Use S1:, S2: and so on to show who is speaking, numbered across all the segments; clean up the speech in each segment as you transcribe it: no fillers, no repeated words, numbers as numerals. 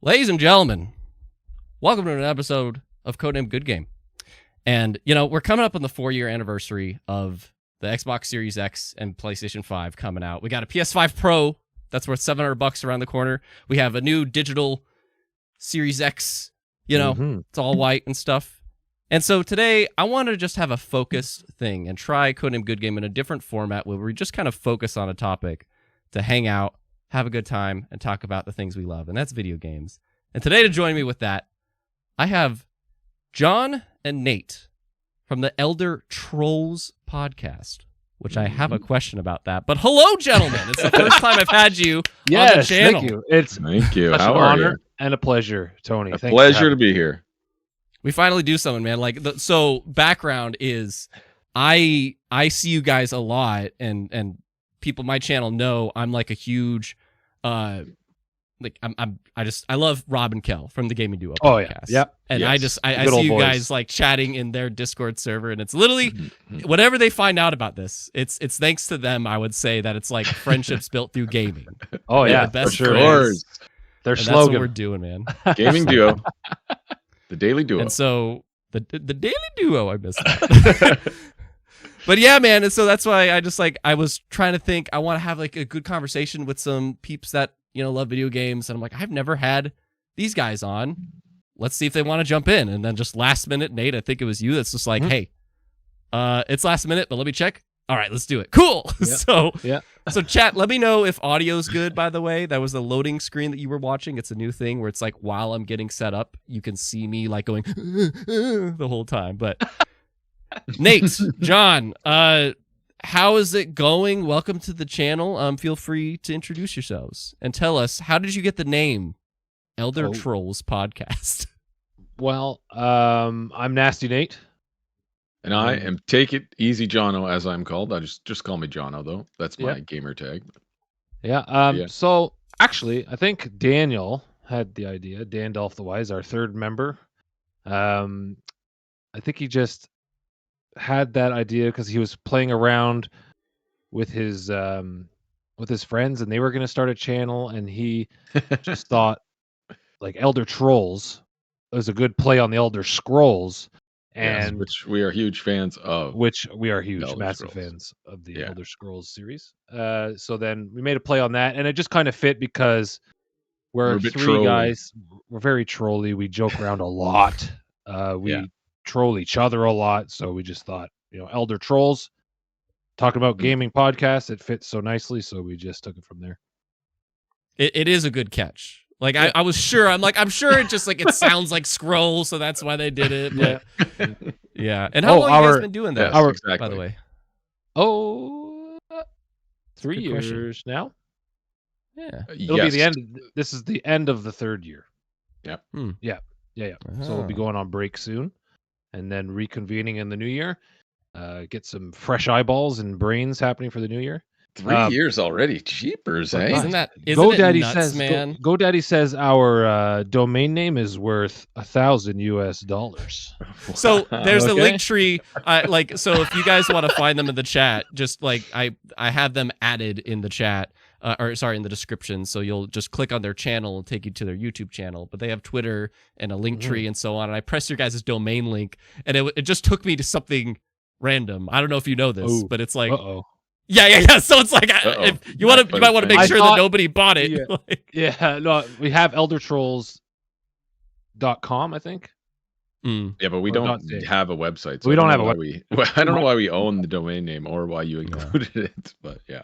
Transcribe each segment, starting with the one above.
S1: Ladies and gentlemen, welcome to an episode of Codename Good Game. And, we're coming up on the 4-year anniversary of the Xbox Series X and PlayStation 5 coming out. We got a PS5 Pro that's worth $700 around the corner. We have a new digital Series X, it's all white and stuff. And so today, I want to just have a focused thing and try Codename Good Game in a different format where we just kind of focus on a topic to hang out, have a good time, and talk about the things we love, and that's video games. And today to join me with that, I have John and Nate from the Elder Trolls podcast, which I have a question about that. But hello, gentlemen. It's the first time I've had you on the channel.
S2: Thank you.
S3: Thank you.
S2: How are you? And a pleasure, Tony.
S3: Thanks pleasure to be here.
S1: We finally do something, man. So background is I see you guys a lot, and people on my channel know I'm like a huge I love Rob and Kel from the Gaming Duo podcast.
S2: Yeah.
S1: And
S3: yes.
S1: I see you guys like chatting in their Discord server, and it's literally whatever they find out about this, it's thanks to them. I would say that it's like friendships built through gaming.
S2: Oh yeah,
S1: the best
S2: for sure.
S1: friends.
S2: Their
S1: And
S2: slogan.
S1: that's what we're doing, man.
S3: Gaming Duo. The Daily Duo.
S1: And so the Daily Duo, I missed that. But yeah, man, and so that's why I was trying to think, I want to have like a good conversation with some peeps that, love video games, and I'm like, I've never had these guys on. Let's see if they want to jump in. And then just last minute, Nate, I think it was you that's just like, hey, it's last minute, but let me check. All right, let's do it. Cool.
S2: Yeah.
S1: So chat, let me know if audio's good, by the way. That was the loading screen that you were watching. It's a new thing where it's like while I'm getting set up, you can see me like going the whole time. But Nate, John, how is it going? Welcome to the channel. Feel free to introduce yourselves and tell us, how did you get the name Elder Trolls Podcast?
S2: Well, I'm Nasty Nate.
S3: And I am Take It Easy Jono, as I'm called. I just call me Jono, though. That's my gamer tag.
S2: Yeah. So actually, I think Daniel had the idea. Dan Dolph the Wise, our third member. I think he just had that idea because he was playing around with his friends, and they were going to start a channel, and he just thought like Elder Trolls was a good play on the Elder Scrolls. And
S3: which we are huge fans of.
S2: Which we are huge,
S3: Elder
S2: massive
S3: Scrolls.
S2: fans of the Elder Scrolls series. So then we made a play on that, and it just kind of fit because we're three
S3: trolly.
S2: guys. We're very trolly. We joke around a lot. We troll each other a lot. So we just thought, Elder Trolls, talking about gaming podcasts, it fits so nicely. So we just took it from there.
S1: It is a good catch. Like I was sure. I'm sure it just like it sounds like scroll, so that's why they did it. But, yeah. And how long have you guys been doing that?
S3: Yes, exactly.
S1: By the way.
S2: 3
S1: Good
S2: years
S1: question.
S2: now.
S1: Yeah.
S2: It'll be the end. This is the end of the third year.
S3: Yep.
S2: Yeah. So we'll be going on break soon, and then reconvening in the new year. Get some fresh eyeballs and brains happening for the new year.
S3: 3 years already. Jeepers, eh?
S1: Isn't it
S2: GoDaddy
S1: nuts,
S2: says,
S1: man?
S2: GoDaddy says our domain name is worth $1,000 US.
S1: So there's a link tree. So if you guys want to find them in the chat, just like I have them added in the chat, in the description. So you'll just click on their channel and take you to their YouTube channel. But they have Twitter and a link tree and so on. And I pressed your guys' domain link, and it just took me to something random. I don't know if you know this, but it's like. Yeah. So it's like if you might want to make sure that nobody bought it.
S2: Yeah. No, we have eldertrolls.com, I think.
S3: Yeah, but we don't have a website. So
S2: we don't have a website.
S3: I don't know why we own the domain name or why you included it, but yeah.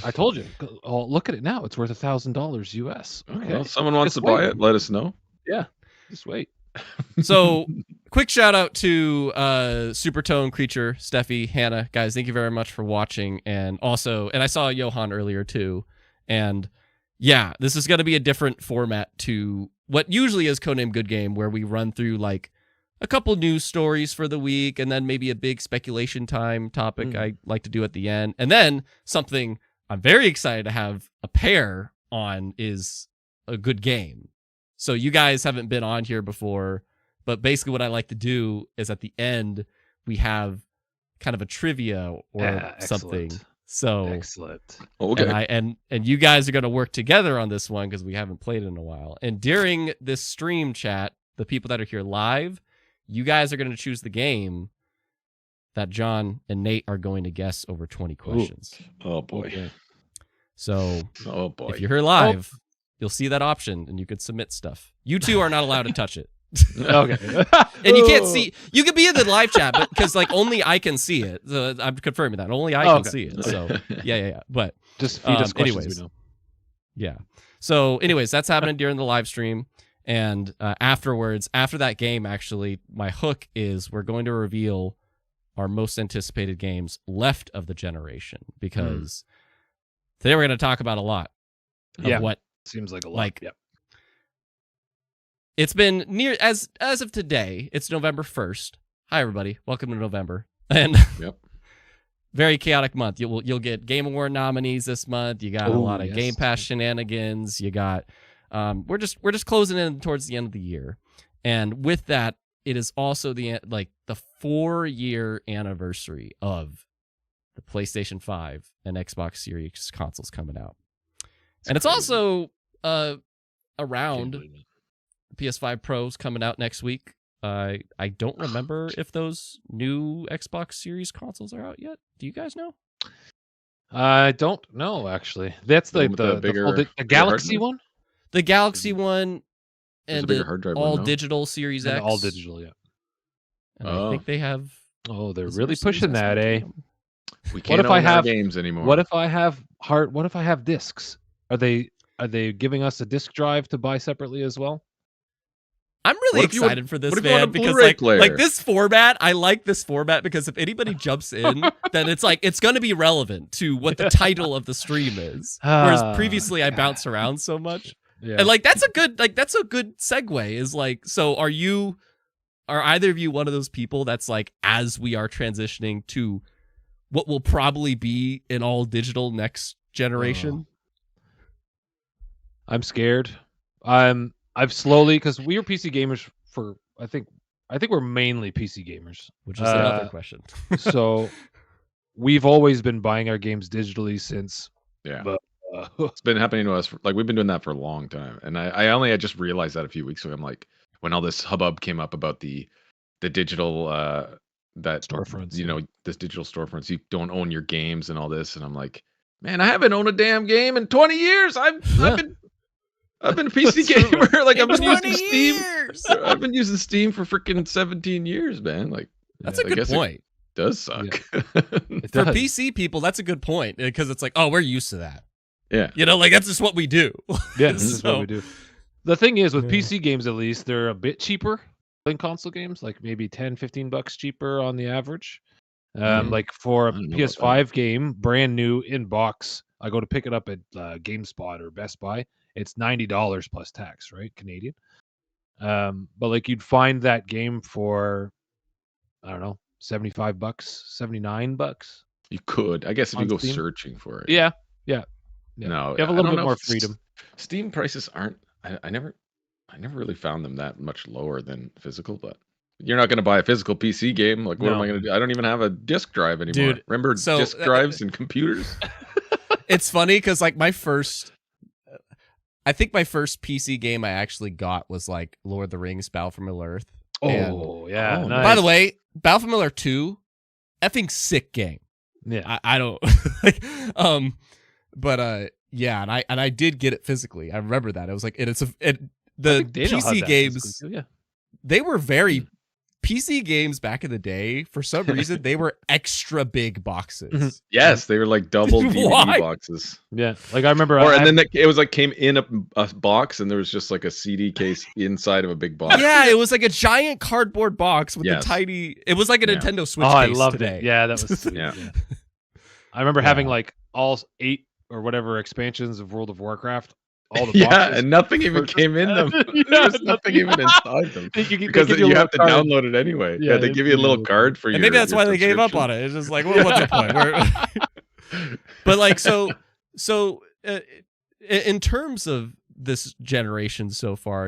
S2: I told you. Oh, look at it now. It's worth $1,000 US. Okay.
S3: Well, if someone wants to buy it, let us know.
S2: Yeah. Just wait.
S1: So, quick shout out to Supertone, Creature, Steffi, Hannah. Guys, thank you very much for watching. And also, I saw Johan earlier too. And yeah, this is going to be a different format to what usually is Codename Good Game, where we run through like a couple news stories for the week and then maybe a big speculation time topic I like to do at the end. And then something I'm very excited to have a pair on is a good game. So you guys haven't been on here before, but basically what I like to do is at the end, we have kind of a trivia or something. So
S2: excellent.
S3: Okay.
S1: And you guys are going to work together on this one because we haven't played in a while. And during this stream chat, the people that are here live, you guys are going to choose the game that John and Nate are going to guess over 20 questions.
S3: Ooh. Oh boy.
S2: Okay.
S1: So if you're here
S2: Oh.
S1: live, you'll see that option and you could submit stuff. You two are not allowed to touch it.
S2: Okay.
S1: And you can't see. You could be in the live chat, but because like only I can see it. So I'm confirming that only I can see it. So yeah. But
S2: just feed us questions.
S1: Anyways,
S2: we know.
S1: yeah. So anyways, that's happening during the live stream, and afterwards, after that game, actually, my hook is we're going to reveal our most anticipated games left of the generation because today we're going to talk about a lot of what
S2: seems like a lot.
S1: Like, it's been near as of today. It's November 1st. Hi everybody, welcome to November, and very chaotic month. You'll get Game Award nominees this month. You got a lot of Game Pass shenanigans. You got we're just closing in towards the end of the year, and with that, it is also the 4-year anniversary of the PlayStation 5 and Xbox Series consoles coming out, and it's also around the PS5 Pros coming out next week. I don't remember if those new Xbox Series consoles are out yet. Do you guys know?
S2: I don't know actually. That's the Galaxy one.
S1: The Galaxy one
S3: There's
S1: and
S3: a bigger
S1: the
S3: hard drive
S1: all
S3: one, no?
S1: digital Series
S2: And
S1: X.
S2: all digital, yeah.
S1: And I think they have.
S2: Oh, they're
S1: is there
S2: really
S1: a Series
S2: pushing
S1: S
S2: that,
S1: one
S2: eh?
S1: too?
S3: We can't own our games anymore.
S2: What if I have discs? Are they giving us a disc drive to buy separately as well?
S1: I'm really excited for this, man, because like this format, I like this format because if anybody jumps in, then it's like it's going to be relevant to what the title of the stream is. Whereas previously I bounce around so much.
S2: Yeah.
S1: And like that's a good segue is like, so are either of you one of those people that's like, as we are transitioning to what will probably be an all digital next generation?
S2: I'm scared. I've slowly, because we were PC gamers for I think we're mainly PC gamers,
S1: Which is another question.
S2: So we've always been buying our games digitally since.
S3: Yeah. It's been happening to us. We've been doing that for a long time, and I just realized that a few weeks ago. I'm like, when all this hubbub came up about the digital that
S2: storefronts,
S3: this digital storefronts, you don't own your games and all this, and I'm like, man, I haven't owned a damn game in 20 years. I've been a PC gamer. Like I've been using Steam. I've been using Steam for freaking 17 years, man. Like
S1: that's a good point.
S3: It does suck.
S1: Yeah. For PC people, that's a good point because it's like, oh, we're used to that.
S3: Yeah.
S1: Like that's just what we do.
S2: Yeah, this is what we do. The thing is, with PC games, at least, they're a bit cheaper than console games, like maybe $10-15 cheaper on the average. Like for a PS5 game, brand new in box, I go to pick it up at GameSpot or Best Buy. It's $90 plus tax, right? Canadian. But like you'd find that game for, I don't know, $75, $79.
S3: You could, I guess, if you go
S2: Steam?
S3: Searching for it.
S2: Yeah.
S3: No,
S2: you have a little bit more freedom.
S3: Steam prices aren't. I never really found them that much lower than physical. But you're not going to buy a physical PC game. Like, what am I going to do? I don't even have a disk drive anymore.
S1: Dude,
S3: remember disk drives and computers?
S1: It's funny because like I think my first PC game I actually got was like Lord of the Rings, Battle for Middle Earth.
S2: Yeah. Nice.
S1: By the way, Battle for Middle Earth 2, effing sick game.
S2: Yeah.
S1: I don't but yeah, and I did get it physically. I remember that. I was like, the PC games, they were very PC games back in the day. For some reason, they were extra big boxes.
S3: Yes, they were like double DVD boxes.
S2: Yeah, like I remember.
S3: Then it was like came in a box, and there was just like a CD case inside of a big box.
S1: Yeah, it was like a giant cardboard box with the tiny. It was like a Nintendo Switch.
S2: I
S1: case
S2: loved
S1: today.
S2: it. Yeah, that was. Sweet. Yeah. I remember having like all 8 or whatever expansions of World of Warcraft. All the boxes
S3: and nothing even came in them. There was nothing even inside them because you have to download it anyway. Yeah, they give you a little card for you.
S1: And maybe that's why they gave up on it. It's just like, well, what's the point? But like, so in terms of this generation so far,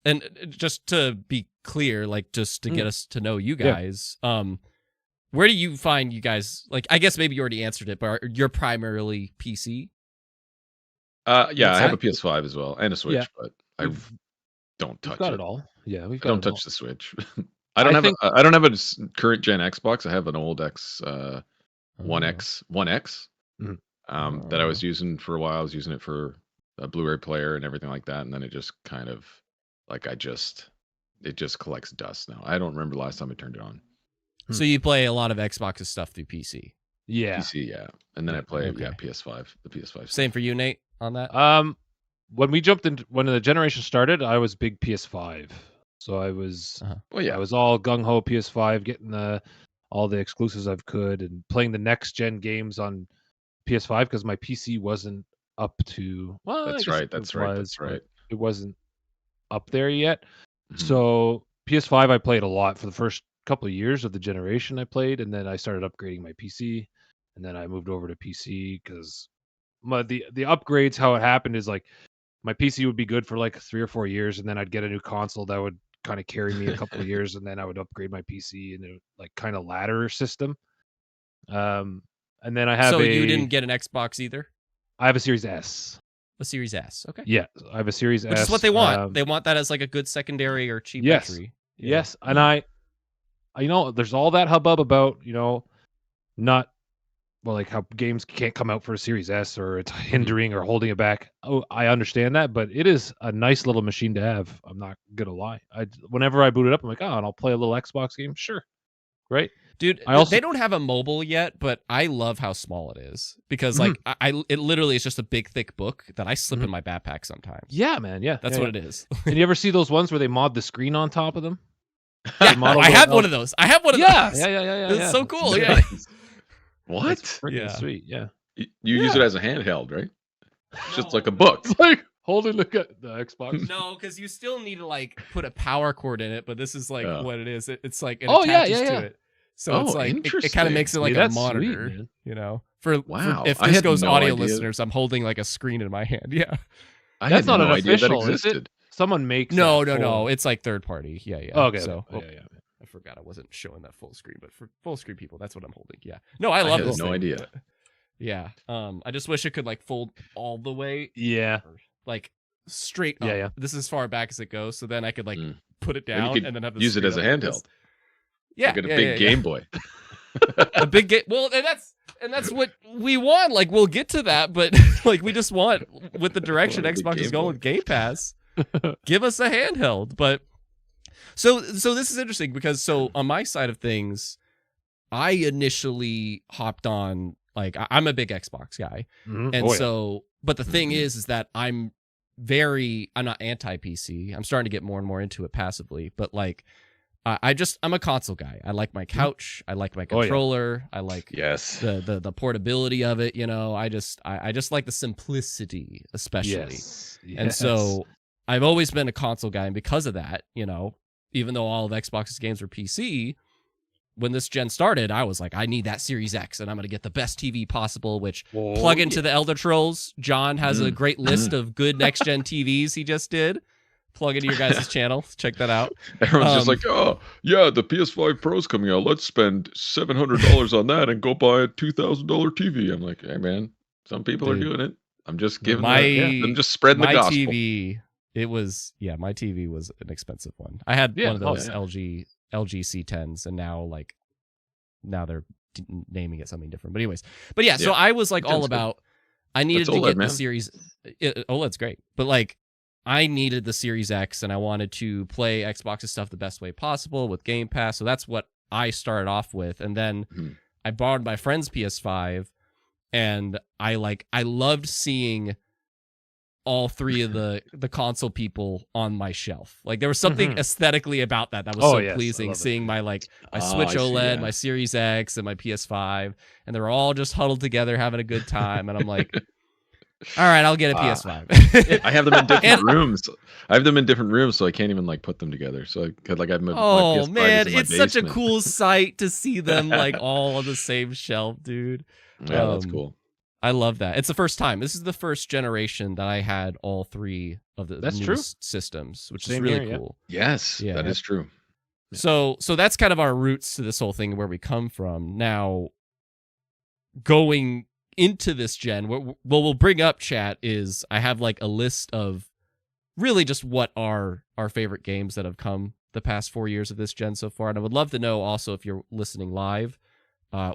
S1: and just to be clear, like just to get us to know you guys, where do you find you guys like? I guess maybe you already answered it, but you're primarily PC.
S3: Yeah, I have a PS5 as well and a Switch,
S2: Yeah.
S3: but I don't
S2: We've
S3: touch
S2: got
S3: it.
S2: it all. Yeah, we've
S3: I
S2: got
S3: don't
S2: it all.
S3: touch the Switch. I don't have a current gen Xbox. I have an old One X
S2: Mhm.
S3: that I was using for a while. I was using it for a Blu-ray player and everything like that, and then it just kind of like it just collects dust now. I don't remember the last time I turned it on.
S1: So you play a lot of Xbox's stuff through PC.
S2: Yeah.
S3: PC, yeah, and then I play
S1: Okay.
S3: PS5, the PS5.
S1: Same for you, Nate, on that.
S2: When we jumped into when the generation started, I was big PS5. So I was I was all gung ho PS5, getting all the exclusives I could and playing the next gen games on PS5 because my PC wasn't up to
S3: That's right.
S2: It wasn't up there yet.
S3: Mhm.
S2: So PS5 I played a lot for the first couple of years of the generation I played, and then I started upgrading my PC, and then I moved over to PC because the upgrades, how it happened is like my PC would be good for like 3 or 4 years, and then I'd get a new console that would kind of carry me a couple of years, and then I would upgrade my PC and it like kind of ladder system. And then I have
S1: so you didn't get an Xbox either?
S2: I have a Series S.
S1: A Series S, okay.
S2: Yeah, I have a Series S.
S1: Which is what they want. They want that as like a good secondary or cheap entry.
S2: Yes, and I there's all that hubbub about not like how games can't come out for a Series S or it's hindering or holding it back. Oh, I understand that, but it is a nice little machine to have. I'm not gonna lie. Whenever I boot it up, I'm like, and I'll play a little Xbox game. Sure, right,
S1: dude. They don't have a mobile yet, but I love how small it is because like it literally is just a big thick book that I slip in my backpack sometimes.
S2: Yeah, man. Yeah,
S1: that's what it is.
S2: And you ever see those ones where they mod the screen on top of them?
S1: Yeah, I have one of those. Yeah. It's so cool. Yeah.
S3: What?
S2: Sweet. Yeah.
S3: You use it as a handheld, right? It's just like a book.
S2: It's like holding the Xbox.
S1: No, because you still need to like put a power cord in it, but this is like what it is. It's like it
S2: attaches
S1: to it. So it's like it kind of makes it like a monitor,
S2: sweet,
S1: For if this goes audio listeners, I'm holding like a screen in my hand. Yeah.
S2: That's not an
S3: official,
S2: is it? Someone makes
S1: No. It's like third party. Yeah.
S2: Oh, okay.
S1: So
S2: yeah.
S1: I forgot I wasn't showing that full screen, but for full screen people, that's what I'm holding. Yeah. No, I love this.
S3: No idea.
S1: Yeah. I just wish it could like fold all the way.
S2: Yeah.
S1: Like straight up.
S2: Yeah.
S1: This is as far back as it goes, so then I could like put it down and then have
S3: use it as a handheld.
S1: Yeah.
S3: Like a big Game Boy.
S1: A big game. Well, and that's what we want. Like we'll get to that, but like we just want with the direction Xbox is going with Game Pass. Give us a handheld. But so this is interesting because on my side of things, I initially hopped on like I'm a big Xbox guy, and but the thing is that I'm not anti PC. I'm starting to get more and more into it passively, but like I'm a console guy. I like my couch. I like my controller. I like the portability of it. I just like the simplicity, especially.
S2: Yes.
S1: And so I've always been a console guy, and because of that, even though all of Xbox's games were PC, when this gen started, I was like, I need that Series X, and I'm gonna get the best TV possible. Which plug into the Elder Trolls. John has a great list of good next gen TVs he just did. Plug into your guys' channel. Check that out.
S3: Everyone's just like, oh, yeah, the PS5 Pro's coming out. Let's spend $700 on that and go buy a $2,000 TV. I'm like, hey, man, some people are doing it. I'm just giving I'm just spreading the gospel.
S1: My TV, my TV was an expensive one. I had one of those LG C10s, and now they're naming it something different. But anyways, so I was like all about, I needed to get the Series, OLED's great, but like, I needed the Series X, and I wanted to play Xbox's stuff the best way possible with Game Pass. So that's what I started off with. And then I borrowed my friend's PS5, and I loved seeing all three of the console people on my shelf. Like there was something aesthetically about that was so pleasing, seeing my Switch OLED, my Series X, and my PS5, and they were all just huddled together having a good time. And I'm like, all right, I'll get a PS5.
S3: I have them in different rooms. So I can't even like put them together. So I could like my PS5
S1: man,
S3: is in my
S1: it's
S3: basement.
S1: such a cool sight to see them like all on the same shelf, dude.
S3: Yeah, that's cool.
S1: I love that. It's the first time. This is the first generation that I had all three of the newest systems, which is really cool.
S3: Yes, that is true.
S1: So that's kind of our roots to this whole thing, where we come from. Now, going into this gen, what we'll bring up, chat, is I have like a list of really just what are our favorite games that have come the past 4 years of this gen so far. And I would love to know also, if you're listening live,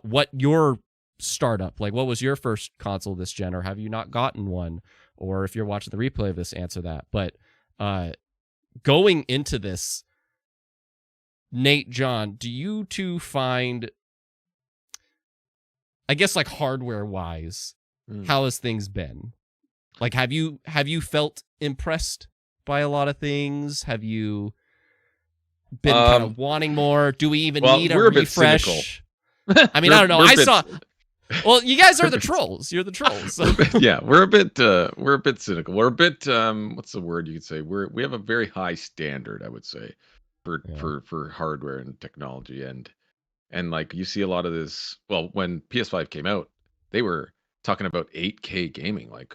S1: what your startup, like what was your first console this gen, or have you not gotten one? Or if you're watching the replay of this, answer that. But going into this, Nate, John, do you two find, I guess, like hardware wise, how has things been? Like, have you felt impressed by a lot of things? Have you been kind of wanting more? Do we even need a refresh? I mean, I don't know. I saw. Well, you guys are the trolls. You're the trolls. So.
S3: We're a bit cynical. We're a bit what's the word you could say? We have a very high standard, I would say, for hardware and technology, and like you see a lot of this. Well, when PS5 came out, they were talking about 8K gaming. Like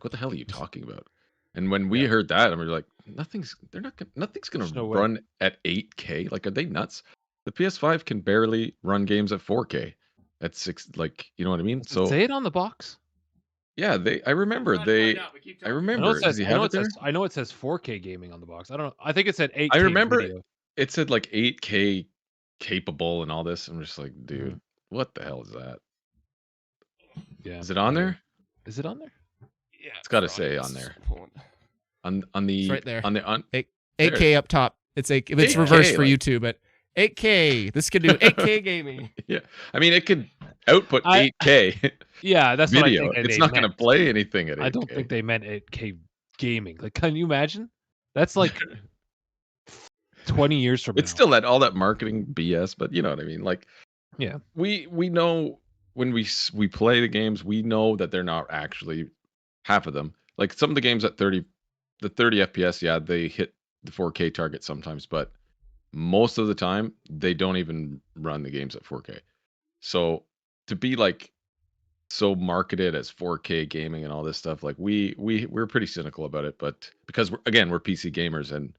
S3: what the hell are you talking about? And when we heard that, and we were like, nothing's gonna run at 8K. Like, are they nuts? The PS5 can barely run games at 4K. At 6, like, you know what I mean?
S2: So say it on the box.
S3: Yeah, I remember. I remember. Does he have it there?
S2: I know it says 4K gaming on the box. I don't know. I think it said 8K.
S3: I remember
S2: video.
S3: it said like 8K capable and all this. I'm just like, dude, what the hell is that?
S2: Yeah.
S3: Is it on there?
S2: Is it on there?
S1: Yeah,
S3: it's got to say on there. On the
S1: it's right there.
S3: On the
S1: 8K up top. It's 8K. It's reversed for YouTube, but 8K. This could do 8K gaming.
S3: Yeah, I mean, it could output 8K.
S2: Yeah, that's
S3: video.
S2: What I think.
S3: It's not going to play anything at 8K.
S2: I don't think they meant 8K gaming. Like, can you imagine? That's like 20 years from now.
S3: It's still all that marketing BS, but you know what I mean. Like,
S2: yeah,
S3: we know when we play the games, we know that they're not actually half of them. Like some of the games at 30 FPS, yeah, they hit the 4K target sometimes, but most of the time they don't even run the games at 4K. So to be like so marketed as 4K gaming and all this stuff, like we're pretty cynical about it, but because we're PC gamers and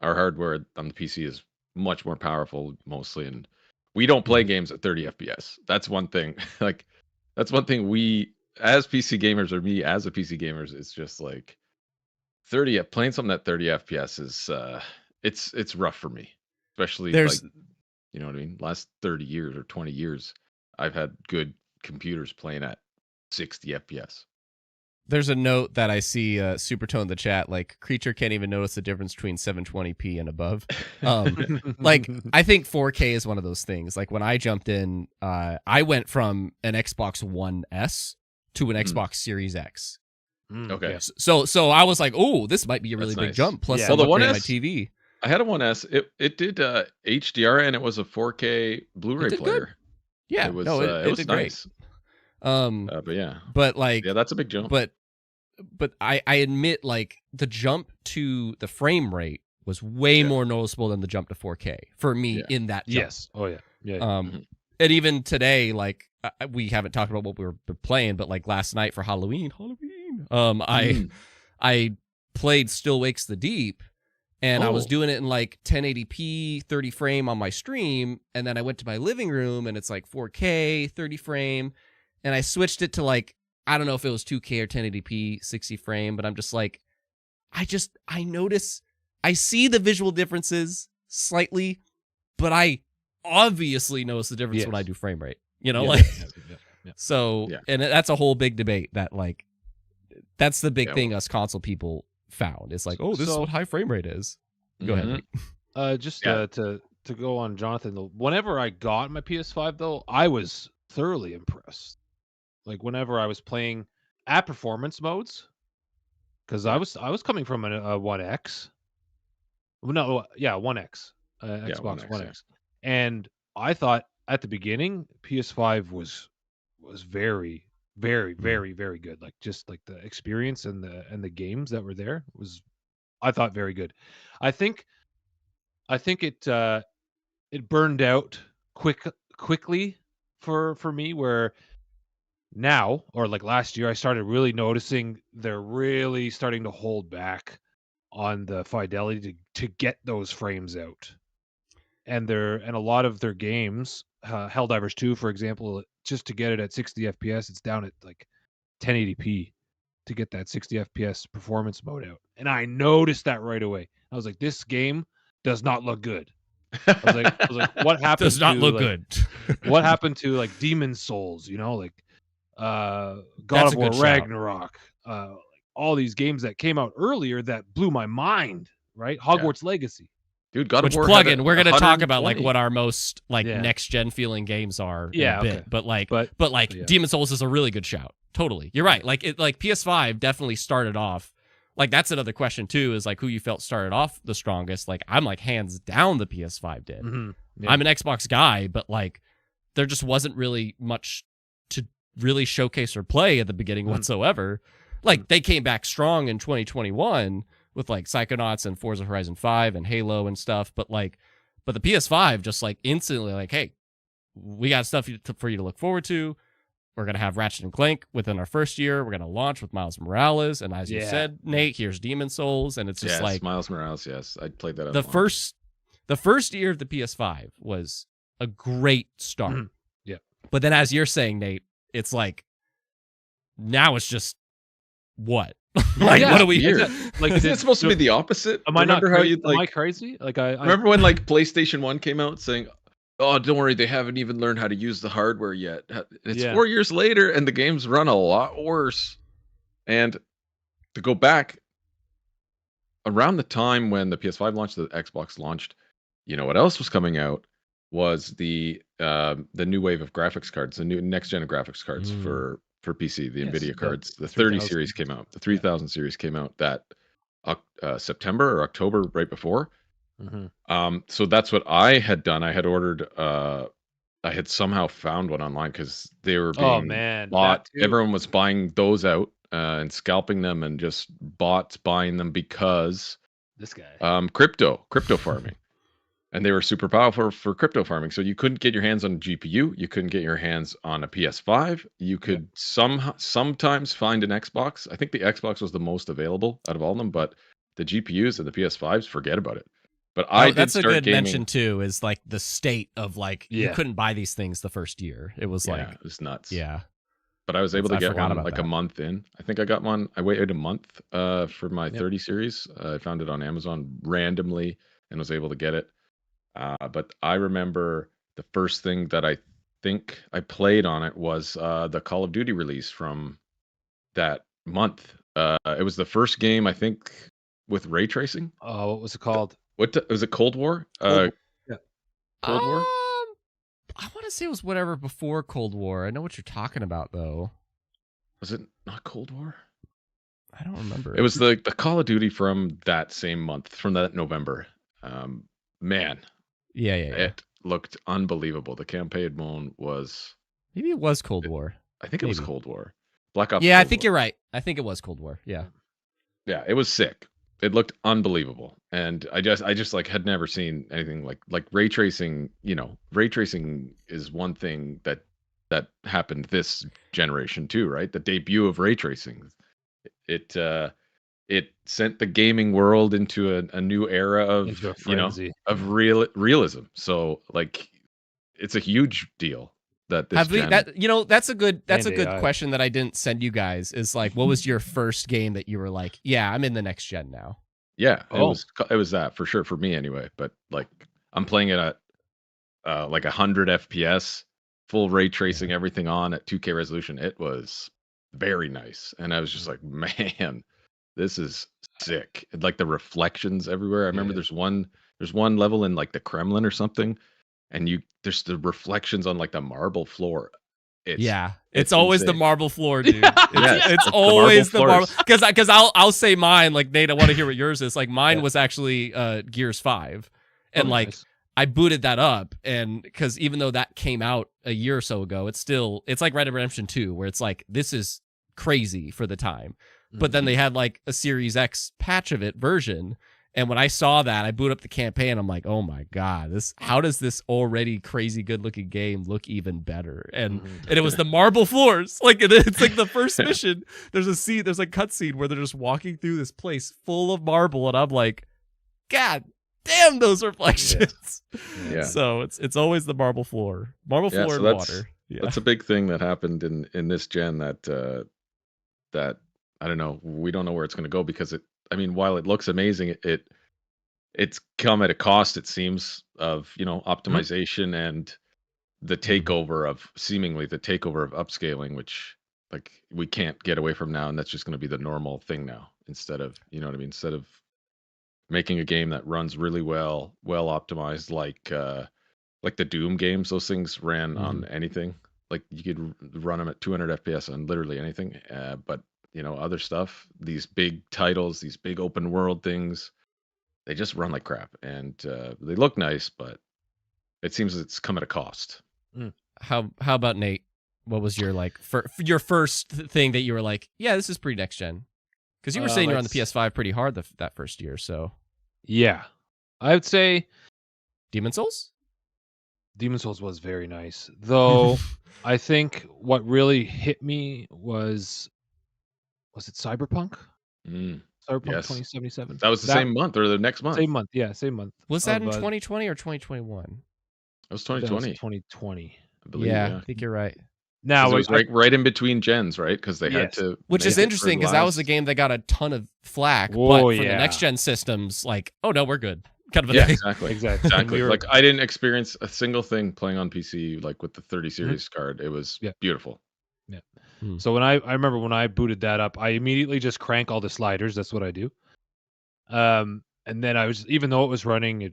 S3: our hardware on the PC is much more powerful mostly, and we don't play games at 30 FPS. That's one thing. Like that's one thing we as PC gamers, or me as a PC gamers, it's just like playing something at 30 FPS is it's rough for me. Especially like, you know what I mean? Last 30 years or 20 years, I've had good computers playing at 60 FPS.
S1: There's a note that I see Supertone in the chat, like, Creature can't even notice the difference between 720p and above. Like, I think 4K is one of those things. Like, when I jumped in, I went from an Xbox One S to an Xbox Series X.
S3: Okay.
S1: So I was like, oh, this might be a really big jump. Plus,
S3: the One S,
S1: my TV.
S3: I had a 1S. It did HDR, and it was a 4K Blu-ray player.
S1: Good. Yeah,
S3: it was
S1: did
S3: nice.
S1: Great. But like,
S3: that's a big jump.
S1: But I admit, like, the jump to the frame rate was way more noticeable than the jump to 4K for me in that jump.
S2: Yes. Oh yeah.
S1: And even today, like, we haven't talked about what we were playing, but like last night for Halloween, I played Still Wakes the Deep. And I was doing it in like 1080p, 30 frame on my stream. And then I went to my living room and it's like 4K, 30 frame. And I switched it to like, I don't know if it was 2K or 1080p, 60 frame. But I'm just like, I notice, I see the visual differences slightly, but I obviously notice the difference when I do frame rate. You know, So, and that's a whole big debate that like, that's the big thing us console people found. It's like, this is what high frame rate is. Go ahead.
S2: To go on Jonathan, whenever I got my PS5 though, I was thoroughly impressed. Like whenever I was playing at performance modes, because I was coming from a 1X. No, 1X, Xbox One X, and I thought at the beginning PS5 was very, very, very, very good. Like just like the experience and the games that were there was, I thought, very good. I think it burned out quickly for me, where now, or like last year, I started really noticing they're really starting to hold back on the fidelity to get those frames out. and a lot of their games, Helldivers 2, for example, just to get it at 60 FPS, it's down at like 1080p to get that 60 FPS performance mode out. And I noticed that right away. I was like, this game does not look good. I was like, what happened?
S1: Does not look
S2: like,
S1: good.
S2: What happened to like Demon Souls? You know, like God of War Ragnarok, like all these games that came out earlier that blew my mind. Right, Hogwarts Legacy.
S3: Dude, God of War.
S1: We're gonna talk about like what our most like next gen feeling games are in a bit.
S2: Okay.
S1: But like Demon Souls is a really good shout. Totally, you're right. Like PS5 definitely started off. Like that's another question too. Is like who you felt started off the strongest. Like I'm like hands down the PS5 did.
S2: Mm-hmm. Yeah.
S1: I'm an Xbox guy, but like there just wasn't really much to really showcase or play at the beginning whatsoever. Like they came back strong in 2021. With like Psychonauts and Forza Horizon 5 and Halo and stuff, but the PS5 just like instantly like, hey, we got stuff for you to look forward to. We're gonna have Ratchet and Clank within our first year. We're gonna launch with Miles Morales, and as you said, Nate, here's Demon Souls, and it's just like
S3: Miles Morales. Yes, I played that.
S1: The first year of the PS5 was a great start.
S2: Mm-hmm. Yeah,
S1: but then as you're saying, Nate, it's like now it's just what. Like what are we here?
S3: Like is it supposed to be the opposite?
S2: Am I crazy? Like I
S3: remember when like PlayStation 1 came out saying, "Oh, don't worry, they haven't even learned how to use the hardware yet." It's 4 years later and the games run a lot worse. And to go back around the time when the PS5 launched, the Xbox launched, you know what else was coming out was the new wave of graphics cards, the new next gen of graphics cards for PC, the NVIDIA cards. The 30 series came out. The 3000 series came out that September or October, right before.
S2: Mm-hmm.
S3: So that's what I had done. I had ordered. I had somehow found one online because they were being bought. Everyone was buying those out and scalping them, and just bots buying them because
S2: this guy
S3: crypto farming. And they were super powerful for crypto farming. So you couldn't get your hands on a GPU. You couldn't get your hands on a PS5. You could sometimes find an Xbox. I think the Xbox was the most available out of all of them, but the GPUs and the PS5s, forget about it. But
S1: that's a good mention too, is like the state of like you couldn't buy these things the first year. It was like
S3: it was nuts.
S1: Yeah.
S3: But I was able to get one like a month in. I think I got one. I waited a month for my 30 series. I found it on Amazon randomly and was able to get it. But I remember the first thing that I think I played on it was the Call of Duty release from that month. It was the first game, I think, with ray tracing.
S2: Oh, what was it called?
S3: Was it Cold War? Cold War?
S1: I want to say it was whatever before Cold War. I know what you're talking about, though.
S3: Was it not Cold War?
S1: I don't remember.
S3: It was the Call of Duty from that same month, from that November. Man.
S1: Yeah.
S3: It looked unbelievable. The campaign mode was...
S1: Maybe it was Cold War.
S3: I think it was Cold War. Black Ops.
S1: Yeah, I think you're right. I think it was Cold War. Yeah.
S3: Yeah, it was sick. It looked unbelievable. And I just like had never seen anything like ray tracing. You know, ray tracing is one thing that happened this generation too, right? The debut of ray tracing. It sent the gaming world into a new era of of realism. So like it's a huge deal that this
S1: that's a good question that I didn't send you guys, is like, what was your first game that you were like, yeah, I'm in the next gen now?
S3: Yeah, it was that for sure for me anyway. But like I'm playing it at like 100 FPS, full ray tracing, everything on at 2K resolution. It was very nice, and I was just like, man, this is sick. And like the reflections everywhere. I remember there's one level in like the Kremlin or something, and there's the reflections on like the marble floor.
S1: It's always insane. The marble floor, dude. It's always the marble. Because I'll say mine, like, Nate, I want to hear what yours is. Like mine was actually Gears 5, and nice. I booted that up, and because even though that came out a year or so ago, it's like Red Dead Redemption 2, where it's like, this is crazy for the time. But then they had like a Series X patch of it version. And when I saw that, I boot up the campaign. I'm like, oh my God, how does this already crazy good looking game look even better? And it was the marble floors. Like it's like the first mission. There's a cutscene where they're just walking through this place full of marble. And I'm like, God damn those reflections.
S3: Yeah.
S1: So it's always the marble floor and water. Yeah.
S3: That's a big thing that happened in this gen that that I don't know. We don't know where it's going to go because while it looks amazing, it's come at a cost, it seems, of optimization and the takeover of upscaling, which like we can't get away from now, and that's just going to be the normal thing now. Instead of instead of making a game that runs really well optimized, like the Doom games, those things ran on anything. Like you could run them at 200 FPS on literally anything. But other stuff, these big titles, these big open world things, they just run like crap, and they look nice, but it seems it's come at a cost.
S1: How about Nate? What was your your first thing that you were like, yeah, this is pretty next gen? Because you were saying you're on the PS5 pretty hard that first year, so
S2: yeah, I would say
S1: Demon's Souls.
S2: Demon's Souls was very nice, though. I think what really hit me was it Cyberpunk? Cyberpunk
S3: Yes.
S2: 2077.
S3: That was the same month or the next month?
S2: Same month, yeah, same month.
S1: Was that in 2020 or 2021?
S3: It was 2020.
S2: 2020.
S3: I believe,
S1: yeah, I think you're right.
S3: Now it was right in between gens, right? Because they had to.
S1: Which is interesting because that was a game that got a ton of flack, but for the next gen systems, like, oh no, we're good. Kind of a thing.
S3: Exactly. Like I didn't experience a single thing playing on PC like with the 30 series card. It was beautiful.
S2: Yeah. So when I remember when I booted that up, I immediately just crank all the sliders. That's what I do. And then I was, even though it was running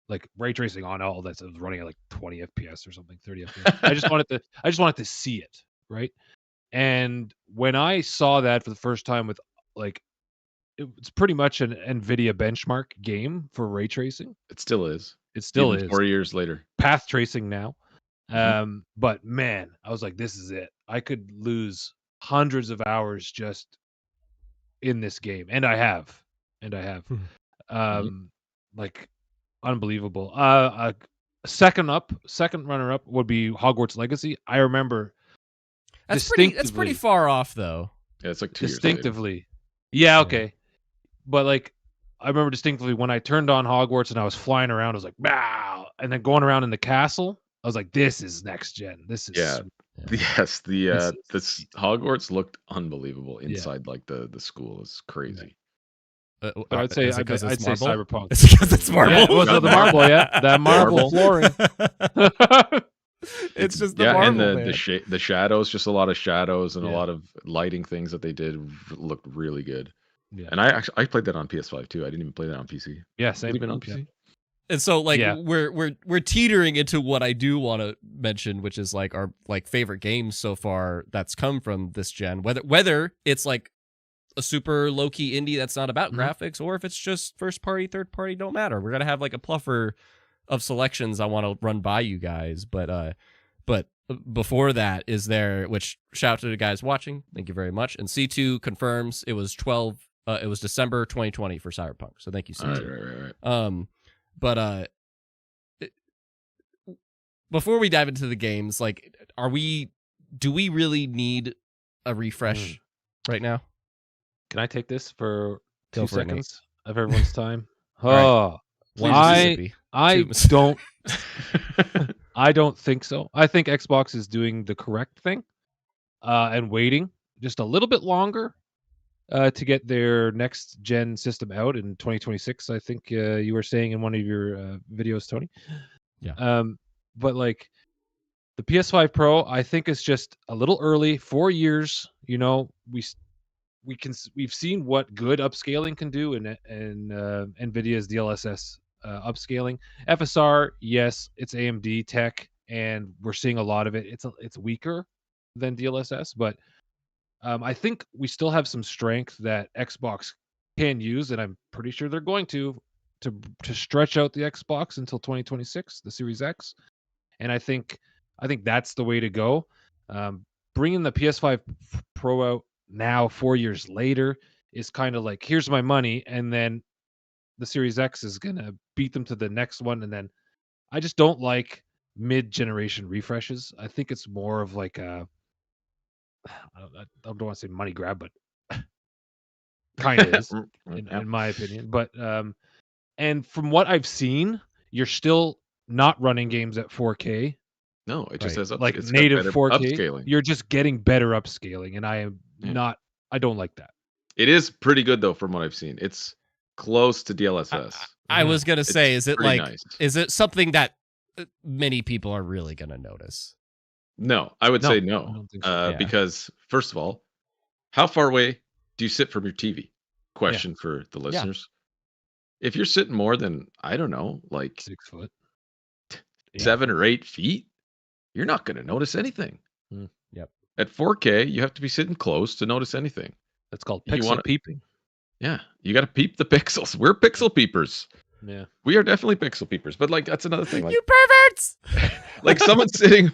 S2: like ray tracing on all that, it was running at like 20 FPS or something, 30 FPS. I just wanted to see it, right? And when I saw that for the first time with like, it's pretty much an NVIDIA benchmark game for ray tracing.
S3: It still is.
S2: It still
S3: Even
S2: is.
S3: 4 years later.
S2: Path tracing now. But man, I was like, this is it. I could lose hundreds of hours just in this game. And I have. Like unbelievable. Second runner up would be Hogwarts Legacy. I remember
S1: that's pretty far off though.
S3: Yeah, it's like 2 years
S2: later. Yeah, okay. But like I remember distinctly when I turned on Hogwarts and I was flying around, I was like, wow. And then going around in the castle, I was like, this is next gen. This is
S3: Yes, this Hogwarts looked unbelievable inside. Like the school is crazy.
S2: I'd say Cyberpunk.
S1: It's because it's marble.
S2: Yeah, it was the marble, that marble flooring.
S1: It's just the marble,
S3: and the shadows, just a lot of shadows and a lot of lighting things that they did looked really good. Yeah, and I played that on PS5 too. I didn't even play that on PC.
S2: Yeah, same.
S3: Even on PC.
S1: And so like we're teetering into what I do want to mention, which is like our like favorite games so far that's come from this gen. Whether it's like a super low key indie that's not about graphics, or if it's just first party, third party, don't matter. We're gonna have like a pluffer of selections I want to run by you guys. But before that, is there, which shout out to the guys watching, thank you very much. And C2 confirms it was December 2020 for Cyberpunk. So thank you, C2.
S3: Right.
S1: But before we dive into the games, like, do we really need a refresh right now?
S2: Can I take this for
S1: Go
S2: 2
S1: for
S2: seconds of everyone's time?
S1: Right.
S2: I don't I don't think so. I think Xbox is doing the correct thing and waiting just a little bit longer to get their next gen system out in 2026. I think you were saying in one of your videos, Tony.
S1: Yeah.
S2: But like the PS5 Pro, I think is just a little early. 4 years, we've seen what good upscaling can do in NVIDIA's DLSS upscaling. FSR, yes, it's AMD tech, and we're seeing a lot of it. It's weaker than DLSS, but I think we still have some strength that Xbox can use, and I'm pretty sure they're going to stretch out the Xbox until 2026, the Series X, and I think that's the way to go. Bringing the PS5 Pro out now 4 years later is kind of like, here's my money, and then the Series X is gonna beat them to the next one. And then I just don't like mid-generation refreshes. I think it's more of like I don't want to say money grab, but kind of is in my opinion. But And from what I've seen, you're still not running games at 4K,
S3: No, it just has
S2: like
S3: it's got
S2: native
S3: better
S2: 4K.
S3: upscaling.
S2: You're just getting better upscaling, and I am not. I don't like that.
S3: It is pretty good though, from what I've seen. It's close to DLSS.
S1: I was gonna say,
S3: It's
S1: is it
S3: pretty
S1: like,
S3: nice.
S1: is it something that many people are really gonna notice?
S3: No, I would say
S2: I
S3: no,
S2: don't think so.
S1: Yeah.
S3: because first of all, how far away do you sit from your TV? Question for the listeners. If you're sitting more than, I don't know, like
S2: 6 foot.
S3: 7 or 8 feet, you're not going to notice anything.
S1: Yep.
S3: At 4K, you have to be sitting close to notice anything.
S2: That's called
S3: You
S2: pixel
S3: wanna-
S2: peeping.
S3: Yeah, you got to peep the pixels. We're pixel peepers.
S2: Yeah.
S3: We are definitely pixel peepers. But like, that's another thing. Like,
S1: You perverts!
S3: like someone sitting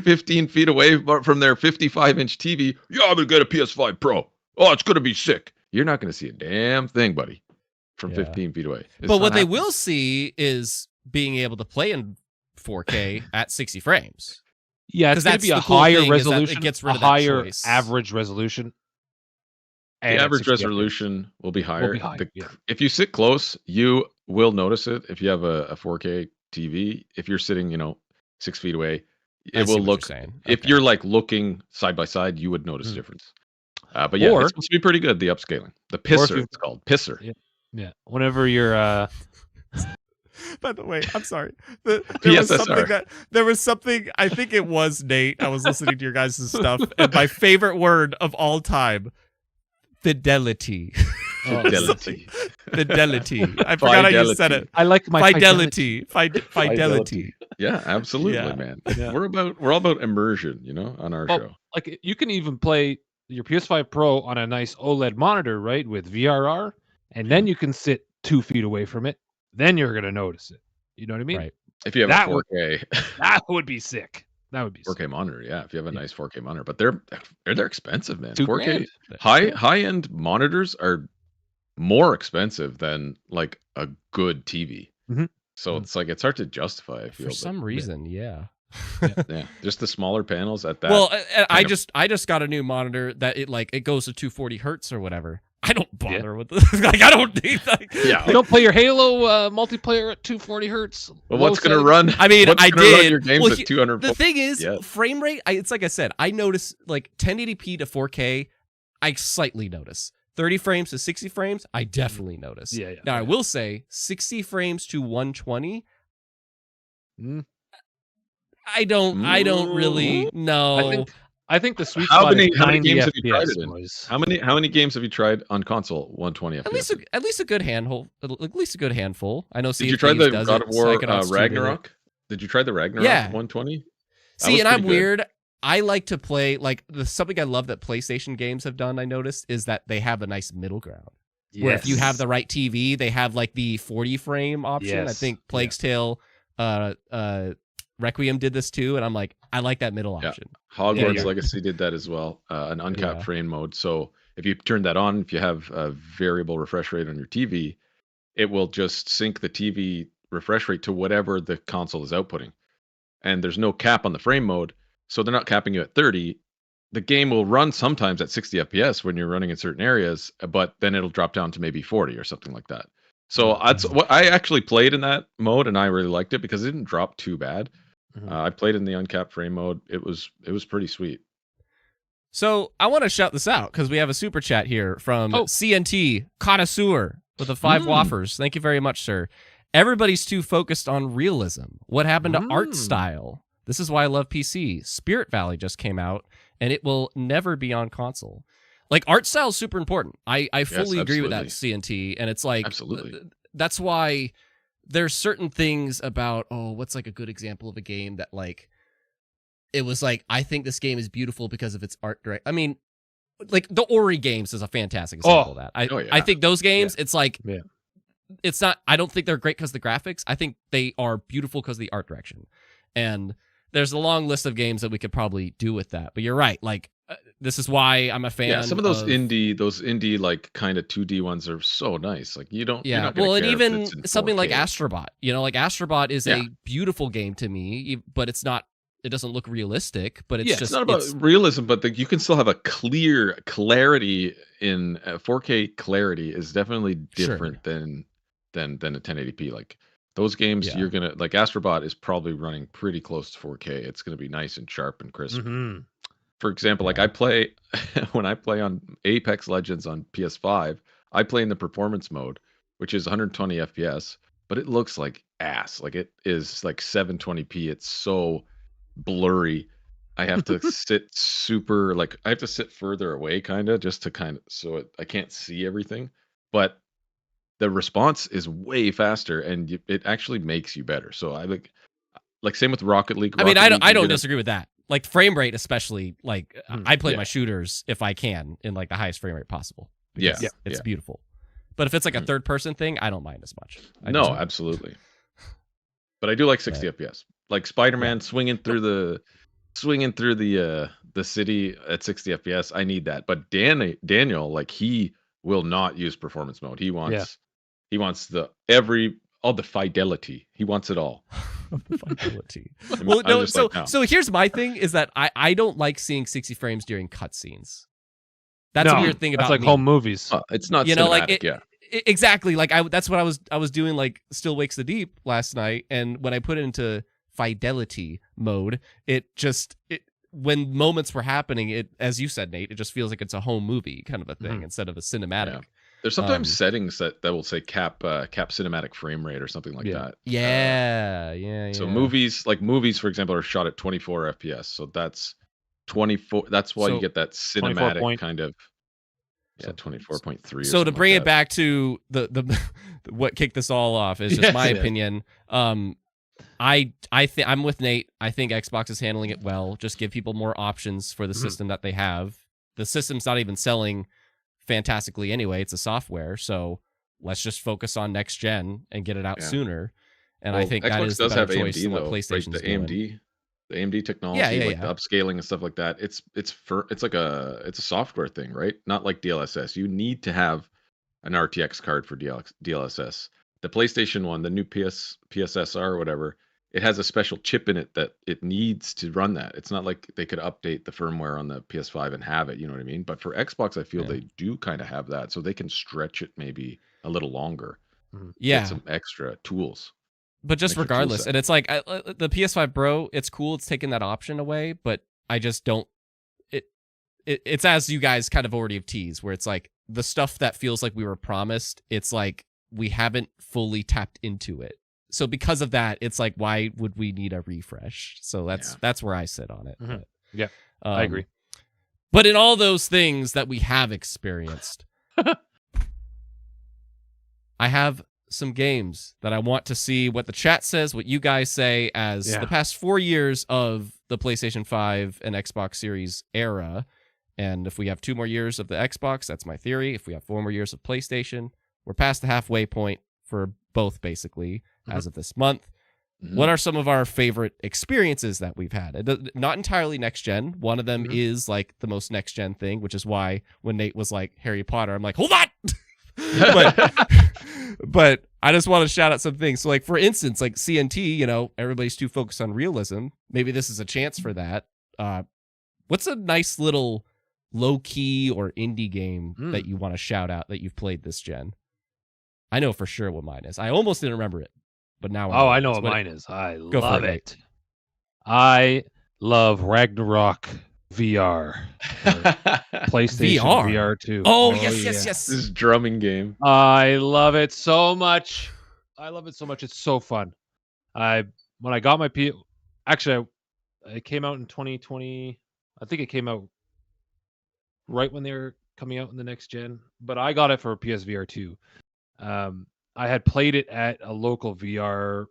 S3: 15 feet away from their 55-inch TV. Yeah, I'm gonna get a PS5 Pro. Oh, it's gonna be sick. You're not gonna see a damn thing, buddy, from 15 feet away. It's
S1: But what
S3: not
S1: they
S3: happening.
S1: will see is being able to play in 4K at 60 frames.
S2: Yeah,
S1: 'Cause
S2: it's going to
S1: that's
S2: be a
S1: the cool
S2: higher
S1: thing is that it
S2: resolution,
S1: gets rid
S2: a
S1: of that
S2: higher
S1: choice.
S2: average resolution.
S3: The
S2: and at
S3: average
S2: 60 FPS.
S3: resolution will be higher.
S2: higher, yeah.
S3: If you sit close, you will notice it. If you have a 4K TV, if you're sitting, 6 feet away,
S1: I
S3: it
S1: see
S3: will
S1: what
S3: look.
S1: you're saying.
S3: If
S1: Okay.
S3: you're like looking side by side, you would notice a difference. But yeah,
S2: Or-
S3: it's supposed to be pretty good. The upscaling, the
S2: Or if
S3: pisser,
S2: you-
S3: it's called pisser.
S2: Yeah. Yeah. Whenever you're
S1: By the way, I'm sorry. There was something. I think it was Nate. I was listening to your guys' stuff, and my favorite word of all time, fidelity.
S3: Fidelity.
S1: Fidelity. I forgot how you said it.
S2: I like my
S1: Fidelity. Fidelity.
S3: Yeah, absolutely,
S1: Yeah.
S3: man.
S2: Yeah.
S3: We're all about immersion, on our
S2: Well,
S3: show.
S2: Like you can even play your PS5 Pro on a nice OLED monitor, right, with VRR, and then you can sit 2 feet away from it. Then you're gonna notice it. You know what I mean?
S1: Right.
S3: If you have
S2: that
S3: a 4K
S2: That would be sick. That would be
S3: 4K
S2: sick.
S3: monitor, yeah. If you have a nice 4K monitor, but they're expensive, man.
S2: 2,000.
S3: 4K high end monitors are more expensive than like a good TV.
S2: Mhm.
S3: So it's like it's hard to justify. I feel
S1: For
S3: but
S1: some reason, yeah.
S3: yeah, just the smaller panels at that.
S1: Well, I
S3: kind of-
S1: just got a new monitor that it goes to 240 hertz or whatever. I don't bother with this. Like I don't need like.
S3: yeah.
S2: You don't play your Halo multiplayer at 240 hertz.
S3: But what's
S2: low
S3: going to
S2: settings?
S3: run?
S1: I mean,
S3: what's
S1: I
S3: gonna run
S1: did.
S3: your games
S1: Well,
S3: at 200.
S1: The thing is,
S3: Yeah.
S1: frame rate. It's like I said. I notice like 1080p to 4K. I slightly notice. 30 frames to 60 frames. I definitely notice.
S2: Yeah.
S1: Now I will say 60 frames to 120.
S2: Mm.
S1: I don't really know.
S2: I think the sweet
S3: How
S2: spot
S3: many
S2: is 90
S3: games have you tried
S2: FPS,
S3: it in?
S2: boys.
S3: How many games have you tried on console 120 FPS?
S1: At least a good handful. At least a good handful. I know.
S3: Did you try the
S1: does
S3: God
S1: it,
S3: of War
S1: Psychonauts 2 did it.
S3: Ragnarok? Did you try the Ragnarok
S1: Yeah.
S3: 120?
S1: See, and I'm weird. I like to play like something I love that PlayStation games have done. I noticed is that they have a nice middle ground. Where if you have the right TV, they have like the 40 frame option. I
S2: Yes.
S1: think Plague's Tale, Requiem did this too, and I'm like, I like that middle
S3: Yeah.
S1: option.
S3: Hogwarts
S1: Yeah.
S3: Legacy did that as well, an uncapped
S1: Yeah.
S3: frame mode. So if you turn that on, if you have a variable refresh rate on your TV, it will just sync the TV refresh rate to whatever the console is outputting. And there's no cap on the frame mode, so they're not capping you at 30. The game will run sometimes at 60 FPS when you're running in certain areas, but then it'll drop down to maybe 40 or something like that. So that's what I actually played in that mode, and I really liked it because it didn't drop too bad.
S2: Mhm.
S3: I played in the uncapped frame mode. It was pretty sweet.
S1: So I want to shout this out because we have a super chat here from CNT Connoisseur with the 5 waffers. Thank you very much, sir. Everybody's too focused on realism. What happened to art style? This is why I love PC. Spirit Valley just came out, and it will never be on console. Like, art style is super important. I fully agree with that, CNT. And it's like,
S3: Absolutely.
S1: That's why there's certain things about, what's like a good example of a game that like, it was like, I think this game is beautiful because of its art direct. I mean, like the Ori games is a fantastic example of that. I think those games, it's like, it's not, I don't think they're great because of the graphics. I think they are beautiful because of the art direction. And there's a long list of games that we could probably do with that. But you're right. Like, this is why I'm a fan.
S3: Yeah, some of those indie like kind of 2D ones are so nice. Like you don't.
S1: Yeah,
S3: well,
S1: and even something
S3: 4K.
S1: like Astrobot. You know, like Astrobot is a beautiful game to me, but it's not. It doesn't look realistic. But it's just
S3: it's not about realism, but you can still have a clarity in 4K. Clarity is definitely different than than a 1080p. Like those games, you're gonna like Astrobot is probably running pretty close to 4K. It's gonna be nice and sharp and crisp. For example, like I play when I play on Apex Legends on PS5, I play in the performance mode, which is 120 FPS, but it looks like ass. Like it is like 720p. It's so blurry. I have to sit super like I have to sit further away kind of just to kind of I can't see everything. But the response is way faster and it actually makes you better. So I like same with Rocket League.
S1: I mean,
S3: Rocket League,
S1: I don't disagree with that. Like frame rate, especially. Like I play
S3: Yeah.
S1: my shooters if I can in like the highest frame rate possible.
S3: Yeah.
S1: because it's beautiful. But if it's like a third person thing, I don't mind as much.
S3: No, absolutely. But I do like 60 FPS. Like Spider-Man swinging through the city at 60 FPS. I need that. But Daniel, like he will not use performance mode. He wants all the fidelity. He wants it all.
S1: The fidelity. Well, no. So here's my thing: is that I don't like seeing 60 frames during cutscenes. That's a weird thing about
S2: like
S1: me.
S2: home movies.
S3: It's not
S1: you know,
S3: cinematic,
S1: like exactly. Like that's what I was doing. Like Still Wakes the Deep last night, and when I put it into fidelity mode, when moments were happening, it, as you said, Nate, it just feels like it's a home movie kind of a thing instead of a cinematic.
S3: Yeah. There's sometimes settings that will say cap cinematic frame rate or something like that.
S1: Yeah.
S3: So movies, for example, are shot at 24 FPS. So that's 24. That's why you get that cinematic kind of 24.3.
S1: So to bring it back to the what kicked this all off is just my opinion. I think I'm with Nate. I think Xbox is handling it well. Just give people more options for the system that they have. The system's not even selling fantastically anyway. It's a software, so let's just focus on next gen and get it out sooner. And I think
S3: Xbox
S1: that is the better choice
S3: AMD,
S1: than what
S3: though,
S1: PlayStation's
S3: right?
S1: doing.
S3: The AMD technology, the upscaling and stuff like that. It's like a software thing, right? Not like DLSS. You need to have an RTX card for DLSS. The PlayStation one, the new PSSR or whatever, it has a special chip in it that it needs to run that. It's not like they could update the firmware on the PS5 and have it, you know what I mean? But for Xbox, I feel they do kind of have that, so they can stretch it maybe a little longer. Get some extra tools.
S1: But just regardless, and it's like the PS5 Pro, it's cool. It's taking that option away, but I just don't. It's as you guys kind of already have teased, where it's like the stuff that feels like we were promised. It's like we haven't fully tapped into it. So because of that, it's like, why would we need a refresh? So that's where I sit on it.
S2: But, I agree.
S1: But in all those things that we have experienced, I have some games that I want to see what the chat says, what you guys say as the past 4 years of the PlayStation 5 and Xbox Series era. And if we have 2 more years of the Xbox, that's my theory. If we have 4 more years of PlayStation, we're past the halfway point for both, basically, as of this month. What are some of our favorite experiences that we've had? Not entirely next gen. One of them is like the most next gen thing, which is why when Nate was like Harry Potter, I'm like, hold on. but I just want to shout out some things. So like, for instance, like CNT, everybody's too focused on realism. Maybe this is a chance for that. What's a nice little low key or indie game that you want to shout out that you've played this gen? I know for sure what mine is. I almost didn't remember it, but now
S2: I know what mine is. I love it. I love Ragnarok VR. PlayStation VR 2.
S1: Oh, yes.
S3: This drumming game.
S2: I love it so much. It's so fun. When I got my actually, it came out in 2020. I think it came out right when they were coming out in the next gen, but I got it for PSVR 2. I had played it at a local VR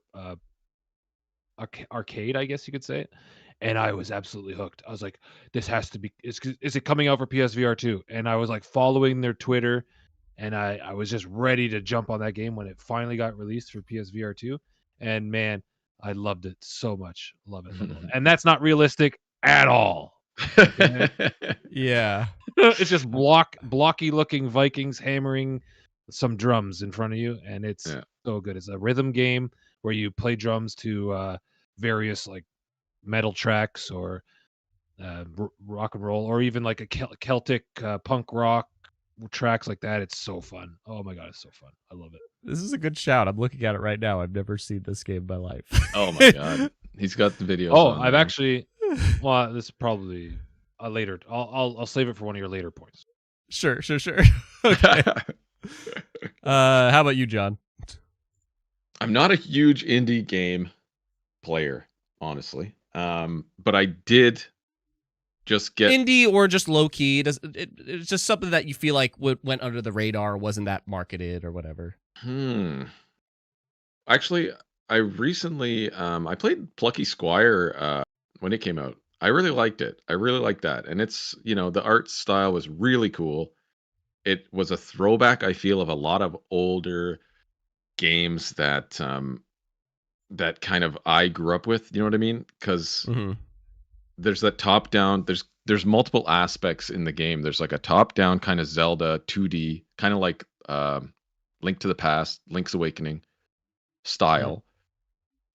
S2: arcade, I guess you could say it, and I was absolutely hooked. I was like, this has to be, is it coming out for PSVR 2? And I was like following their Twitter, and I was just ready to jump on that game when it finally got released for PSVR 2. And man, I loved it so much. Love it. And that's not realistic at all.
S1: Yeah.
S2: It's just blocky looking Vikings hammering some drums in front of you, and it's so good. It's a rhythm game where you play drums to various like metal tracks or rock and roll, or even like a Celtic punk rock tracks like that. It's so fun. Oh my god, it's so fun. I love it.
S1: This is a good shout. I'm looking at it right now. I've never seen this game in my life.
S3: Oh my god, he's got the videos.
S2: Oh,
S3: on
S2: I've
S3: there.
S2: actually. Well, this is probably a later. I'll save it for one of your later points.
S1: Sure. Okay. How about you, John?
S3: I'm not a huge indie game player, honestly. But I did just get
S1: indie or just low key. It's just something that you feel like went under the radar, wasn't that marketed or whatever.
S3: Actually, I recently I played Plucky Squire when it came out. I really liked it. I really liked that, and it's the art style was really cool. It was a throwback, I feel, of a lot of older games that that kind of I grew up with. You know what I mean? Because there's that top down. There's multiple aspects in the game. There's like a top down kind of Zelda 2D, kind of like Link to the Past, Link's Awakening style.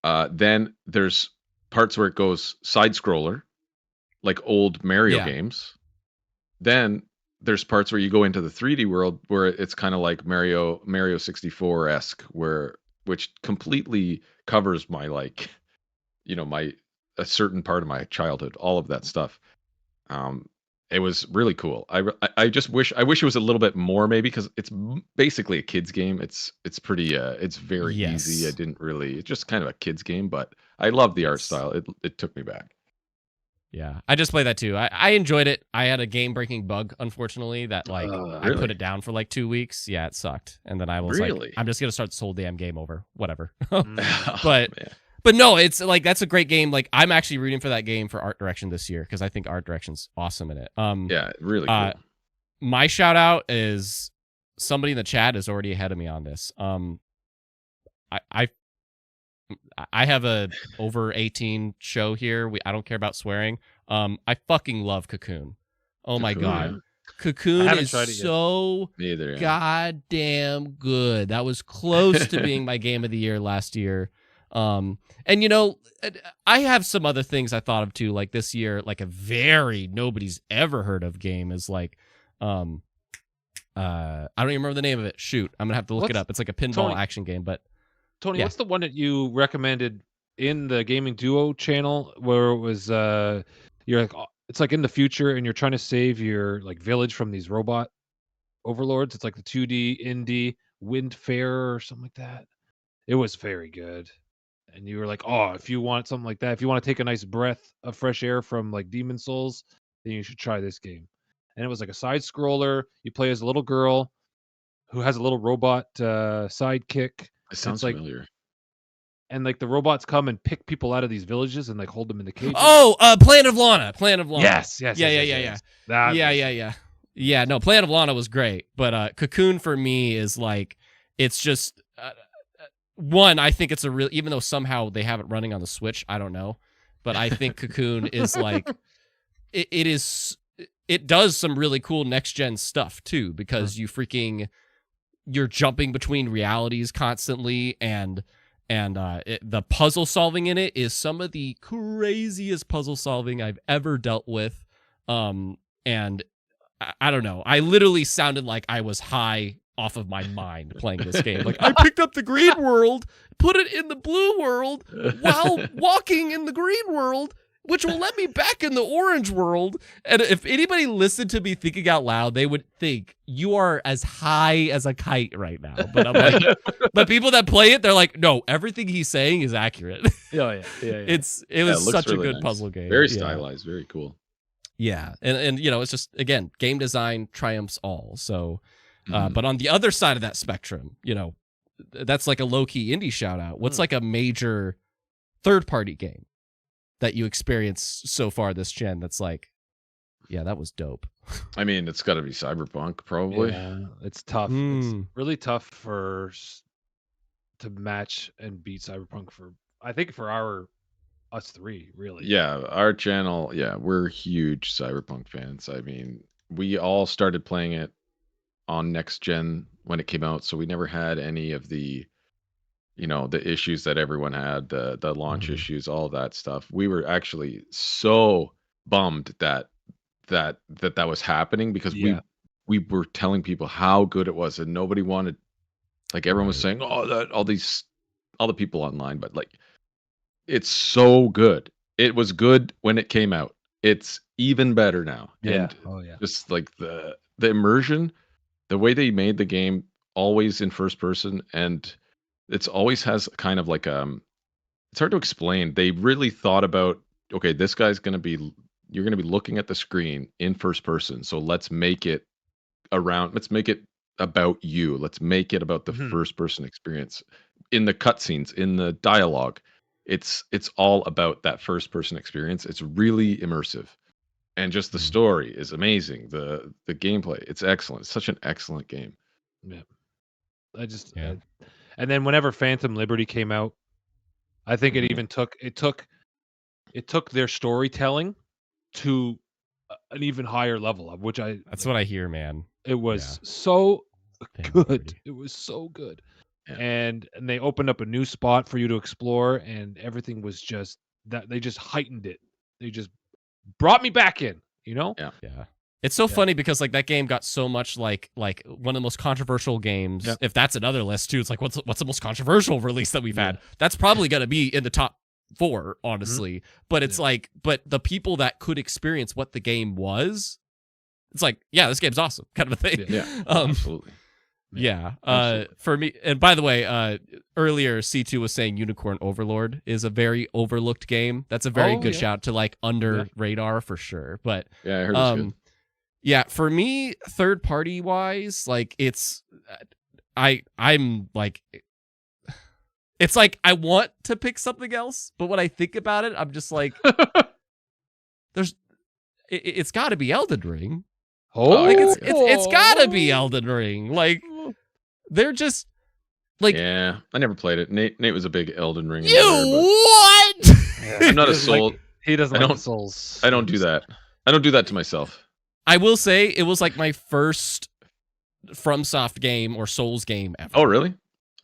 S3: Then there's parts where it goes side scroller, like old Mario games. Then there's parts where you go into the 3D world where it's kind of like Mario 64-esque, which completely covers my a certain part of my childhood, all of that stuff. It was really cool. I just wish it was a little bit more, maybe, because it's basically a kids game. It's pretty it's very easy. It's just kind of a kids game, but I love the art style. It took me back.
S1: Yeah, I just played that too. I enjoyed it. I had a game-breaking bug, unfortunately, that
S3: really?
S1: I put it down for like 2 weeks. Yeah, it sucked. And then I was like, I'm just gonna start this whole damn game over. Whatever. But no, it's like that's a great game. Like I'm actually rooting for that game for art direction this year because I think art direction's awesome in it.
S3: Yeah, really cool.
S1: My shout out is somebody in the chat is already ahead of me on this. I have a over 18 show here. I don't care about swearing. I fucking love Cocoon. Oh my god. Cocoon is so goddamn good. That was close to being my game of the year last year. And I have some other things I thought of too, like this year, like a very nobody's ever heard of game is like I don't even remember the name of it. Shoot, I'm gonna have to look it up. It's like a pinball action game, but
S2: Tony, what's the one that you recommended in the Gaming Duo channel where it was you're like it's like in the future and you're trying to save your like village from these robot overlords? It's like the 2D indie Windfarer or something like that. It was very good. And you were like, oh, if you want something like that, if you want to take a nice breath of fresh air from like Demon Souls, then you should try this game. And it was like a side scroller. You play as a little girl who has a little robot sidekick.
S3: It sounds familiar.
S2: And like the robots come and pick people out of these villages and like hold them in the cages.
S1: Oh, Planet of Lana.
S2: Yes.
S1: Yeah. No, Planet of Lana was great, but Cocoon for me is like it's just one. I think it's a real, even though somehow they have it running on the Switch. I don't know, but I think Cocoon is like it does some really cool next gen stuff too because you're jumping between realities constantly and the puzzle solving in it is some of the craziest puzzle solving I've ever dealt with. And I don't know. I literally sounded like I was high off of my mind playing this game. Like I picked up the green world, put it in the blue world while walking in the green world, which will let me back in the orange world. And if anybody listened to me thinking out loud, they would think you are as high as a kite right now. But I'm like, but people that play it, they're like, no, everything he's saying is accurate.
S2: Yeah.
S1: It was such a good puzzle game.
S3: Very stylized, very cool.
S1: Yeah, and it's just again, game design triumphs all. So, but on the other side of that spectrum, that's like a low key indie shout out. What's like a major third party game that you experienced so far this gen that's like, yeah, that was dope?
S3: I mean, it's got to be Cyberpunk, probably.
S2: Yeah, it's tough. It's really tough to match and beat Cyberpunk for us three, really.
S3: Yeah, our channel, we're huge Cyberpunk fans. I mean, we all started playing it on next gen when it came out, so we never had any of the the issues that everyone had, the launch issues, all that stuff. We were actually so bummed that was happening because we were telling people how good it was, and nobody wanted. Like everyone was saying, oh, all the people online, but like, it's so good. It was good when it came out. It's even better now.
S2: Yeah.
S3: And
S2: Oh yeah.
S3: just like the immersion, the way they made the game always in first person, and it's always has kind of like it's hard to explain. They really thought about, okay, this guy's gonna be you're gonna be looking at the screen in first person, so let's make it about you. Let's make it about the first person experience. In the cutscenes, in the dialogue, it's all about that first person experience. It's really immersive. And just the story is amazing. The gameplay, it's excellent. It's such an excellent game.
S2: Yeah. And then whenever Phantom Liberty came out, I think it even took their storytelling to an even higher level, of which
S1: That's what I hear, man.
S2: It was so good. It was so good. Yeah. And they opened up a new spot for you to explore, and everything was just that they just heightened it. They just brought me back in, you know?
S3: Yeah.
S1: Yeah. It's so funny because like that game got so much like one of the most controversial games. Yep. If that's another list too, it's like what's the most controversial release that we've had? That's probably gonna be in the top 4, honestly. But it's but the people that could experience what the game was, it's like, yeah, this game's awesome, kind of a thing.
S3: Yeah, absolutely.
S1: Yeah. For me, and by the way, earlier C2 was saying Unicorn Overlord is a very overlooked game. That's a very good shout to like under radar for sure. But
S3: yeah, I heard it's good.
S1: Yeah, for me, third party wise, like it's I'm like it's like I want to pick something else, but when I think about it, I'm just like it's got to be Elden Ring.
S2: Oh,
S1: like it's got to be Elden Ring. Like they're just like,
S3: yeah, I never played it. Nate was a big Elden Ring.
S1: What?
S3: I'm not a soul.
S2: He doesn't like souls.
S3: I don't do that. I don't do that to myself.
S1: I will say it was like my first FromSoft game or Souls game ever.
S3: Oh, really?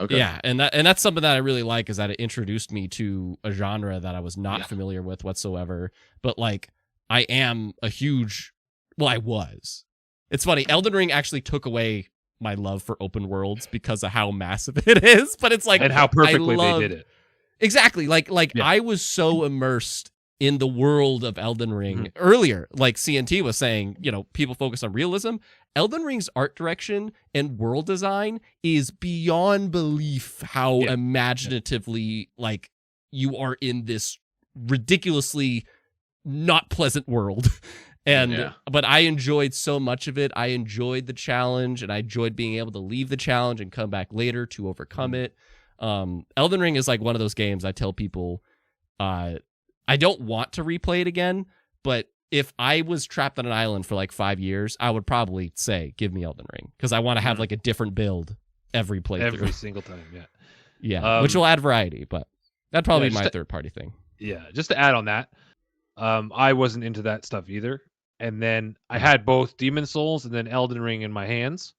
S3: Okay.
S1: Yeah, and that's something that I really like, is that it introduced me to a genre that I was not familiar with whatsoever. But like, I am a huge, well, I was. It's funny. Elden Ring actually took away my love for open worlds because of how massive it is. But it's like,
S2: and how perfectly they did it.
S1: Exactly. Like I was so immersed in the world of Elden Ring earlier. Like CNT was saying, you know, people focus on realism. Elden Ring's art direction and world design is beyond belief how imaginatively like you are in this ridiculously not pleasant world. And but I enjoyed so much of it. I enjoyed the challenge, and I enjoyed being able to leave the challenge and come back later to overcome it. Elden Ring is like one of those games I tell people I don't want to replay it again, but if I was trapped on an island for like 5 years, I would probably say, give me Elden Ring, because I want to have like a different build every playthrough.
S2: Every single time,
S1: yeah, which will add variety, but that'd probably be my third-party thing.
S2: Yeah, just to add on that, I wasn't into that stuff either. And then I had both Demon Souls and then Elden Ring in my hands.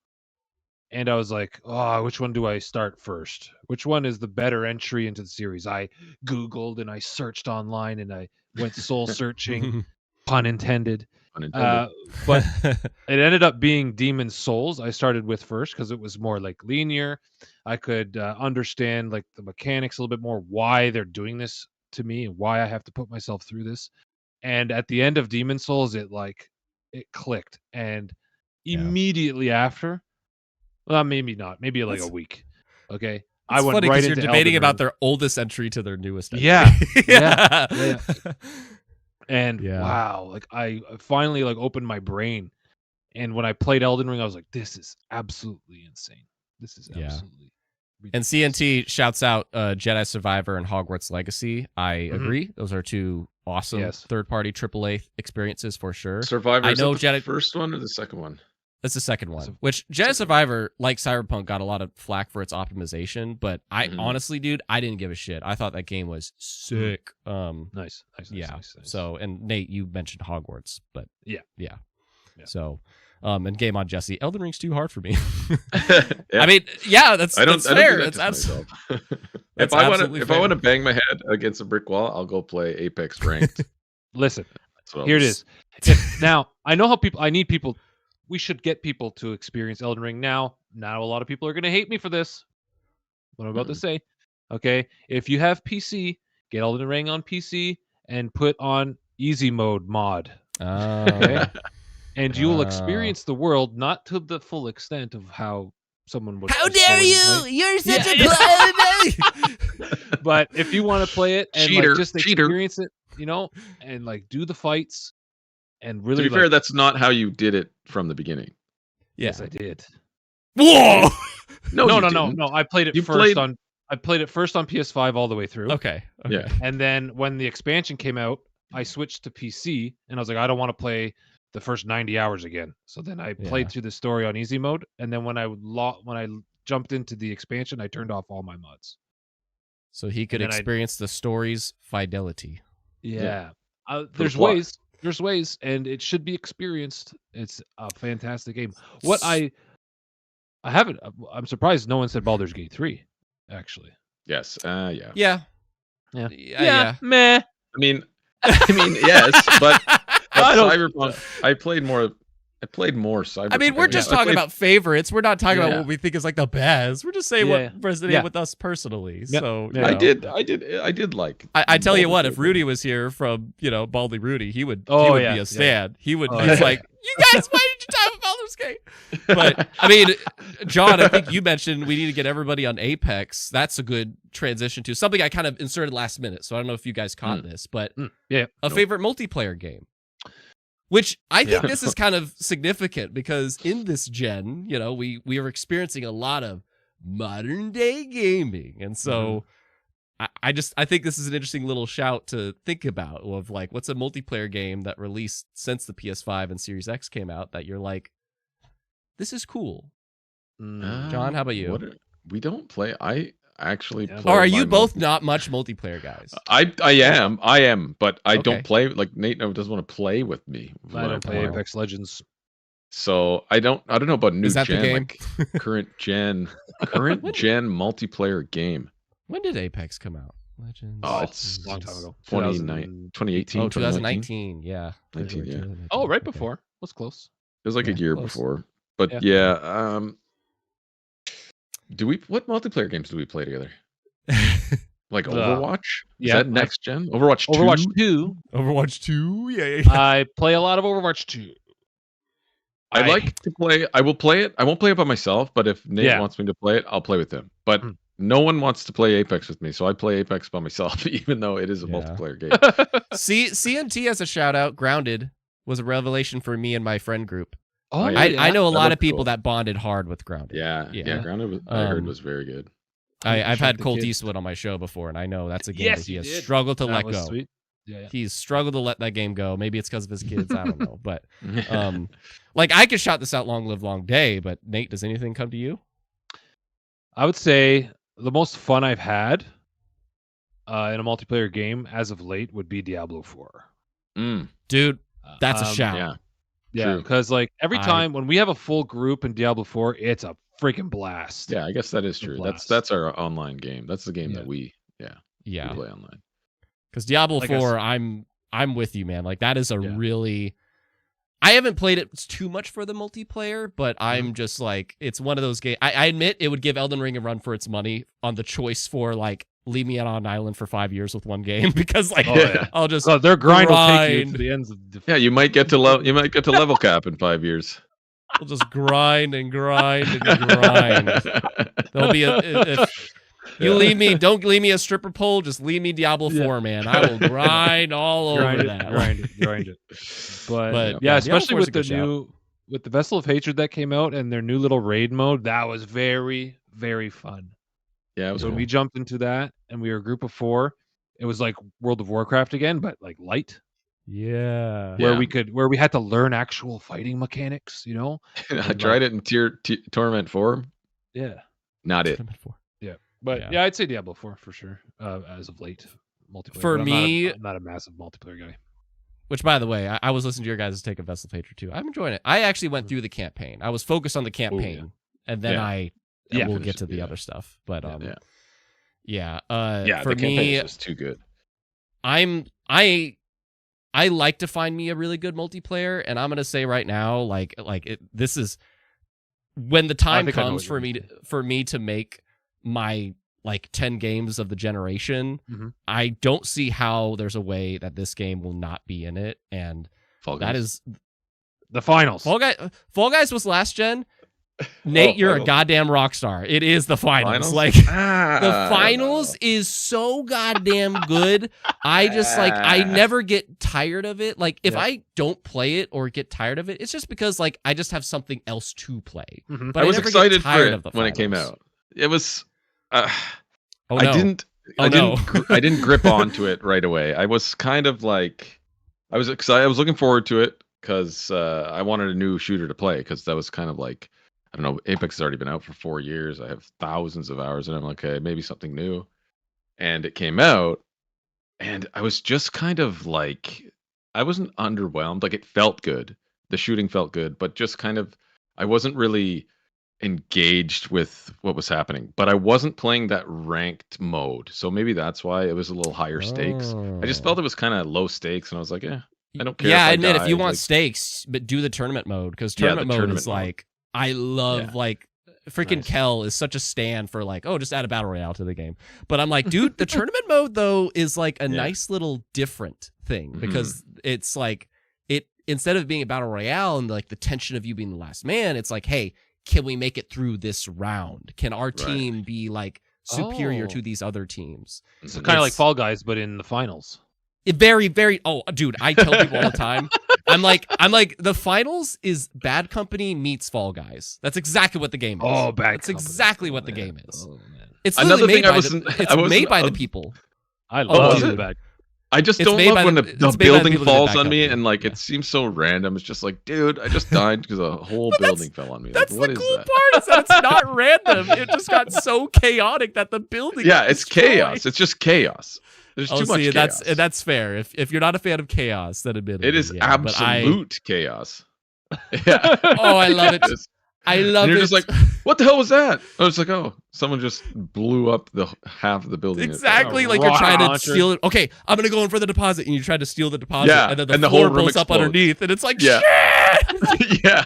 S2: And I was like, oh, which one do I start first? Which one is the better entry into the series? I Googled and I searched online and I went soul searching, pun intended. But it ended up being Demon Souls. I started with first because it was more like linear. I could understand like the mechanics a little bit more, why they're doing this to me and why I have to put myself through this. And at the end of Demon Souls, it clicked. And immediately after, well, maybe not. Maybe like a week. Okay.
S1: It's I went funny
S2: right
S1: because
S2: into
S1: you're debating
S2: Elden
S1: about
S2: Ring.
S1: their oldest entry to their newest entry.
S2: Yeah. And wow, like I finally like opened my brain. And when I played Elden Ring, I was like, this is absolutely insane. This is absolutely ridiculous.
S1: And CNT shouts out Jedi Survivor and Hogwarts Legacy. I agree. Those are two awesome third-party AAA experiences for sure.
S3: Survivor, I know Jedi, the first one or the second one?
S1: That's the second one, which Jedi Survivor, like Cyberpunk, got a lot of flack for its optimization, but I honestly, dude, I didn't give a shit. I thought that game was sick.
S2: Nice.
S1: So, and Nate, you mentioned Hogwarts, but
S2: yeah.
S1: So, and game on Jesse, Elden Ring's too hard for me. I mean, that's fair. That's absolutely.
S3: If I want to bang my head against a brick wall, I'll go play Apex Ranked.
S2: Listen, here it is. Now I know how I need people we should get people to experience Elden Ring now. Now a lot of people are going to hate me for this. What I'm about to say. Okay, if you have PC, get Elden Ring on PC and put on easy mode mod. Okay? And you will experience the world not to the full extent of how someone would.
S1: How dare you! You're such a player.
S2: But if you want to play it and
S3: Cheater,
S2: like, just experience it, you know, and like do the fights and really.
S3: To be fair, that's not how you did it from the beginning.
S2: Yes, I did.
S1: Whoa!
S2: No. I played it first on. I played it first on PS5 all the way through.
S1: Okay.
S3: Yeah.
S2: And then when the expansion came out, I switched to PC, and I was like, I don't want to play the first 90 hours again. So then I played through the story on easy mode, and then when I jumped into the expansion, I turned off all my mods.
S1: So he could experience the story's fidelity.
S2: Yeah. There's ways, and it should be experienced. It's a fantastic game. What I'm surprised no one said Baldur's Gate 3, actually.
S3: Yes.
S1: Yeah.
S2: Meh.
S3: I mean, yes, but Cyberpunk. I played more Cyberpunk.
S1: I mean, we're just talking about favorites. We're not talking about what we think is like the best. We're just saying what resonated with us personally.
S2: Yep.
S1: So
S3: I did like.
S1: I tell you what, if Rudy was here from Baldy Rudy, he would be a stan. He would. He's like, you guys, why did you talk about Baldur's Gate? But I mean, John, I think you mentioned we need to get everybody on Apex. That's a good transition to something I kind of inserted last minute. So I don't know if you guys caught this, but favorite multiplayer game. Which I think this is kind of significant because in this gen, we are experiencing a lot of modern day gaming. And so I think this is an interesting little shout to think about of like, what's a multiplayer game that released since the PS5 and Series X came out that you're like, this is cool. John, how about you?
S3: We don't play. I actually play.
S1: Or are you both not much multiplayer guys?
S3: I am, but I don't play. Like Nate doesn't want to play with me.
S2: I don't play Apex Legends.
S3: So I don't know about new gen,
S1: the game?
S3: Like current gen multiplayer game.
S1: When did Apex come out? Legends.
S3: Oh, it's
S2: a long time ago.
S3: 2018.
S1: Oh, 2019. Yeah.
S3: 19, yeah.
S2: Oh, right before. Was close.
S3: It was like a year before. But what multiplayer games do we play together? Like Overwatch? Is that next gen? Overwatch 2?
S1: Overwatch 2? Yeah.
S2: I play a lot of Overwatch 2.
S3: I like to play. I will play it. I won't play it by myself, but if Nate wants me to play it, I'll play with him. But no one wants to play Apex with me, so I play Apex by myself, even though it is a multiplayer game.
S1: CNT has a shout out. Grounded was a revelation for me and my friend group.
S2: Oh,
S1: I know a lot of people that bonded hard with Grounded.
S3: Yeah. Grounded I heard was very good.
S1: I've had Colt Eastwood on my show before, and I know that's a game that he has struggled to let go.
S2: Sweet. Yeah.
S1: He's struggled to let that game go. Maybe it's because of his kids. I don't know. But like I could shout this out, long live long day. But Nate, does anything come to you?
S2: I would say the most fun I've had in a multiplayer game as of late would be Diablo 4.
S1: Dude, that's a shout.
S2: Yeah, because like every time when we have a full group in Diablo 4, it's a freaking blast.
S3: Yeah, I guess that is true. That's our online game. That's the game that we play online.
S1: Because Diablo 4, I'm with you, man. Like that is a really. I haven't played it too much for the multiplayer, but I'm just like, it's one of those games. I admit it would give Elden Ring a run for its money on the choice for like, leave me out on an island for 5 years with one game because like I'll just
S2: their grind will take you to the ends of the
S3: you might get to level cap in 5 years.
S1: We'll just grind and grind and grind. There'll be don't leave me a stripper pole, just leave me Diablo 4, man. I will grind all over that.
S2: Grind it. But especially with the Vessel of Hatred that came out and their new little raid mode, that was very, very fun.
S3: Yeah, it was
S2: when we jumped into that and we were a group of 4, it was like World of Warcraft again, but like light.
S1: Yeah.
S2: Where we had to learn actual fighting mechanics,
S3: I tried it in Torment 4.
S2: Yeah.
S3: Not it.
S2: Yeah. But I'd say Diablo 4 for sure. As of late. Multiplayer.
S1: For me,
S2: I'm not a massive multiplayer guy.
S1: Which, by the way, I was listening to your guys' take of Vessel of Hatred too. I'm enjoying it. I actually went through the campaign. I was focused on the campaign, and then we'll get to the other stuff. But for
S3: the
S1: me,
S3: campaign is just too good.
S1: I like to find me a really good multiplayer, and I'm gonna say right now, this is when the time comes for me to make my like 10 games of the generation. I don't see how there's a way that this game will not be in it, and that is
S2: the finals.
S1: Fall Guys was last gen. Nate, you're a goddamn rock star. It is the finals. Like the finals is so goddamn good. I just like I never get tired of it. Like if I don't play it or get tired of it, it's just because like I just have something else to play. But
S3: I was excited for it when it came out. It was I didn't grip onto it right away. I was kind of like I was excited. I was looking forward to it because I wanted a new shooter to play because that was kind of like I don't know, Apex has already been out for 4 years. I have thousands of hours, and I'm like, okay, maybe something new. And it came out, and I was just kind of like, I wasn't underwhelmed. Like, it felt good. The shooting felt good, but just kind of, I wasn't really engaged with what was happening. But I wasn't playing that ranked mode. So maybe that's why it was a little higher stakes. I just felt it was kind of low stakes, and I was like, I don't care.
S1: Yeah, I admit, if you want stakes, but do the tournament mode, because tournament mode is like, I love like freaking Kel is such a stand for like, oh, just add a battle royale to the game. But I'm like, dude, the tournament mode though is like a nice little different thing because it's like it instead of being a battle royale and like the tension of you being the last man, it's like, hey, can we make it through this round? Can our team be like superior to these other teams?
S2: So kind of like Fall Guys, but in the finals.
S1: Very, very. Oh, dude, I tell people all the time. I'm like, the finals is Bad Company meets Fall Guys. That's exactly what the game is.
S2: Oh,
S1: That's exactly what the game is.
S2: Oh, man.
S1: It's another thing. It's made by the people.
S2: I love it. Bad.
S3: I just don't love when the building falls on me and like it seems so random. It's just like, dude, I just died because a whole building fell on me.
S1: That's
S3: like,
S1: the cool part is that it's not random. It just got so chaotic that the building.
S3: Yeah, it's chaos. It's just chaos. There's too much chaos.
S1: That's fair. If you're not a fan of chaos, then admit it.
S3: It is absolute chaos. Yeah.
S1: Oh, I love it. I love it.
S3: You're just like, what the hell was that? I was like, oh, someone just blew up the half of the building.
S1: Exactly, like you're trying to steal it. Okay, I'm gonna go in for the deposit, and you try to steal the deposit, and then the floor blows up underneath, and it's like, shit.
S3: Yeah.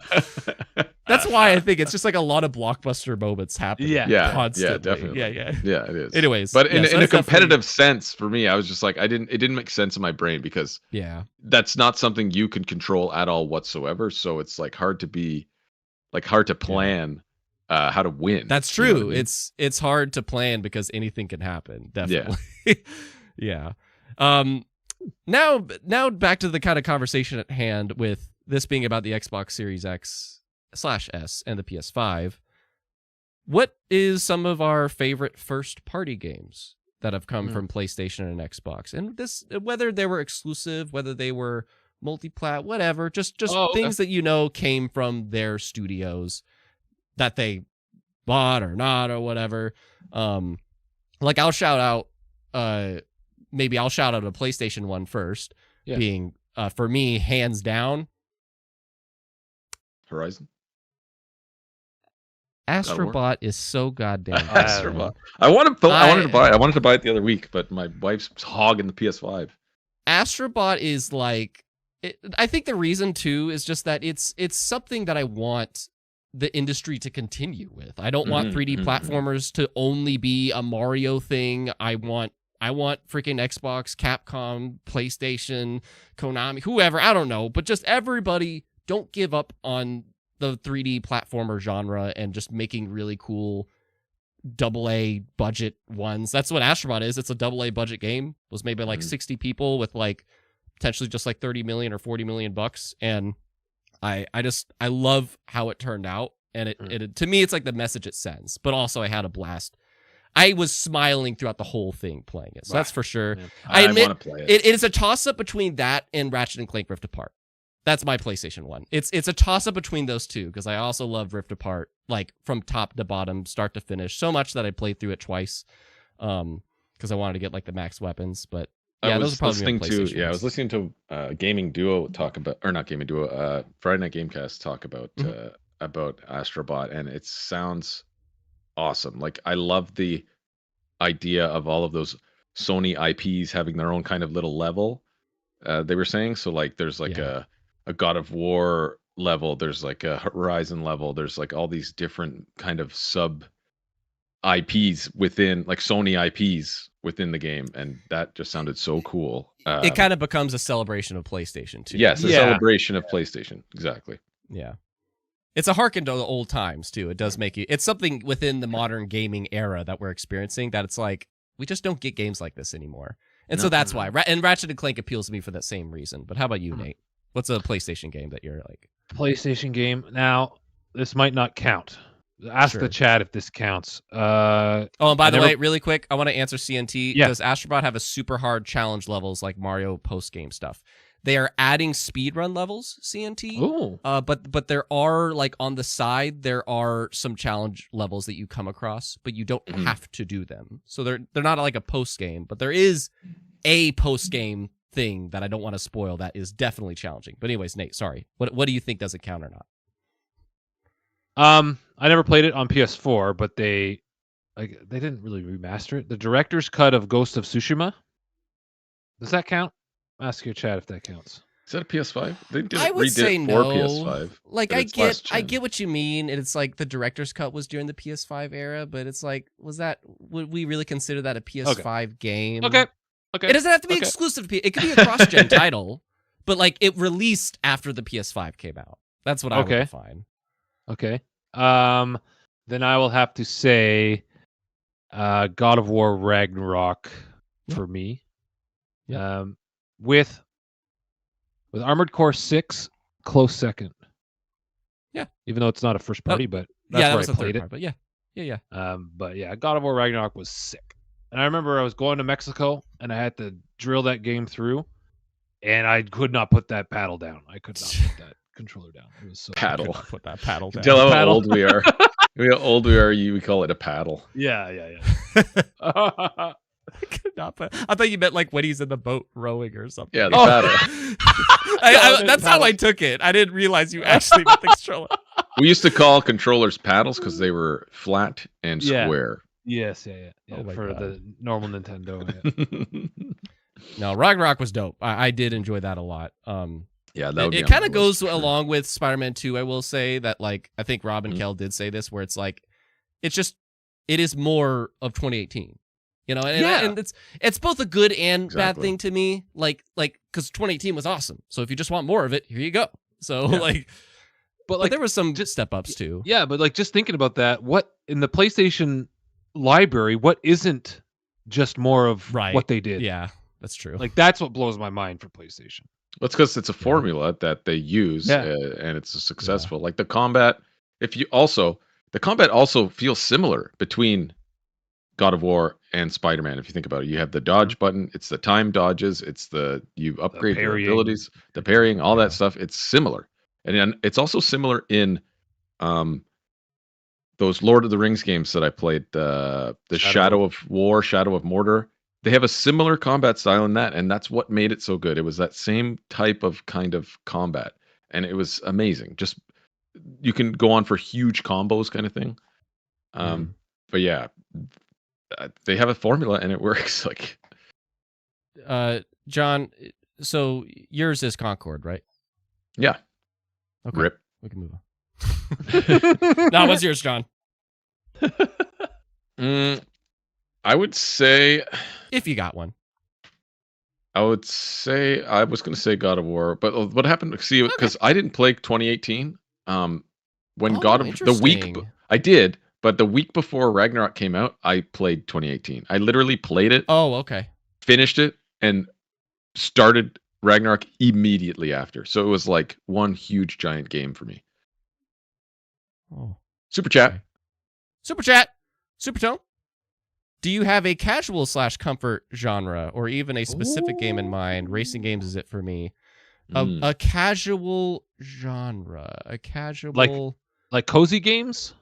S1: That's why I think it's just like a lot of blockbuster moments happening. Constantly.
S3: Yeah, definitely. Yeah, it is.
S1: Anyways,
S3: but in a competitive sense, for me, I was just like, it didn't make sense in my brain because that's not something you can control at all whatsoever. So it's like hard to plan how to win.
S1: That's true. You know what I mean? It's hard to plan because anything can happen. Definitely. Yeah. Now back to the kind of conversation at hand with this being about the Xbox Series X/S and the PS5. What is some of our favorite first party games that have come from PlayStation and Xbox? And this, whether they were exclusive, whether they were multi-plat, whatever, just things that you know came from their studios that they bought or not or whatever. Like I'll shout out a PlayStation one first, being for me hands down
S3: Horizon.
S1: Astrobot is so goddamn
S3: Astrobot. I wanted to buy it the other week, but my wife's hogging the PS5.
S1: Astrobot is like, I think the reason too is just that it's something that I want the industry to continue with. I don't want 3D platformers to only be a Mario thing. I want freaking Xbox, Capcom, PlayStation, Konami, whoever, I don't know, but just everybody don't give up on the 3D platformer genre and just making really cool AA budget ones. That's what Astrobot is. It's a AA budget game. It was made by like 60 people with like potentially just like 30 million or 40 million bucks. And I love how it turned out. And it to me, it's like the message it sends, but also I had a blast. I was smiling throughout the whole thing playing it. So that's for sure. Yeah. I admit
S3: want to play it.
S1: It is a toss up between that and Ratchet and Clank Rift Apart. That's my PlayStation 1. It's a toss up between those two because I also love Rift Apart, like from top to bottom, start to finish, so much that I played through it twice, because I wanted to get like the max weapons. But yeah, those are probably my PlayStation.
S3: I was listening to Gaming Duo talk about, or not Gaming Duo, Friday Night Gamecast talk about Astrobot, and it sounds awesome. Like I love the idea of all of those Sony IPs having their own kind of little level. they were saying. So like there's like a God of War level, there's like a Horizon level, there's like all these different kind of sub IPs within, like Sony IPs within the game, and that just sounded so cool.
S1: It kind of becomes a celebration of PlayStation too.
S3: Yes, a celebration of PlayStation. Exactly.
S1: Yeah. It's a harken to the old times too. It does make you. It's something within the modern gaming era that we're experiencing that it's like we just don't get games like this anymore, and so that's why. And Ratchet and Clank appeals to me for that same reason. But how about you, Nate? What's a PlayStation game that you're like?
S2: PlayStation game. Now, this might not count. Ask the chat if this counts. Oh,
S1: and by the way, really quick, I want to answer CNT. Does Astrobot have a super hard challenge levels like Mario post game stuff? They are adding speedrun levels, CNT.
S2: Ooh.
S1: But there are, like, on the side, there are some challenge levels that you come across, but you don't have to do them. So they're not like a post game, but there is a post game thing that I don't want to spoil that is definitely challenging. But anyways, Nate, sorry. What do you think, does it count or not?
S2: I never played it on PS4, but they didn't really remaster it. The director's cut of Ghost of Tsushima. Does that count? Ask your chat if that counts.
S3: Is that a PS5? They did
S1: I would say
S3: it
S1: no.
S3: for PS5.
S1: Like I get what you mean, and it's like the director's cut was during the PS5 era, but it's like, would we really consider that a PS5 game?
S2: Okay.
S1: It doesn't have to be exclusive to PS. It could be a cross-gen title, but like it released after the PS5 came out. That's what I would define.
S2: Okay. Then I will have to say God of War Ragnarok for me.
S1: Yeah.
S2: With Armored Core 6, close second.
S1: Yeah.
S2: Even though it's not a first party, but that's where I played it.
S1: Part, but yeah.
S2: But yeah, God of War Ragnarok was sick. And I remember I was going to Mexico and I had to drill that game through, and I could not put that paddle down. I could not put that controller down. It was so
S3: paddle.
S1: Put that paddle down.
S3: Tell how old we are. How old we are. We call it a paddle.
S2: Yeah.
S1: I could not put. I thought you meant like when he's in the boat rowing or something.
S3: Yeah, the paddle.
S1: That's how I took it. I didn't realize you actually meant the controller.
S3: We used to call controllers paddles because they were flat and square.
S2: Yes, yeah. For God. The normal Nintendo.
S1: No, Ragnarok was dope. I did enjoy that a lot.
S3: Yeah, that would
S1: it kind of goes along with Spider-Man 2. I will say that, like, I think Rob and Kel did say this, where it's like, it is more of 2018. You know, and it's both a good and bad thing to me. Like because 2018 was awesome. So if you just want more of it, here you go. So but there was some step ups too.
S2: Yeah, but like just thinking about that, what in the PlayStation library, what isn't just more of what they did?
S1: Yeah, that's true.
S2: Like that's what blows my mind for PlayStation.
S3: Well, it's because it's a formula that they use, and it's successful. Like the combat, the combat also feels similar between God of War and Spider-Man. If you think about it, you have the dodge button, it's the time dodges, it's you upgrade your abilities, the parrying, all that stuff. It's similar, and then it's also similar in those Lord of the Rings games that I played, the Shadow of War, Shadow of Mordor. They have a similar combat style in that, and that's what made it so good. It was that same type of kind of combat, and it was amazing. Just you can go on for huge combos, kind of thing. But yeah. They have a formula and it works. Like,
S1: John, so yours is Concord, right?
S3: Yeah.
S1: Okay.
S3: Rip.
S1: We can move on. Now, what's yours, John?
S3: I would say,
S1: if you got one,
S3: I was going to say God of War, but what happened? See, because I didn't play 2018. When God of the week I did. But the week before Ragnarok came out, I played 2018. I literally played it.
S1: Oh, okay.
S3: Finished it and started Ragnarok immediately after. So it was like one huge giant game for me.
S1: Oh.
S3: Super chat.
S1: Okay. Super tone. Do you have a casual / comfort genre or even a specific game in mind? Racing games is it for me. A casual genre. A casual
S2: like cozy games?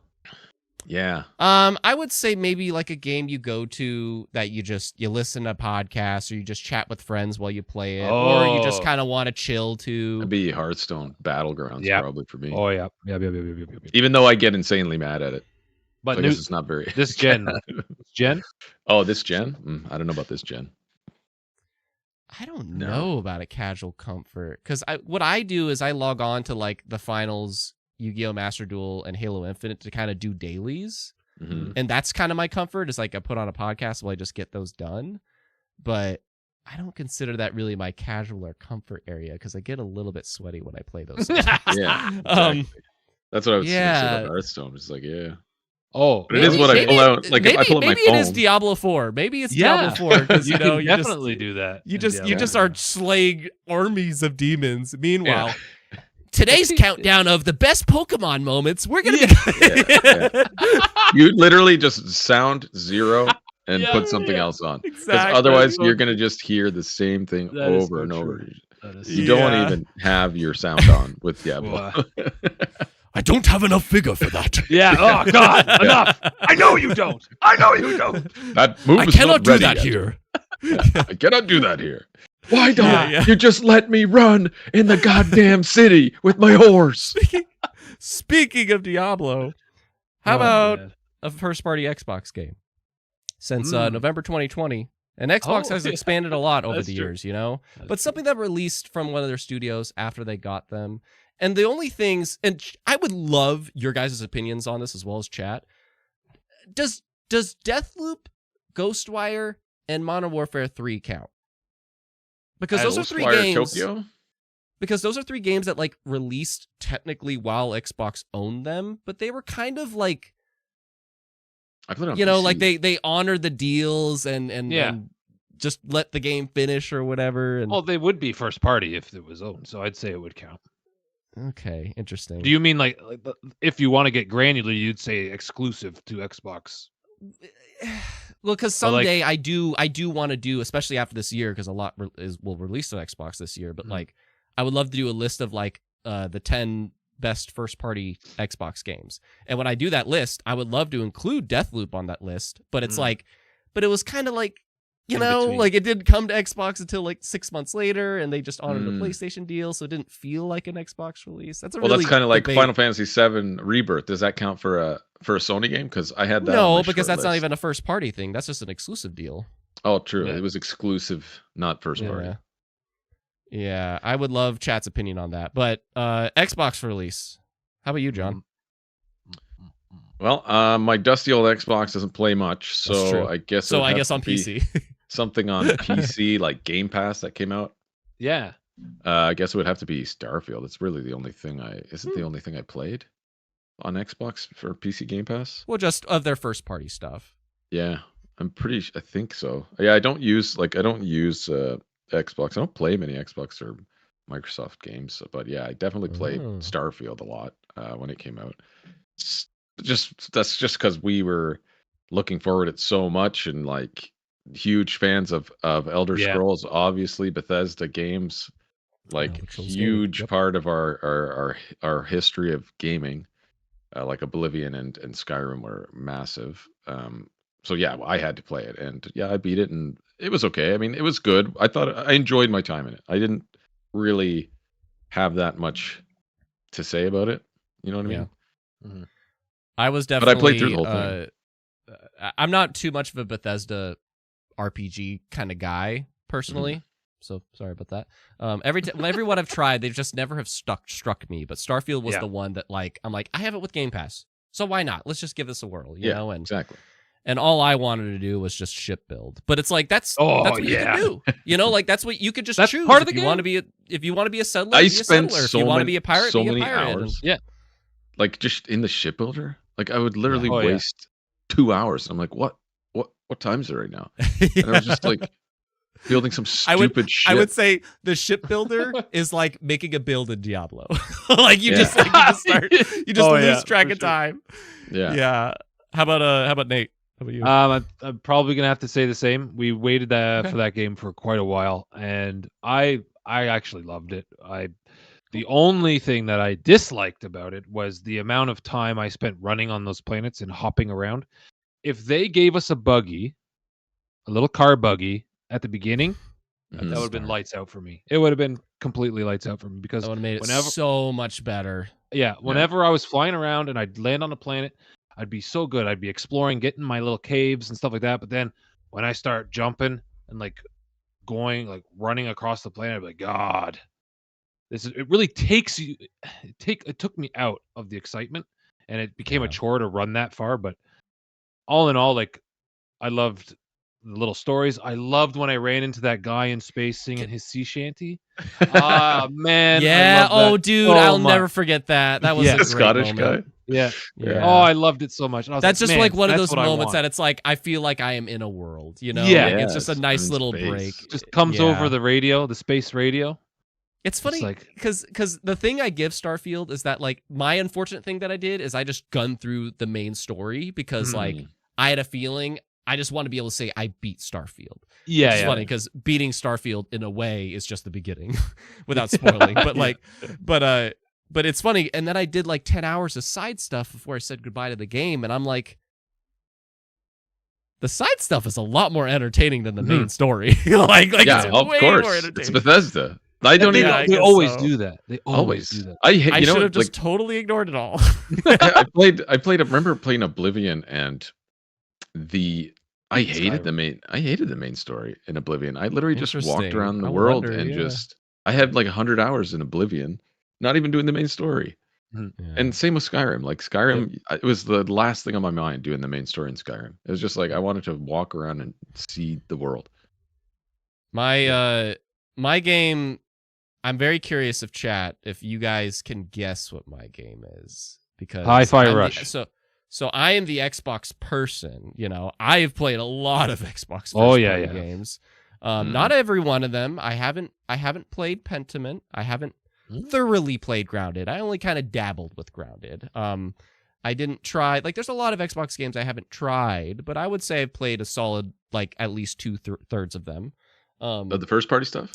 S3: Yeah.
S1: I would say maybe like a game you go to that you listen to podcasts or you just chat with friends while you play it, or you just kind of want to chill to.
S3: It'd be Hearthstone Battlegrounds probably for me.
S2: Oh yeah.
S3: Even though I get insanely mad at it,
S2: but
S3: I guess it's not very.
S2: This gen.
S3: Oh, this gen? I don't know about this gen.
S1: I don't
S3: No.
S1: know about a casual comfort, because what I do is I log on to like the finals, Yu-Gi-Oh! Master Duel, and Halo Infinite to kind of do dailies, and that's kind of my comfort. Is like I put on a podcast while I just get those done, but I don't consider that really my casual or comfort area because I get a little bit sweaty when I play those games.
S3: Yeah, exactly. That's what I was going to say about Hearthstone. It's like, yeah.
S2: Oh,
S3: but it is what I pull out. Like if I pull up my phone.
S1: Maybe it is Diablo 4. Maybe it's Diablo 4 because you know
S2: can definitely do that.
S1: You just are slaying armies of demons. Meanwhile, today's countdown of the best Pokemon moments. We're gonna be.
S3: You literally just sound 0 and put something else on. Because otherwise, you're gonna just hear the same thing over and over. You don't want to even have your sound on with Diablo.
S1: I don't have enough vigor for that.
S2: Yeah. Oh God, enough. I know you don't. I know you don't.
S3: That move
S1: I
S3: is
S1: cannot
S3: not
S1: do
S3: ready
S1: that
S3: yet.
S1: here.
S3: I cannot do that here. Why don't you just let me run in the goddamn city with my horse?
S1: Speaking of Diablo, how about a first-party Xbox game? Since November 2020, and Xbox has expanded a lot over the years, you know? But something that released from one of their studios after they got them. And the only things, and I would love your guys' opinions on this as well as chat. Does Deathloop, Ghostwire, and Modern Warfare 3 count? Because those are 3 games.
S3: Tokyo?
S1: Because those are 3 games that like released technically while Xbox owned them, but they were kind of like,
S3: I played on
S1: you know,
S3: PC.
S1: like they honored the deals and just let the game finish or whatever. And
S2: Well, they would be first party if it was owned, so I'd say it would count.
S1: okay, interesting.
S2: Do you mean like if you want to get granular, you'd say exclusive to Xbox?
S1: Well, because someday I do want to do, especially after this year, because a lot will release on Xbox this year. But like, I would love to do a list of like the 10 best first party Xbox games. And when I do that list, I would love to include Deathloop on that list. But it's like, but it was kind of like, you know, like it didn't come to Xbox until like 6 months later, and they just honored the PlayStation deal, so it didn't feel like an Xbox release. That's a
S3: that's kind of like Final Fantasy VII Rebirth. Does that count for a Sony game? Because I had that.
S1: No, because that's not even a first party thing. That's just an exclusive deal.
S3: Oh, true. Yeah. It was exclusive, not first party.
S1: Yeah, I would love chat's opinion on that. But Xbox release. How about you, John?
S3: Well, my dusty old Xbox doesn't play much, so I guess.
S1: So I guess on PC.
S3: Something on PC like Game Pass that came out.
S2: Yeah.
S3: I guess it would have to be Starfield. It's really the only thing the only thing I played on Xbox for PC Game Pass.
S1: Well, just of their first party stuff.
S3: Yeah, I think so. Yeah, I don't use Xbox. I don't play many Xbox or Microsoft games, but yeah, I definitely played Starfield a lot when it came out. That's just because we were looking forward to it so much, and like huge fans of Elder Scrolls. Obviously, Bethesda games, like huge part of our history of gaming. Like Oblivion and Skyrim were massive. So yeah, I had to play it, and yeah, I beat it, and it was okay. I mean, it was good. I thought I enjoyed my time in it. I didn't really have that much to say about it. You know what I mean?
S1: Mm-hmm. I was definitely.
S3: But I played through the whole thing.
S1: I'm not too much of a Bethesda RPG kind of guy personally, so sorry about that. Everyone I've tried, they just never have struck me. But Starfield was the one that like I'm like I have it with Game Pass, so why not? Let's just give this a whirl, you know? And
S3: exactly.
S1: And all I wanted to do was just ship build, but it's like that's what you can do, you know? Like that's what you could just choose. Part of the game. If you want to be a settler,
S3: I
S1: be a
S3: spent
S1: settler.
S3: so
S1: if you want to
S3: many,
S1: be a pirate,
S3: so
S1: be a
S3: many
S1: pirate.
S3: hours. Like just in the shipbuilder. Like I would literally waste 2 hours. I'm like, what time is it right now? And I was just like building some stupid ship.
S1: I would say the shipbuilder is like making a build in Diablo. Like you just lose track of time. Yeah. How about Nate? How about you?
S2: I'm probably gonna have to say the same. We waited for that game for quite a while, and I actually loved it. The only thing that I disliked about it was the amount of time I spent running on those planets and hopping around. If they gave us a little car buggy at the beginning, that would have been lights out for me. It would have been completely lights out for me because
S1: that would have made it so much better.
S2: Yeah, whenever I was flying around and I'd land on a planet, I'd be so good. I'd be exploring, getting my little caves and stuff like that. But then when I start jumping and like going like running across the planet. I'd be like, God, it really takes you. It took me out of the excitement, and it became a chore to run that far. But all in all, like I loved the little stories. I loved when I ran into that guy in space singing his sea shanty. Ah, man.
S1: Yeah.
S2: I love that
S1: Dude,
S2: so
S1: I'll
S2: much.
S1: never forget that. That was a
S3: The
S1: great
S3: Scottish
S1: moment.
S3: guy.
S2: Yeah.
S1: Yeah.
S2: Oh, I loved it so much. And I was
S1: That's just
S2: man,
S1: like one of
S2: that's
S1: those
S2: what I
S1: moments
S2: want.
S1: that it's like I feel like I am in a world, you know?
S2: Yeah.
S1: Like, it's just a
S3: Yes,
S1: nice
S3: I'm in
S1: little
S3: space.
S1: break.
S2: Just comes over the radio, the space radio.
S1: It's funny
S2: like-
S1: because the thing I give Starfield is that like my unfortunate thing that I did is I just gunned through the main story because like I had a feeling I just want to be able to say I beat Starfield.
S2: Yeah,
S1: It's funny because beating Starfield in a way is just the beginning without spoiling. But like, but it's funny. And then I did like 10 hours of side stuff before I said goodbye to the game, and I'm like, the side stuff is a lot more entertaining than the main story. like
S3: Yeah,
S1: it's
S3: of
S1: way
S3: course.
S1: more
S3: It's
S1: entertaining.
S3: Bethesda. I don't
S1: Yeah,
S3: even.
S1: I
S2: They
S1: guess
S2: always
S1: so.
S2: do that. They always do that.
S3: I hate.
S1: I
S3: You know
S1: should have
S3: what?
S1: just totally ignored it all.
S3: I played. I remember playing Oblivion, and I hated the main story in Oblivion. I literally just walked
S1: Interesting.
S3: around the
S1: I
S3: world
S1: wonder,
S3: and
S1: yeah.
S3: just. I had like 100 hours in Oblivion, not even doing the main story.
S1: Yeah.
S3: And same with Skyrim. Like Skyrim, it was the last thing on my mind doing the main story in Skyrim. It was just like I wanted to walk around and see the world.
S1: My game, I'm very curious if you guys can guess what my game is, because
S2: Hi-Fi Rush.
S1: So I am the Xbox person, you know. I've played a lot of Xbox
S2: yeah.
S1: games. Not every one of them. I haven't played Pentiment. I haven't thoroughly played Grounded. I only kind of dabbled with Grounded. I didn't try, like, there's a lot of Xbox games I haven't tried, but I would say I've played a solid, like, at least two-thirds of them.
S3: Of the first party stuff?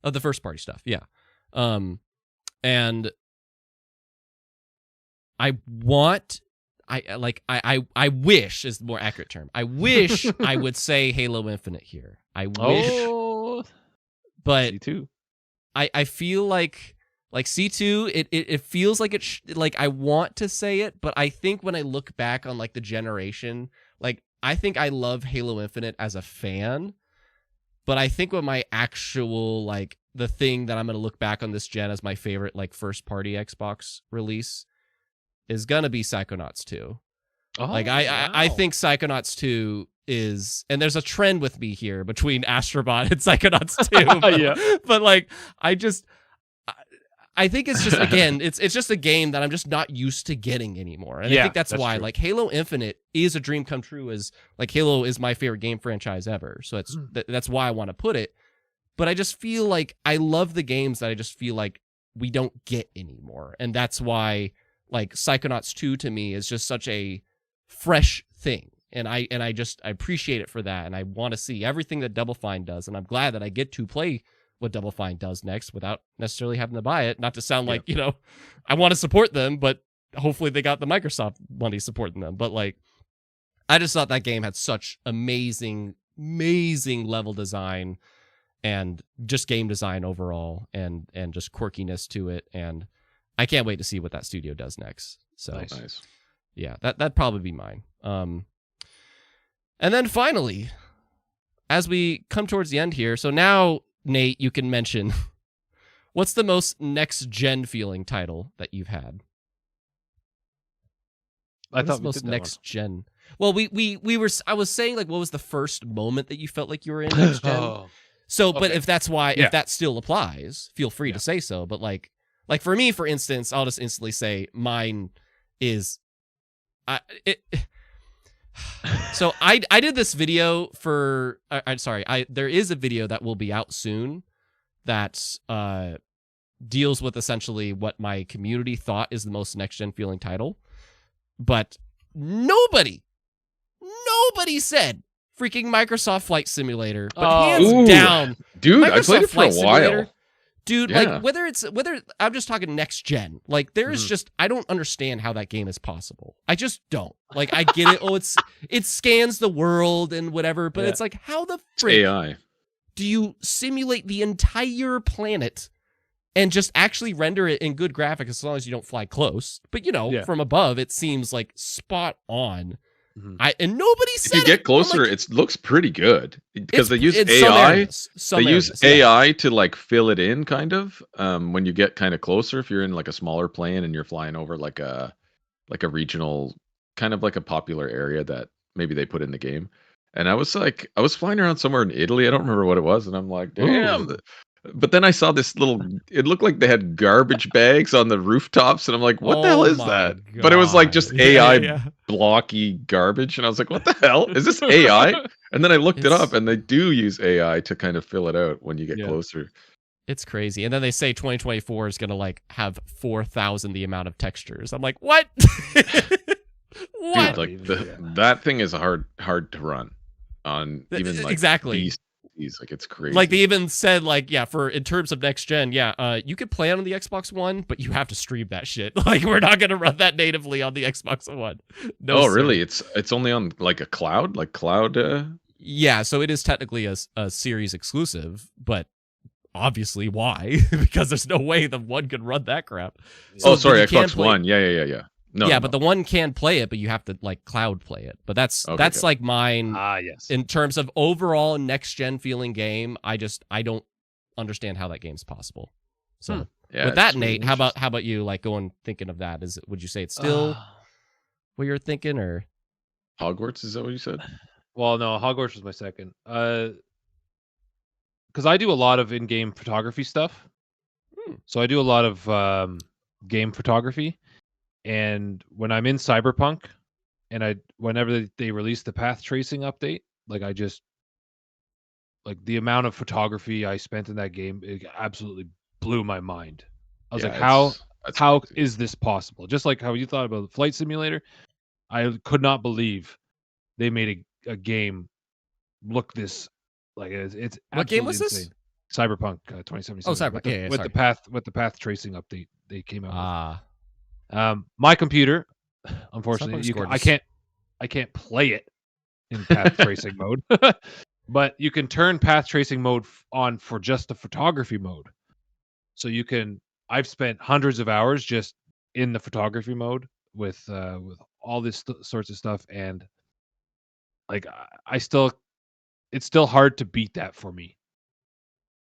S1: Of the first party stuff, yeah. And I wish is the more accurate term. I wish I would say Halo Infinite here. I wish, but
S2: C2.
S1: I feel like C2. It feels like like I want to say it, but I think when I look back on like the generation, like I think I love Halo Infinite as a fan, but I think what my actual like the thing that I'm gonna look back on this gen as my favorite like first party Xbox release is gonna be Psychonauts 2. Like I think Psychonauts 2 is, and there's a trend with me here between Astrobot and Psychonauts 2. But like I think it's just, again, it's just a game that I'm just not used to getting anymore. And I think that's why true. Like Halo Infinite is a dream come true, as like Halo is my favorite game franchise ever. So that's why I want to put it. But I just feel like I love the games that I just feel like we don't get anymore. And that's why like Psychonauts 2 to me is just such a fresh thing. And I appreciate it for that. And I want to see everything that Double Fine does. And I'm glad that I get to play what Double Fine does next without necessarily having to buy it. Not to sound like, you know, I want to support them, but hopefully they got the Microsoft money supporting them. But like, I just thought that game had such amazing level design and just game design overall and just quirkiness to it. And I can't wait to see what that studio does next. So
S3: nice.
S1: Yeah, that'd probably be mine. And then finally, as we come towards the end here, so now, Nate, you can mention what's the most next-gen feeling title that you've had?
S2: I thought
S1: most next-gen. Well, I was saying, like, what was the first moment that you felt like you were in next-gen? So, but if that's why, if that still applies, feel free to say so. But like for me, for instance, I'll just instantly say mine is, so I did this video for, there is a video that will be out soon that deals with essentially what my community thought is the most next-gen feeling title. But nobody said freaking Microsoft Flight Simulator. But hands down,
S3: dude,
S1: Microsoft
S3: I played it for
S1: Flight
S3: a while.
S1: Simulator, dude, like whether I'm just talking next gen, like there is just, I don't understand how that game is possible. I just don't. Like I get it. It scans the world and whatever, but it's like, how the frick
S3: AI
S1: do you simulate the entire planet and just actually render it in good graphics as long as you don't fly close? But you know, from above, it seems like spot on. And nobody said
S3: if you get closer,
S1: like,
S3: it looks pretty good because they use
S1: AI.
S3: They use AI to like fill it in, kind of. When you get kind of closer, if you're in like a smaller plane and you're flying over like a regional, kind of like a popular area that maybe they put in the game. And I was flying around somewhere in Italy. I don't remember what it was, and I'm like, damn. But then I saw this little. It looked like they had garbage bags on the rooftops, and I'm like, "What the hell is that?"
S1: God.
S3: But it was like just AI blocky garbage, and I was like, "What the hell is this AI?" And then I looked it up, and they do use AI to kind of fill it out when you get closer.
S1: It's crazy, and then they say 2024 is gonna like have 4,000 the amount of textures. I'm like, what?
S3: What? Dude, like that thing is hard to run on even like
S1: exactly.
S3: Like it's crazy.
S1: Like they even said, like, for in terms of next gen, you could play it on the Xbox One, but you have to stream that shit. Like we're not gonna run that natively on the Xbox One. No, sir.
S3: Really? It's only on like a cloud,
S1: Yeah, so it is technically a series exclusive, but obviously why? Because there's no way the one could run that crap.
S3: So Xbox One. Yeah. No.
S1: But the one can play it, but you have to like cloud play it. But that's like mine.
S2: Yes.
S1: In terms of overall next gen feeling game, I don't understand how that game's possible. So with that, Nate, how about you? Like thinking of that, would you say it's still what you're thinking, or
S3: Hogwarts? Is that what you said?
S2: Well, no, Hogwarts was my second. Because I do a lot of in-game photography stuff. So I do a lot of game photography. And when I'm in Cyberpunk, and whenever they release the path tracing update, like the amount of photography I spent in that game, it absolutely blew my mind. I was like, how is this possible? Just like how you thought about Flight Simulator, I could not believe they made a game look this like it's
S1: what game was
S2: insane.
S1: This?
S2: Cyberpunk 2077.
S1: Oh, Cyberpunk.
S2: With the path tracing update they came out with.
S1: Ah.
S2: My computer, unfortunately, I can't play it in path tracing mode, but you can turn path tracing mode on for just the photography mode. So you can. I've spent hundreds of hours just in the photography mode with all this sorts of stuff, and like it's still hard to beat that for me.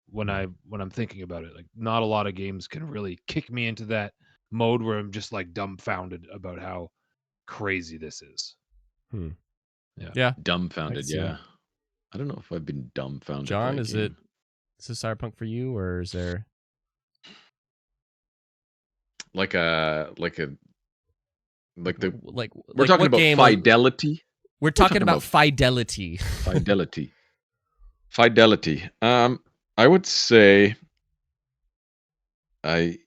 S2: When I'm thinking about it, like not a lot of games can really kick me into that mode where I'm just like dumbfounded about how crazy this is.
S1: Yeah.
S3: Dumbfounded. Yeah. I don't know if I've been dumbfounded.
S1: John, is this Cyberpunk for you, or is there
S3: we're talking about
S1: game
S3: fidelity?
S1: We're talking about fidelity.
S3: Fidelity. I would say I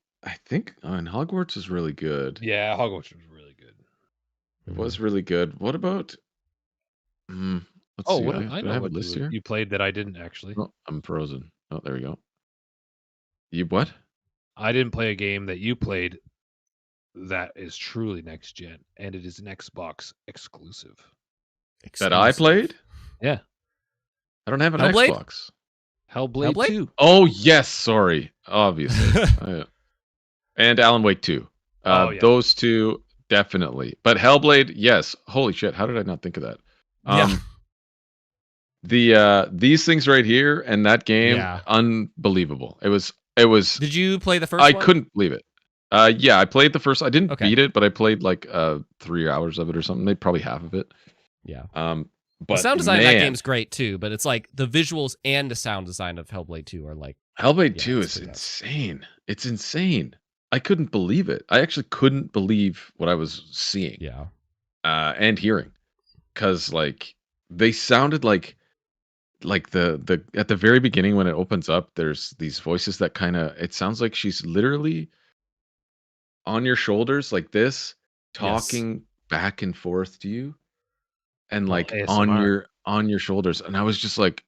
S3: think Hogwarts is really good.
S2: Yeah, Hogwarts was really good.
S3: It was really good. What about? Let's see.
S2: I know what you played that I didn't actually.
S3: Oh, I'm frozen. Oh, there we go. You what?
S2: I didn't play a game that you played that is truly next gen, and it is an Xbox exclusive.
S3: That I played?
S2: Yeah.
S3: I don't have an
S1: Hellblade?
S3: Xbox.
S2: Hellblade 2.
S3: Oh yes, sorry. Obviously. And Alan Wake 2. Those two definitely. But Hellblade, yes. Holy shit, how did I not think of that? These things right here and that game, unbelievable. It was
S1: Did you play the first one?
S3: I couldn't believe it. Yeah, I played the first. I didn't beat it, but I played like 3 hours of it or something. Maybe probably half of it.
S1: Yeah.
S3: But
S1: the sound design of that game's great too, but it's like the visuals and the sound design of Hellblade 2 are like
S3: Hellblade 2 is insane. It's insane. I couldn't believe it. I actually couldn't believe what I was seeing.
S1: Yeah.
S3: And hearing. Cause like they sounded like the at the very beginning when it opens up, there's these voices that it sounds like she's literally on your shoulders like this, talking back and forth to you. And like on your shoulders, and I was just like,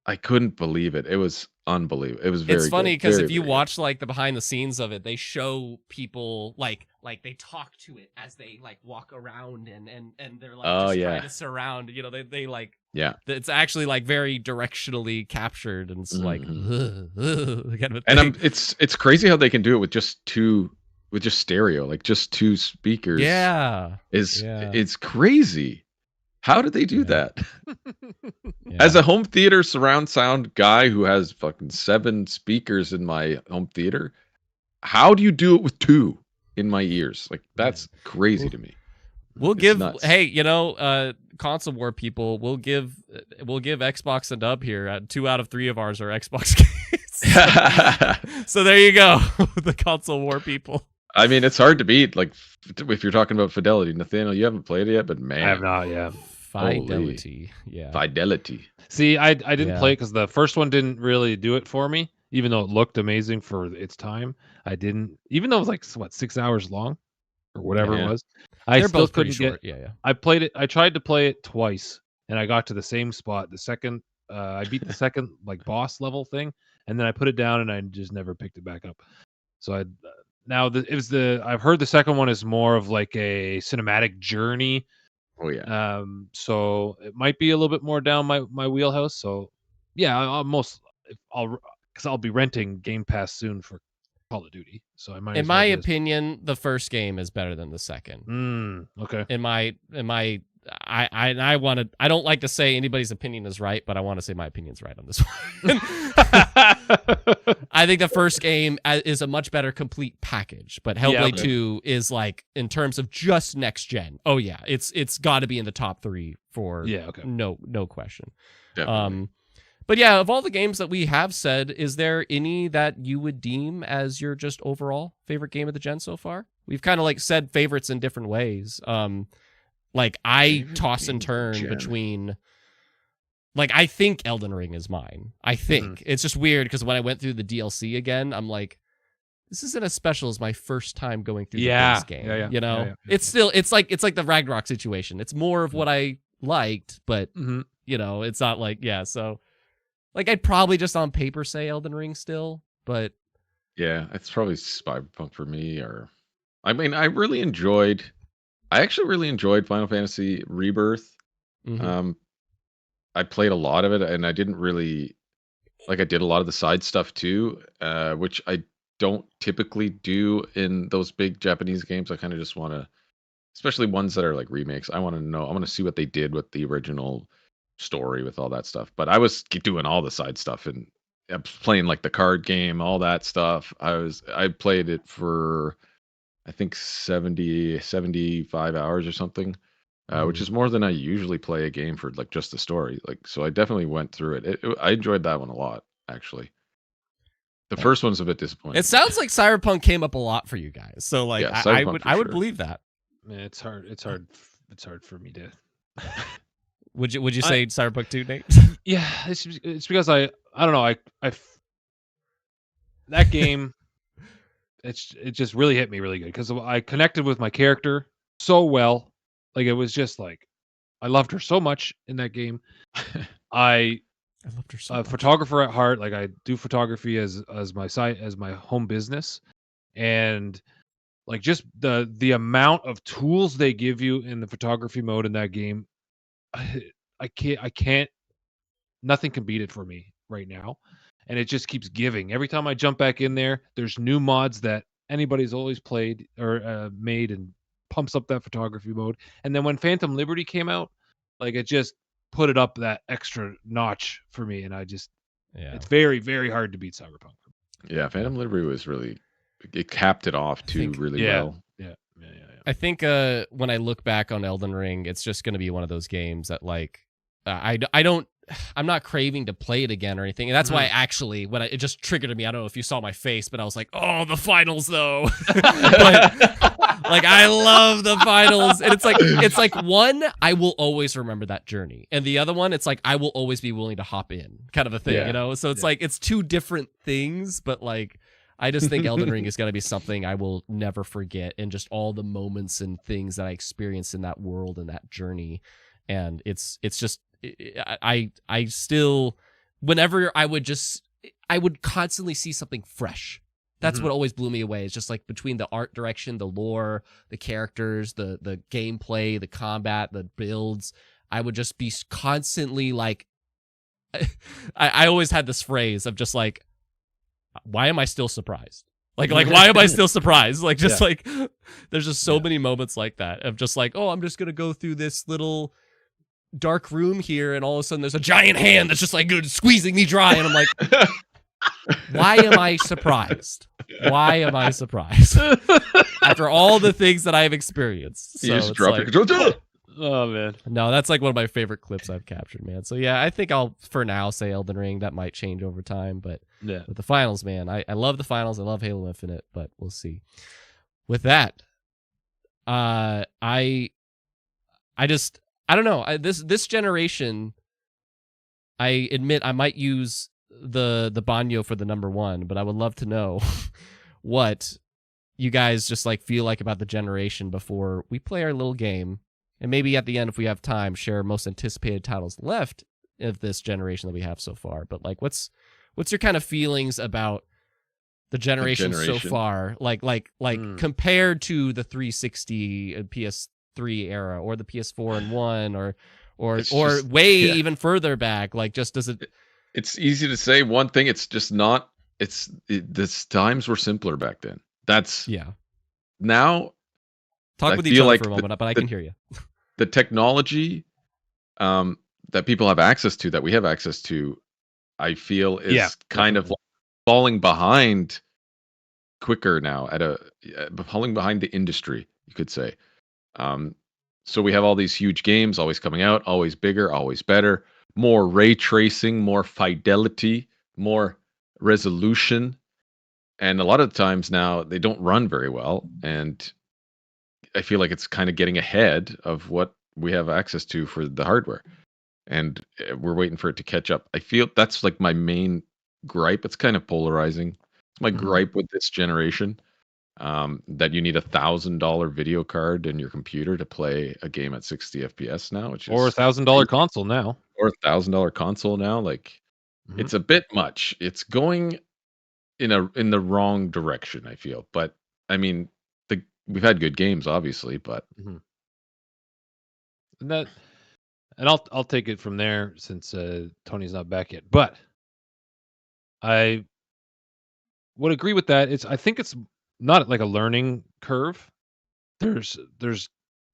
S3: I couldn't believe it. It was unbelievable. It was very.
S1: It's funny because if you watch like the behind the scenes of it, they show people like they talk to it as they like walk around and they're like trying to surround. You know, they like it's actually like very directionally captured, and it's like
S3: and it's crazy how they can do it with just two with just stereo, like just 2 speakers.
S1: Yeah.
S3: It's crazy. How did they do that?
S1: Yeah.
S3: As a home theater surround sound guy who has fucking 7 speakers in my home theater, how do you do it with 2 in my ears? Like, that's crazy to me.
S1: We'll
S3: It's
S1: give
S3: nuts.
S1: hey, console war people, we'll give Xbox a dub here. 2 out of 3 of ours are Xbox games. So there you go, the console war people.
S3: I mean, it's hard to beat. Like, if you're talking about fidelity, Nathaniel, you haven't played it yet, but man,
S2: I have not. Yeah,
S1: fidelity. Yeah,
S3: fidelity.
S2: See, I didn't play because the first one didn't really do it for me. Even though it looked amazing for its time, I didn't. Even though it was like 6 hours long, or whatever it was, I
S1: They're
S2: still
S1: both pretty
S2: couldn't
S1: short.
S2: get.
S1: Yeah.
S2: I played it. I tried to play it twice, and I got to the same spot. The second, I beat the second like boss level thing, and then I put it down, and I just never picked it back up. So I've heard the second one is more of like a cinematic journey.
S3: Oh yeah.
S2: So it might be a little bit more down my wheelhouse. So yeah, because I'll be renting Game Pass soon for Call of Duty. So I might.
S1: In my opinion, the first game is better than the second.
S2: Okay.
S1: I don't like to say anybody's opinion is right, but I want to say my opinion's right on this one. I think the first game is a much better complete package, but Hellblade 2 is like, in terms of just next gen. Oh yeah, it's got to be in the top 3 for no question.
S3: Definitely.
S1: But yeah, of all the games that we have said, is there any that you would deem as your just overall favorite game of the gen so far? We've kind of like said favorites in different ways. Like I toss and turn between, like, I think Elden Ring is mine. I think it's just weird because when I went through the DLC again, I'm like, this isn't as special as my first time going through the base game. You know, it's still, it's like the Ragnarok situation. It's more of what I liked, but you know, it's not like, so like I'd probably just on paper say Elden Ring still, but
S3: yeah, it's probably Cyberpunk for me. Or I mean, I actually really enjoyed Final Fantasy Rebirth. I played a lot of it, and I didn't really I did a lot of the side stuff too, which I don't typically do in those big Japanese games. I kind of just want to, especially ones that are like remakes. I want to see what they did with the original story with all that stuff. But I was doing all the side stuff and playing like the card game, all that stuff. I played it for I think 75 hours or something, which is more than I usually play a game for, like, just the story. Like, so I definitely went through it. I enjoyed that one a lot, actually. The first one's a bit disappointing.
S1: It sounds like Cyberpunk came up a lot for you guys. So like, I would believe that.
S2: Yeah, it's hard for me to.
S1: Would you say Cyberpunk 2, Nate?
S2: Yeah, it's because I don't know, that game. It just really hit me really good because I connected with my character so well. Like, it was just like, I loved her so much in that game. I loved her so much. Photographer at heart. Like, I do photography as my home business, and like just the amount of tools they give you in the photography mode in that game, I can't. Nothing can beat it for me right now. And it just keeps giving. Every time I jump back in there, there's new mods that anybody's always played or made, and pumps up that photography mode. And then when Phantom Liberty came out, like, it just put it up that extra notch for me. And it's very, very hard to beat Cyberpunk.
S3: Yeah, Phantom Liberty was really, it capped it off too really well.
S2: Yeah.
S1: I think when I look back on Elden Ring, it's just going to be one of those games that, like, I'm not craving to play it again or anything. And that's why actually it just triggered me. I don't know if you saw my face, but I was like, oh, the finals though. But like, I love the finals. And it's like one, I will always remember that journey. And the other one, it's like, I will always be willing to hop in, kind of a thing, you know? So it's like, it's two different things, but like, I just think Elden Ring is going to be something I will never forget. And just all the moments and things that I experienced in that world and that journey. And it's just, I still, whenever I would constantly see something fresh. That's what always blew me away. It's just like, between the art direction, the lore, the characters, the gameplay, the combat, the builds, I would just be constantly like, I always had this phrase of just like, why am I still surprised? Like why am I still surprised? Like just like there's just so many moments like that of just like, oh, I'm just gonna go through this little dark room here, and all of a sudden there's a giant hand that's just like squeezing me dry, and I'm like, why am I surprised? Why am I surprised after all the things that I've experienced? So
S3: you just drop your control.
S2: Oh man,
S1: no, that's like one of my favorite clips I've captured, man. So yeah, I think I'll for now say Elden Ring. That might change over time, but with the finals, man, I love the finals. I love Halo Infinite, but we'll see. With that, I don't know. This generation, I admit I might use the Banyo for the number one, but I would love to know what you guys just like feel like about the generation before we play our little game. And maybe at the end, if we have time, share most anticipated titles left of this generation that we have so far. But like, what's your kind of feelings about the generation so far? Like compared to the 360 and PS3 era, or the PS4 and 1, or just, even further back. Like, just does it?
S3: It's easy to say one thing. It's just not. The times were simpler back then. That's now.
S1: Talk with each other for a moment, but I can hear you.
S3: The technology that people have access to, that we have access to, I feel is kind of falling behind quicker now, falling behind the industry, you could say. So we have all these huge games always coming out, always bigger, always better, more ray tracing, more fidelity, more resolution. And a lot of the times now they don't run very well. And I feel like it's kind of getting ahead of what we have access to for the hardware, and we're waiting for it to catch up. I feel that's like my main gripe. It's kind of polarizing. It's my gripe with this generation, that you need $1,000 video card in your computer to play a game at 60 FPS now, which is,
S2: or $1,000 console now,
S3: or $1,000 console now. Like, it's a bit much. It's going in the wrong direction, I feel. But I mean, we've had good games, obviously, but
S2: and I'll take it from there since Tony's not back yet. But I would agree with that. I think it's not like a learning curve. There's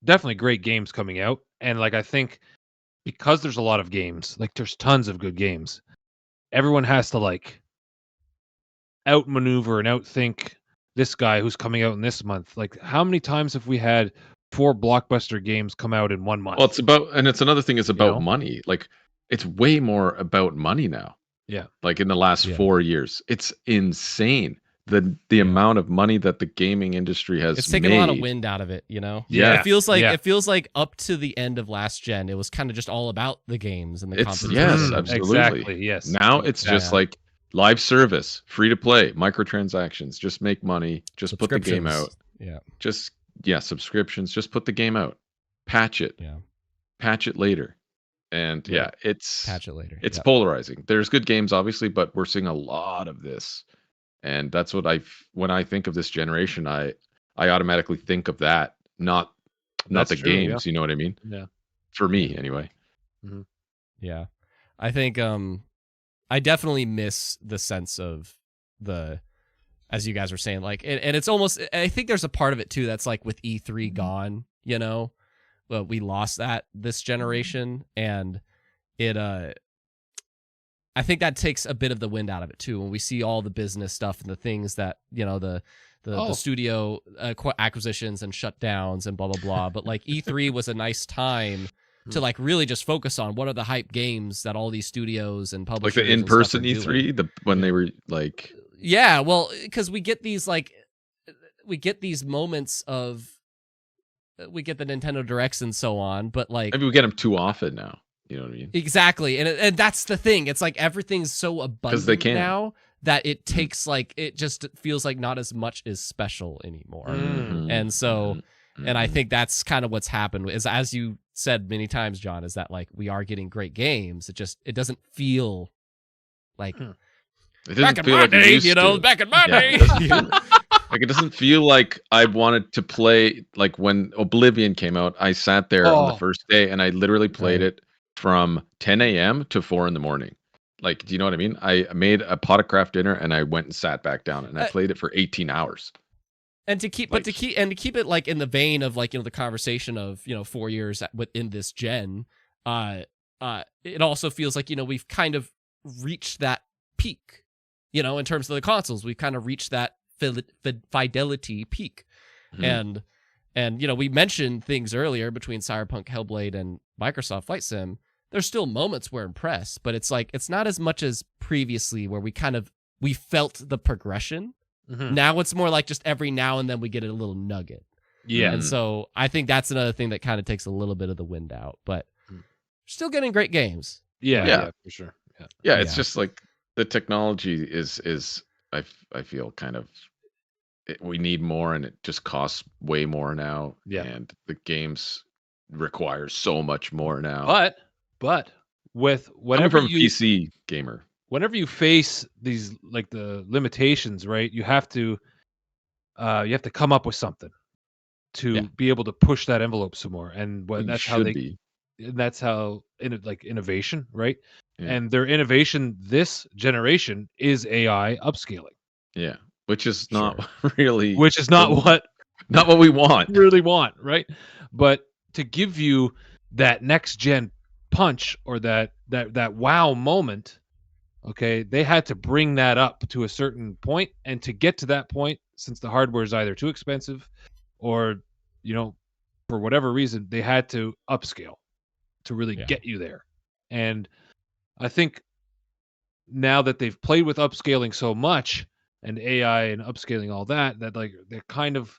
S2: definitely great games coming out, and like I think because there's a lot of games, like there's tons of good games. Everyone has to like outmaneuver and outthink this guy who's coming out in this month. Like, how many times have we had 4 blockbuster games come out in 1 month?
S3: Well, it's another thing is about money. Like, it's way more about money now.
S2: Yeah.
S3: Like in the last 4 years, it's insane the amount of money that the gaming industry has.
S1: It's taken a lot of wind out of it, you know.
S3: Yeah.
S1: It feels like up to the end of last gen, it was kind of just all about the games and the competition.
S3: Yes, absolutely.
S2: Exactly. Yes.
S3: Now it's just like live service, free to play, microtransactions, just make money, just put the game out. Subscriptions, just put the game out. Patch it. Yeah. Patch it later. And it's
S1: patch it later.
S3: It's polarizing. There's good games obviously, but we're seeing a lot of this. And that's what when I think of this generation, I automatically think of that, not the games, you know what I mean?
S2: Yeah.
S3: For me anyway.
S2: Mm-hmm.
S1: Yeah. I think I definitely miss the sense of as you guys were saying, like, and it's almost, I think there's a part of it too that's like with E3 gone, you know, well, we lost that this generation, and it I think that takes a bit of the wind out of it too when we see all the business stuff and the things that, you know, the studio acquisitions and shutdowns and blah blah blah. But like E3 was a nice time to like really just focus on what are the hype games that all these studios and publishers,
S3: like the in-person E3, when they were like,
S1: well, because we get these moments of, we get the Nintendo Directs and so on, but like
S3: maybe we get them too often now. You know what I mean?
S1: Exactly, and that's the thing. It's like everything's so abundant now that it takes like, it just feels like not as much is special anymore. And so, and I think that's kind of what's happened is, as you said many times, John, is that like we are getting great games. It doesn't feel like back in my day, you know, back in my day.
S3: Like, it doesn't feel like I wanted to play, like when Oblivion came out, I sat there on the first day and I literally played it from 10 a.m. to 4 in the morning. Like, do you know what I mean? I made a pot of craft dinner and I went and sat back down and I played it for 18 hours.
S1: And to keep it like in the vein of like, the conversation of, 4 years within this gen, it also feels like, we've kind of reached that peak, in terms of the consoles. We've kind of reached that fidelity peak. And we mentioned things earlier between Cyberpunk, Hellblade, and Microsoft Flight Sim. There's still moments we're impressed, but it's like, it's not as much as previously where we felt the progression. Now it's more like just every now and then we get a little nugget.
S2: Yeah.
S1: And so I think that's another thing that kind of takes a little bit of the wind out, but still getting great games.
S2: Yeah, for sure.
S3: Yeah, it's just like the technology is I feel kind of we need more, and it just costs way more now.
S2: Yeah.
S3: And the games require so much more now.
S2: But with
S3: I'm
S2: whenever
S3: from a PC gamer.
S2: Whenever you face these like the limitations, right? You have to come up with something to be able to push that envelope some more. And that's how innovation, right? Yeah. And their innovation this generation is AI upscaling.
S3: Yeah. Which is not really
S2: what
S3: we want.
S2: Really want, right? But to give you that next gen punch or that wow moment, okay, they had to bring that up to a certain point, and to get to that point, since the hardware is either too expensive or for whatever reason, they had to upscale to really get you there. And I think now that they've played with upscaling so much and AI and upscaling all that like they're kind of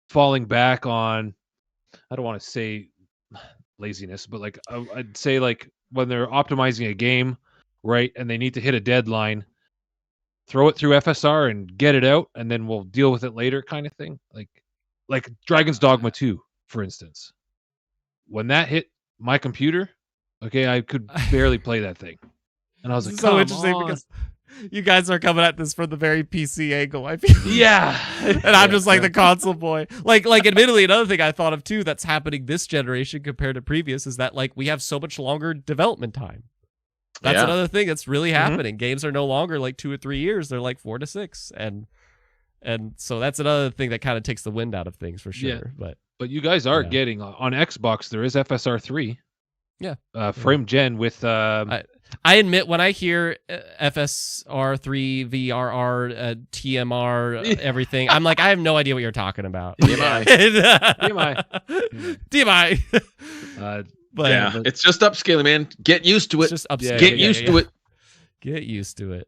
S2: falling back on, I don't want to say laziness, but like I'd say like when they're optimizing a game, right, and they need to hit a deadline, throw it through FSR and get it out, and then we'll deal with it later, kind of thing. Like Dragon's Dogma 2, for instance. When that hit my computer, okay, I could barely play that thing, and I was like,
S1: so interesting because you guys are coming at this from the very PC angle, I feel.
S2: Yeah.
S1: And I'm just like the console boy. Like admittedly, another thing I thought of too that's happening this generation compared to previous is that like we have so much longer development time. That's another thing that's really happening. Games are no longer like 2 or 3 years; they're like 4 to 6, and so that's another thing that kind of takes the wind out of things for sure.
S2: Yeah. But you guys are getting on Xbox. There is FSR 3.
S1: Yeah.
S2: Frame gen with.
S1: I admit when I hear FSR 3, VRR, TMR, everything, I'm like, I have no idea what you're talking about.
S2: DMI.
S1: But
S3: it's just upscaling, man. Get used to it.
S1: It's just upscaling.
S3: Get used to it.
S1: Get used to it.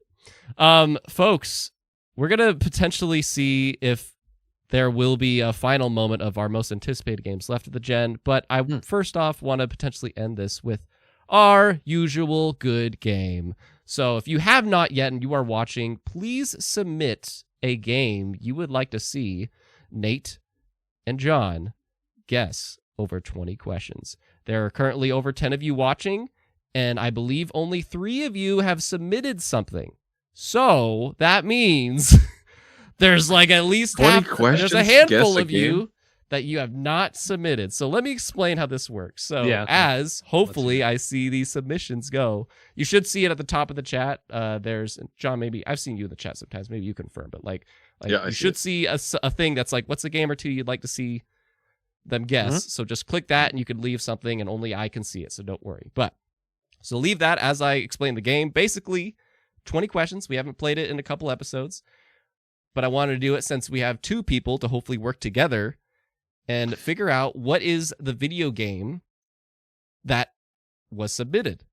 S1: Folks, we're going to potentially see if there will be a final moment of our most anticipated games left of the gen, but I first off want to potentially end this with our usual good game. So if you have not yet and you are watching, please submit a game you would like to see Nate and John guess over 20 questions. There are currently over 10 of you watching, and I believe only 3 of you have submitted something. So that means there's like at least there's a handful of you that you have not submitted. So let me explain how this works. So as hopefully I see these submissions go, you should see it at the top of the chat. There's John, maybe I've seen you in the chat sometimes, maybe you confirm, but like you should see a thing that's like, what's a game or two you'd like to see them guess. So just click that and you can leave something and only I can see it. So don't worry. But so leave that as I explain the game. Basically 20 questions. We haven't played it in a couple episodes, but I wanted to do it since we have 2 people to hopefully work together and figure out what is the video game that was submitted.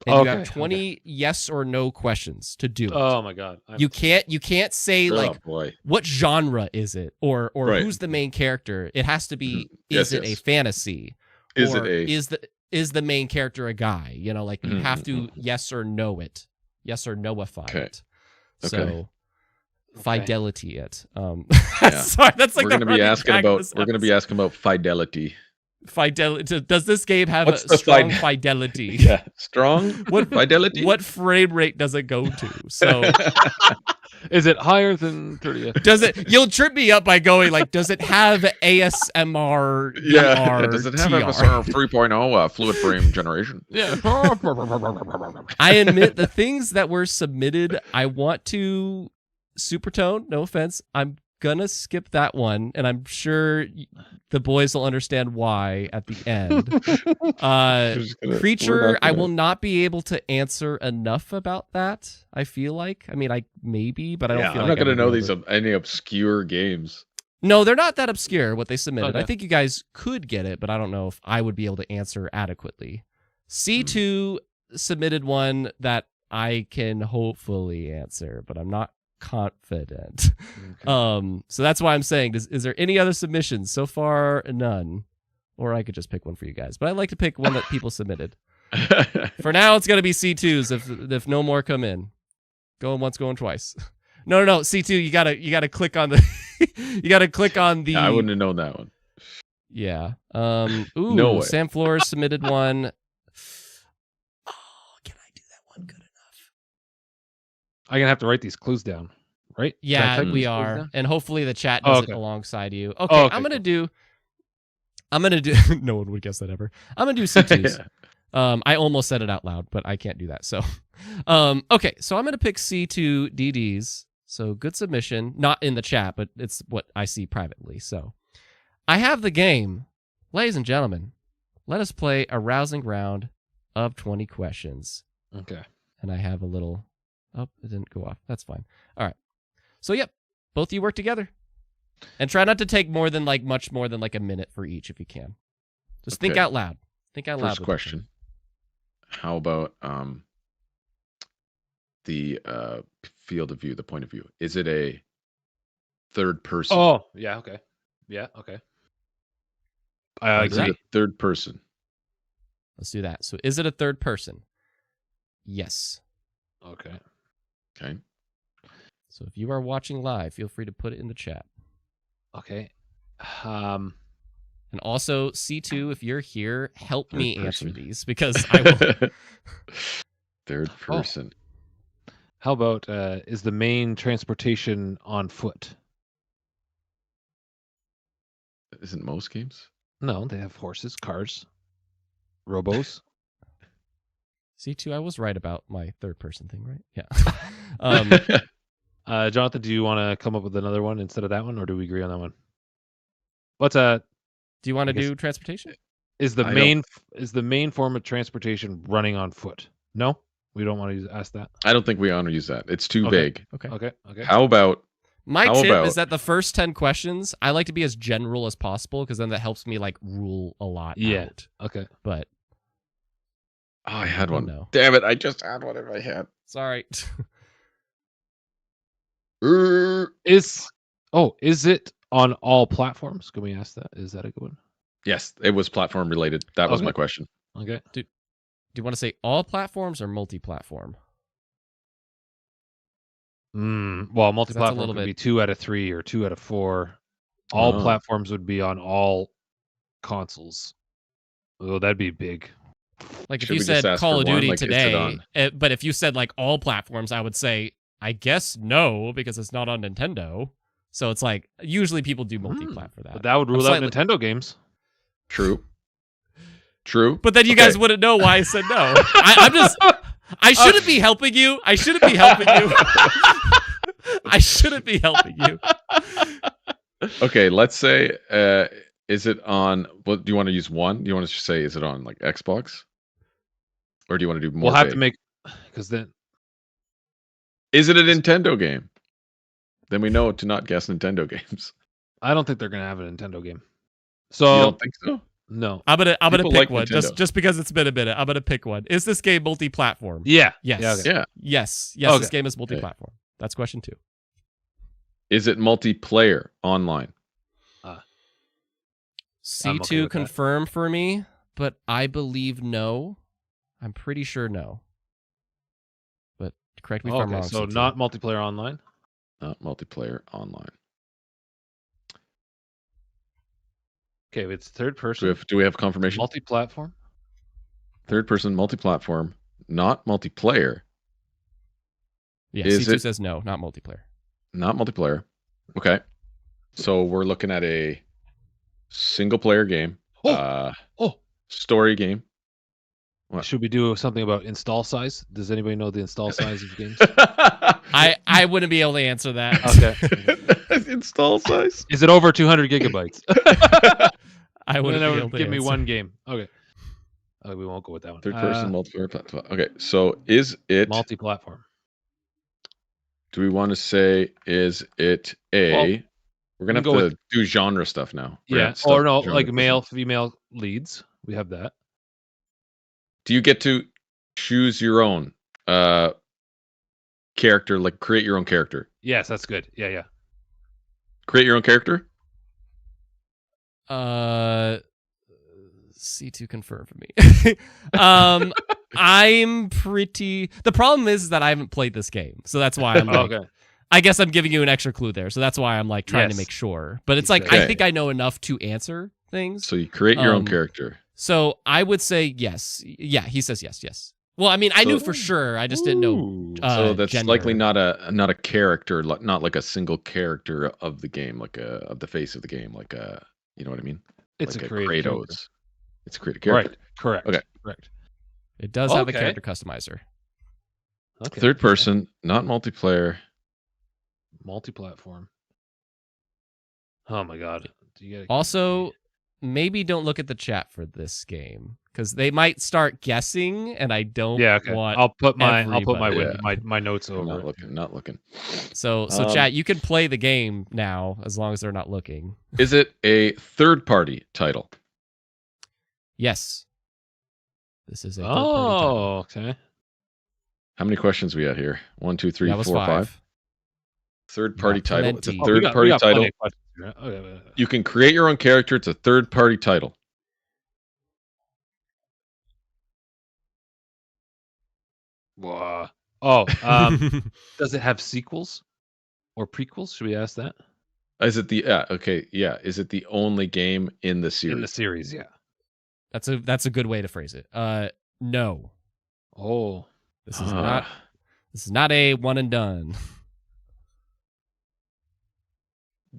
S1: And you have 20 yes or no questions to do it.
S2: Oh my God.
S1: You can't say what genre is it or who's the main character. It has to be is it a fantasy? Is the main character a guy? You have to yes or no it. Yes or noify it. So fidelity it. Sorry, that's like
S3: we're gonna be asking about fidelity.
S1: Fidelity. Does this game have a strong fidelity?
S3: Strong.
S1: What
S3: fidelity?
S1: What frame rate does it go to? So
S2: Is it higher than 30 FPS?
S1: Does it? You'll trip me up by going like, does it have ASMR? VR,
S3: Does it have
S1: TR?
S3: FSR 3.0 fluid frame generation?
S2: Yeah.
S1: I admit the things that were submitted, I want to supertone. No offense. I'm gonna skip that one, and I'm sure the boys will understand why at the end. Creature, I will not be able to answer enough about that. I feel like. I mean, I maybe, but I don't feel
S3: I'm
S1: like
S3: not gonna know
S1: these
S3: any obscure games.
S1: No, they're not that obscure. What they submitted,
S2: Okay.
S1: I think you guys could get it, but I don't know if I would be able to answer adequately. C2 submitted one that I can hopefully answer, but I'm not confident.
S2: Okay.
S1: So that's why I'm saying, is there any other submissions? So far, none. Or I could just pick one for you guys, but I'd like to pick one that people submitted. For now, it's gonna be C2s if no more come in. Going once, going twice. No. C2, you gotta click on the you gotta click on the.
S3: I wouldn't have known that one.
S1: Yeah. Ooh,
S3: No way.
S1: Sam Flores submitted one. Oh, can I do that one good enough?
S2: I'm gonna have to write these clues down, right? Can I
S1: Yeah,
S2: type
S1: we
S2: these clues
S1: are.
S2: down?
S1: And hopefully the chat does it
S2: okay.
S1: alongside you. Okay,
S2: Oh, okay,
S1: I'm gonna
S2: cool.
S1: do no one would guess that ever. I'm gonna do C2s. I almost said it out loud, but I can't do that. So okay, so I'm gonna pick C2 DDs. So good submission. Not in the chat, but it's what I see privately. So I have the game. Ladies and gentlemen, let us play a rousing round of 20 questions.
S2: Okay.
S1: And I have a little... Oh, it didn't go off. That's fine. All right. So, yep. Both of you work together. And try not to take much more than like a minute for each if you can. Just think
S3: Okay.
S1: out loud. Think out loud.
S3: First question. How about the field of view, the point of view? Is it a third person?
S2: Oh, yeah, okay. Yeah, okay. I
S3: Is it
S2: agree.
S3: a third person?
S1: Let's do that. So, is it a third person? Yes.
S2: Okay.
S3: Okay.
S1: So, if you are watching live, feel free to put it in the chat.
S2: Okay.
S1: And also, C2, if you're here, help
S3: Third
S1: me
S3: person.
S1: answer these because I will.
S3: Third person.
S2: How about is the main transportation on foot?
S3: Isn't most games?
S2: No, they have horses, cars, robos.
S1: C2, I was right about my third person thing, right? Yeah.
S2: Jonathan, do you want to come up with another one instead of that one, or do we agree on that one? What's
S1: Do you want to
S2: I guess-
S1: do transportation?
S2: is the
S3: I
S2: main form of transportation running on foot? No, we don't want to ask that.
S3: I don't think we want to use that. It's too
S2: Okay.
S3: vague.
S1: Okay.
S2: Okay.
S3: How about
S1: My
S3: How
S1: tip
S3: about-
S1: is that the first 10 questions, I like to be as general as possible because then that helps me like rule a lot out.
S2: Okay.
S1: But
S3: Oh, I had one.
S1: no.
S3: Damn it! I just had one in my head.
S1: Sorry.
S2: Is it on all platforms? Can we ask that? Is that a good one?
S3: Yes, it was platform related. That was
S2: Okay.
S3: my question.
S2: Okay.
S1: Do you want to say all platforms or multi-platform?
S2: Well, multi-platform
S1: little
S2: could
S1: bit-
S2: be 2 out of 3 or 2 out of 4. All
S3: Oh.
S2: platforms would be on all consoles. Oh, that'd be big.
S1: Like if
S3: Should
S1: you
S3: we just
S1: said
S3: ask
S1: Call
S3: for
S1: of
S3: one?
S1: Duty
S3: Like, is it
S1: today,
S3: on-
S1: but if you said like all platforms, I would say, I guess no, because it's not on Nintendo. So it's like, usually people do multi-plat for that.
S2: But that would rule out
S1: slightly-
S2: Nintendo games.
S3: True. True.
S1: But then you
S3: Okay.
S1: guys wouldn't know why I said no. I'm just... I shouldn't be helping you. I shouldn't be helping you. I shouldn't be helping you.
S3: Okay, let's say, is it on? What do you want to use? One? Do you want to just say, is it on like Xbox, or do you want to do more?
S2: We'll have to
S3: vague?
S2: make because then
S3: Is it a Nintendo game? Then we know to not guess Nintendo games.
S2: I don't think they're gonna have a Nintendo game.
S3: You
S2: So
S3: don't think so?
S2: no.
S1: I'm gonna
S3: People
S1: pick
S3: like
S1: one
S3: Nintendo.
S1: just because it's been a minute. I'm gonna pick one. Is this game multi-platform?
S2: Yeah.
S1: Yes.
S2: Yeah, okay.
S3: Yeah.
S1: Yes.
S2: Okay.
S1: This game is multi-platform. That's question 2.
S3: Is it multiplayer online?
S2: I'm
S1: C2
S2: okay with that.
S1: confirm for me, but I believe no. I'm pretty sure no. But correct me if I'm
S2: Okay,
S1: wrong.
S2: so
S1: C2.
S2: not multiplayer online.
S3: Not multiplayer online.
S2: Okay, if it's third person.
S3: Do we have confirmation?
S2: Multi-platform.
S3: Third person, multi-platform, not multiplayer.
S1: Yeah,
S3: Is
S1: C2
S3: it
S1: says no, not multiplayer.
S3: not multiplayer? Okay. So we're looking at a single player game.
S2: Oh,
S3: Story game. What?
S2: Should we do something about install size? Does anybody know the install size of games?
S1: I wouldn't be able to answer that.
S2: Okay.
S3: Install size?
S2: Is it over 200 gigabytes?
S1: I wouldn't be able to
S2: give me
S1: answer.
S2: one game. Okay. We won't go with that one.
S3: Third person multiplayer platform. Okay, so is it
S2: Multi-platform.
S3: Do we want to say is it a?
S2: Well,
S3: we're gonna have to do genre stuff now.
S2: Yeah, or no, like male, female leads. We have that.
S3: Do you get to choose your own character, like create your own character?
S2: Yes, that's good. Yeah.
S3: Create your own character?
S1: C2 confirm for me. I'm pretty. The problem is that I haven't played this game, so that's why I'm like,
S2: okay.
S1: I guess I'm giving you an extra clue there, so that's why I'm like trying to make sure. But it's like I think I know enough to answer things.
S3: So you create your own character.
S1: So I would say yes. Yeah, he says yes. Well, I mean, I knew for sure. I just didn't know.
S3: So that's
S1: gender.
S3: likely not a character, not like a single character of the game, like of the face of the game, like you know what I mean?
S2: It's
S3: like
S2: a created
S3: Kratos.
S2: character.
S3: It's a created character.
S2: Right. Correct.
S3: Okay.
S2: Correct.
S1: It does have a character customizer.
S2: Okay.
S3: Third person, not multiplayer.
S2: Multi-platform. Oh my god.
S1: Also, maybe don't look at the chat for this game because they might start guessing, and I don't.
S2: Yeah. Okay.
S1: Want
S2: I'll put my
S1: everybody.
S2: my notes over.
S3: Not looking.
S1: So chat, you can play the game now as long as they're not looking.
S3: Is it a third-party title?
S1: Yes. This is a third-party title.
S2: Oh, okay.
S3: How many questions we got here? 1, 2, 3,
S1: That was
S3: 4, 5. Third-party title. It's a third-party title.
S2: Okay.
S3: You can create your own character. It's a third-party title.
S2: Wow. Does it have sequels or prequels? Should we ask that?
S3: Is it the Is it the only game in the series?
S2: In the series, yeah.
S1: That's a good way to phrase it. No.
S2: Oh.
S1: This is not a one and done.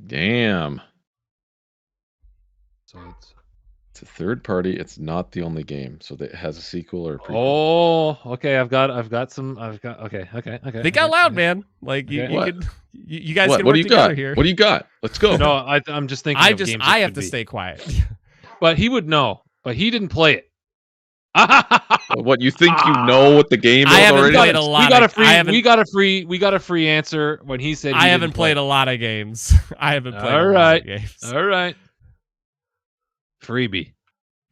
S3: Damn.
S2: So
S3: it's a third party. It's not the only game. So it has a sequel or a prequel.
S2: Oh, okay. I've got some. Okay.
S1: Think out loud, man. Like you guys can
S3: what
S1: work
S3: do you
S1: together
S3: got
S1: here.
S3: What do you got? Let's go.
S2: No, I'm just thinking.
S1: I have to stay quiet.
S2: But he would know. But he didn't play it.
S3: What you think you know what the game is
S1: I haven't
S3: already?
S1: played a lot.
S2: We got a free answer when he said
S1: I haven't played a lot of games. I haven't played a lot of games.
S2: All right. Freebie.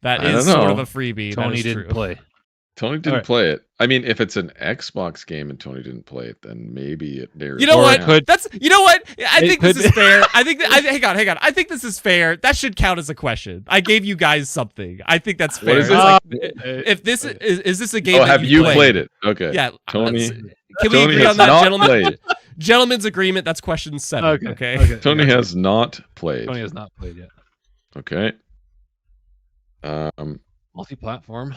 S1: That is sort of a freebie.
S2: Tony didn't play.
S3: Tony didn't play it. I mean, if it's an Xbox game and Tony didn't play it, then maybe it.
S1: You know what? I think this is fair. Hang on. I think this is fair. That should count as a question. I gave you guys something. I think that's fair.
S3: What is it?
S1: If this is this a game?
S3: Oh, have you played it? Okay.
S1: Yeah.
S3: Tony.
S1: Can we agree on that, gentlemen? Gentlemen's agreement. That's question 7. Okay.
S3: Tony has not played.
S2: Tony has not played yet.
S3: Okay.
S2: Multi-platform.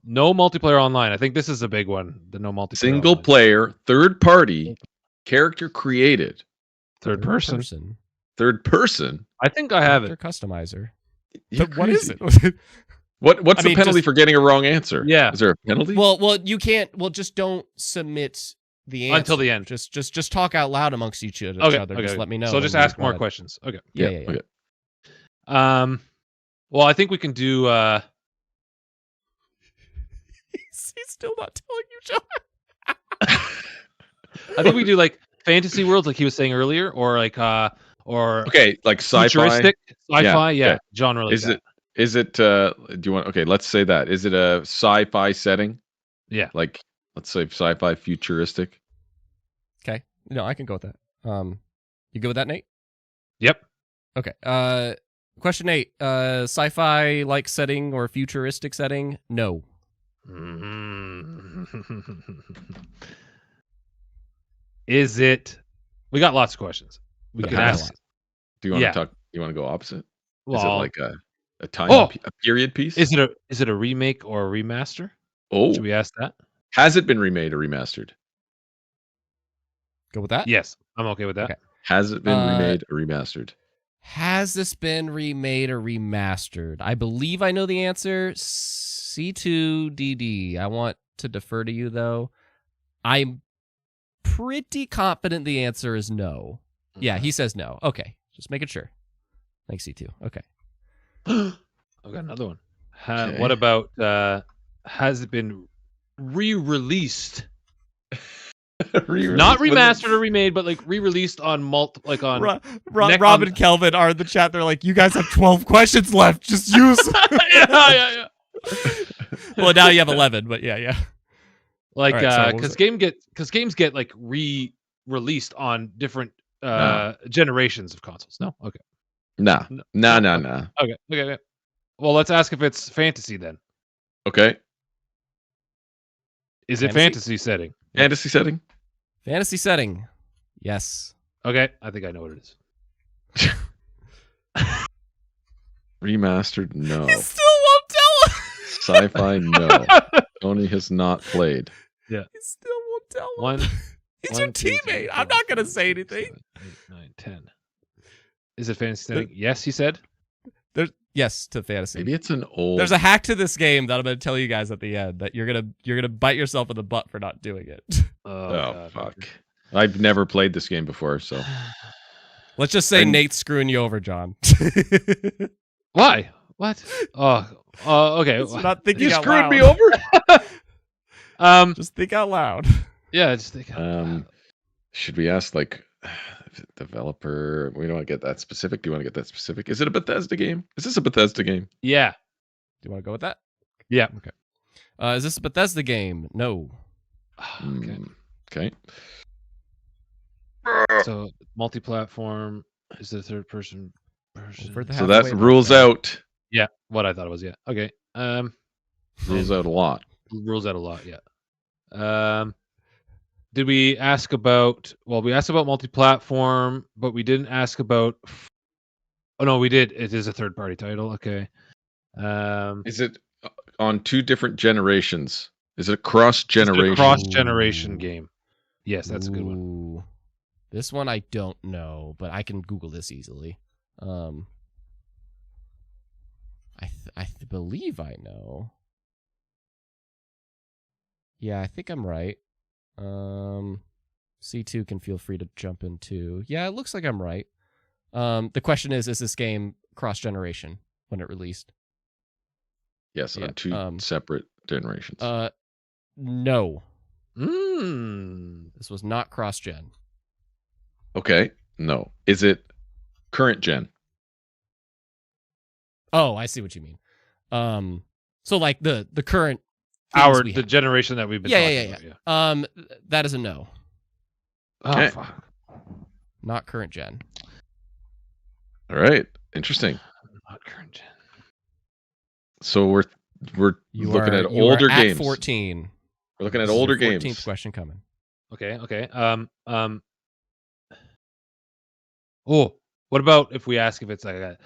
S2: No multiplayer online. I think this is a big one. The no multiplayer.
S3: Single player, third party, character created.
S2: Third person.
S3: Third person.
S2: I think I have it.
S1: Customizer.
S3: But
S1: what is it?
S3: What's the penalty for getting a wrong answer?
S2: Yeah.
S3: Is there a penalty?
S1: Well, you can't. Well, just don't submit the answer
S2: until the end.
S1: Just talk out loud amongst each other.
S2: Okay.
S1: Just let me know.
S2: So just ask more questions. Okay.
S1: Yeah.
S3: Okay.
S2: Well, I think we can do.
S1: He's still not telling you, John.
S2: I think we do like fantasy worlds, like he was saying earlier, or like
S3: like sci-fi.
S2: Futuristic sci-fi, yeah.
S3: Okay.
S2: Genre. Like
S3: Is it? Do you want? Okay, let's say that. Is it a sci-fi setting?
S2: Yeah.
S3: Like, let's say sci-fi futuristic.
S1: Okay. No, I can go with that. You good with that, Nate?
S2: Yep.
S1: Okay. Question 8. Sci-fi like setting or futuristic setting? No.
S2: Is it? We got lots of questions. We can ask.
S3: Do you want to talk? You want to go opposite?
S2: Well,
S3: is it like a time a period piece?
S2: Is it a remake or a remaster?
S3: Oh,
S2: should we ask that?
S3: Has it been remade or remastered?
S1: Go with that?
S2: Yes, I'm okay with that.
S1: Okay.
S3: Has it been remade or remastered?
S1: Has this been remade or remastered? I believe I know the answer. C2DD. I want to defer to you, though. I'm pretty confident the answer is no. Yeah, he says no. Okay, just making sure. Thanks, C2. Okay.
S2: I've got another one.
S3: Okay.
S2: What about has it been re-released? Not remastered or remade, but like re-released on on
S1: Rob and Kelvin are in the chat. They're like, you guys have 12 questions left. Just use.
S2: yeah.
S1: Well, now you have 11, but yeah.
S2: Like,
S1: right,
S2: because games get like re-released on different generations of consoles. No, okay.
S3: No.
S2: Okay. Well, let's ask if it's fantasy then.
S3: Okay.
S2: Is it fantasy setting?
S3: Fantasy setting?
S1: Fantasy setting. Yes.
S2: Okay, I think I know what it is.
S3: Remastered? No.
S1: He still won't tell us.
S3: Sci-fi? No. Tony has not played.
S2: Yeah.
S1: He still won't tell us.
S2: One.
S1: He's your teammate. I'm not going to say anything.
S2: 7, 8, 9, 10. Is it fantasy setting? Yes, he said.
S1: Yes to fantasy.
S3: Maybe it's an old.
S1: There's a hack to this game that I'm going to tell you guys at the end that you're gonna bite yourself in the butt for not doing it.
S3: Oh fuck! I've never played this game before, so
S1: let's just say Nate's screwing you over, John.
S2: Why? What? Okay.
S1: Not thinking
S3: you
S1: out
S3: screwed
S1: loud.
S3: me over.
S1: Just think out loud.
S2: Yeah, just think. Out loud.
S3: Should we ask like developer? We don't want to get that specific. Do you want to get that specific? Is it a Bethesda game? Is this a Bethesda game?
S2: Yeah.
S1: Do you want to go with that?
S2: Yeah.
S1: Okay. Is this a Bethesda game? No.
S2: Okay.
S3: Okay.
S2: So multi-platform. Is it third person?
S3: So that rules out.
S2: Yeah, what I thought it was. Yeah. Okay.
S3: Rules out a lot.
S2: Rules out a lot. Yeah. Did we ask about? Well, we asked about multi-platform, but we didn't ask about. Oh no, we did. It is a third-party title. Okay.
S3: Is it on 2 different generations? Is it a cross-generation?
S2: Cross-generation game. Yes, that's a good one.
S1: This one I don't know, but I can Google this easily. I believe I know. Yeah, I think I'm right. C2 can feel free to jump in too. Yeah, it looks like I'm right. The question is this game cross-generation when it released?
S3: Yes, on 2 separate generations.
S1: No. This was not cross-gen.
S3: Okay, no. Is it current gen?
S1: Oh, I see what you mean. So like the current
S2: the generation that we've been talking about.
S1: Yeah. That is a no.
S3: Okay.
S2: Oh, fuck.
S1: Not current gen.
S3: All right. Interesting.
S2: Not current gen.
S3: So we're looking at older games.
S1: 14.
S3: We're looking at older games.
S1: 14th question coming.
S2: Okay. Oh, what about if we ask if it's like